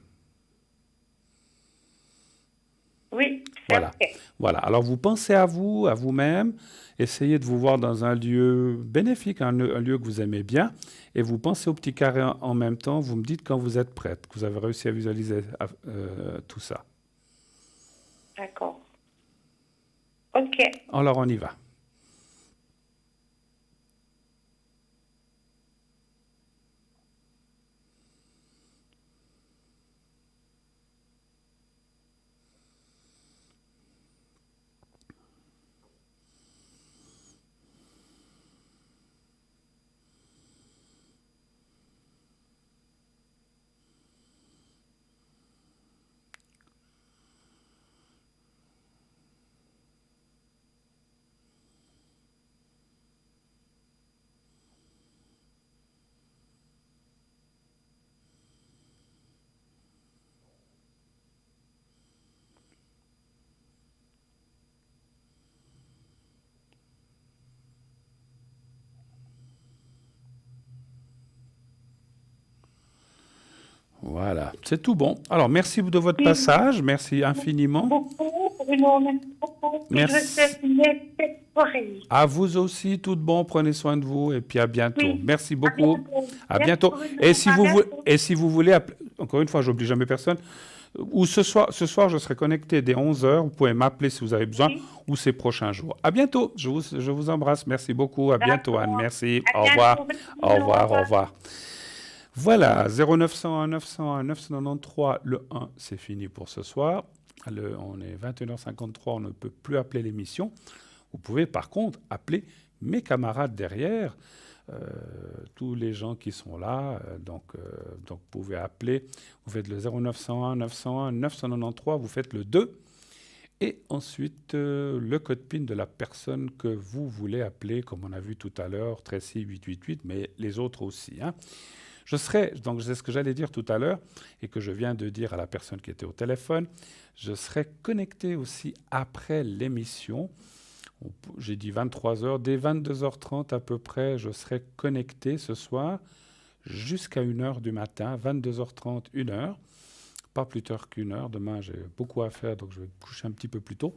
Oui. Voilà. Voilà. Alors, vous pensez à vous, à vous-même. Essayez de vous voir dans un lieu bénéfique, un lieu que vous aimez bien, et vous pensez au petit carré en même temps. Vous me dites quand vous êtes prête, que vous avez réussi à visualiser tout ça. D'accord. OK. Alors, on y va. Voilà, c'est tout bon. Alors, merci de votre passage. Merci infiniment. Merci. À vous aussi, tout de bon. Prenez soin de vous et puis à bientôt. Oui. Merci beaucoup. À bientôt. Et si vous voulez, encore une fois, j'oblige jamais personne. Ou ce soir, je serai connecté dès 11h. Vous pouvez m'appeler si vous avez besoin, ou ces prochains jours. À bientôt. Je vous embrasse. Merci beaucoup. À bientôt, Anne. Merci. Au revoir. Au revoir. Au revoir. Voilà, 0901 901 993, le 1, c'est fini pour ce soir. On est 21h53, on ne peut plus appeler l'émission. Vous pouvez par contre appeler mes camarades derrière, tous les gens qui sont là. Donc, vous pouvez appeler, vous faites le 0901 901 993, vous faites le 2. Et ensuite, le code PIN de la personne que vous voulez appeler, comme on a vu tout à l'heure, Tracy 888, mais les autres aussi, hein. Donc c'est ce que j'allais dire tout à l'heure et que je viens de dire à la personne qui était au téléphone, je serai connecté aussi après l'émission. J'ai dit 23h, dès 22h30 à peu près, je serai connecté ce soir jusqu'à 1h du matin, 22h30, 1h, pas plus tard qu'1 heure. Demain, j'ai beaucoup à faire, donc je vais me coucher un petit peu plus tôt.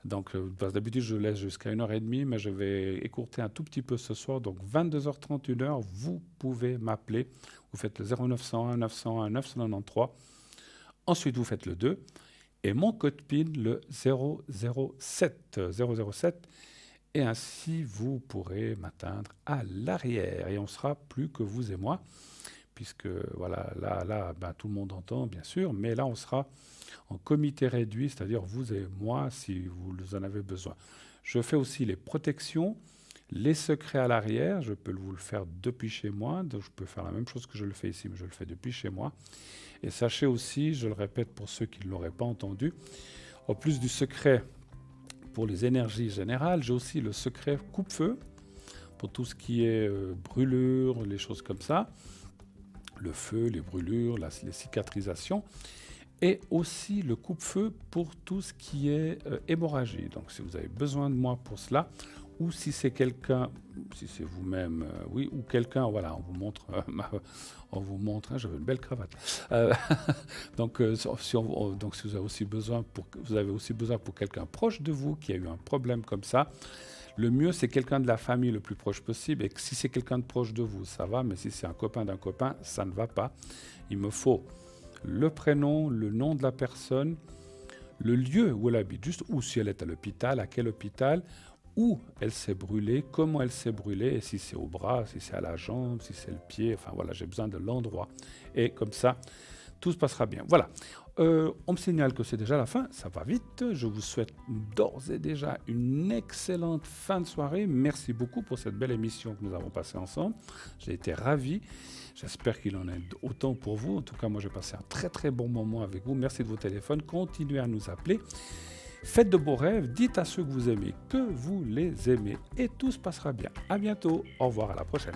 Donc, parce que d'habitude, je laisse jusqu'à 1h30, mais je vais écourter un tout petit peu ce soir. Donc, 22h30, 1h, vous pouvez m'appeler. Vous faites le 0901 901 993. Ensuite, vous faites le 2. Et mon code PIN, le 007. 007. Et ainsi, vous pourrez m'atteindre à l'arrière. Et on sera plus que vous et moi. Puisque, voilà, là tout le monde entend, bien sûr. Mais là, on sera en comité réduit, c'est-à-dire vous et moi, si vous en avez besoin. Je fais aussi les protections, les secrets à l'arrière. Je peux vous le faire depuis chez moi. Donc je peux faire la même chose que je le fais ici, mais je le fais depuis chez moi. Et sachez aussi, je le répète pour ceux qui ne l'auraient pas entendu, en plus du secret pour les énergies générales, j'ai aussi le secret coupe-feu pour tout ce qui est brûlures, les choses comme ça. Le feu, les brûlures, les cicatrisations. Et aussi le coupe-feu pour tout ce qui est hémorragie. Donc si vous avez besoin de moi pour cela, ou si c'est quelqu'un, si c'est vous-même, oui, ou quelqu'un, voilà, on vous montre, j'avais une belle cravate. Donc si vous avez aussi besoin pour quelqu'un proche de vous qui a eu un problème comme ça, le mieux, c'est quelqu'un de la famille le plus proche possible. Et que si c'est quelqu'un de proche de vous, ça va. Mais si c'est un copain d'un copain, ça ne va pas. Il me faut le prénom, le nom de la personne, le lieu où elle habite, juste ou si elle est à l'hôpital, à quel hôpital, où elle s'est brûlée, comment elle s'est brûlée, et si c'est au bras, si c'est à la jambe, si c'est le pied. Enfin voilà, j'ai besoin de l'endroit. Et comme ça, tout se passera bien. Voilà. On me signale que c'est déjà la fin, ça va vite. Je vous souhaite d'ores et déjà une excellente fin de soirée. Merci beaucoup pour cette belle émission que nous avons passée ensemble. J'ai été ravi. J'espère qu'il en est autant pour vous. En tout cas, moi, j'ai passé un très très bon moment avec vous. Merci de vos téléphones. Continuez à nous appeler. Faites de beaux rêves. Dites à ceux que vous aimez que vous les aimez. Et tout se passera bien. À bientôt. Au revoir, à la prochaine.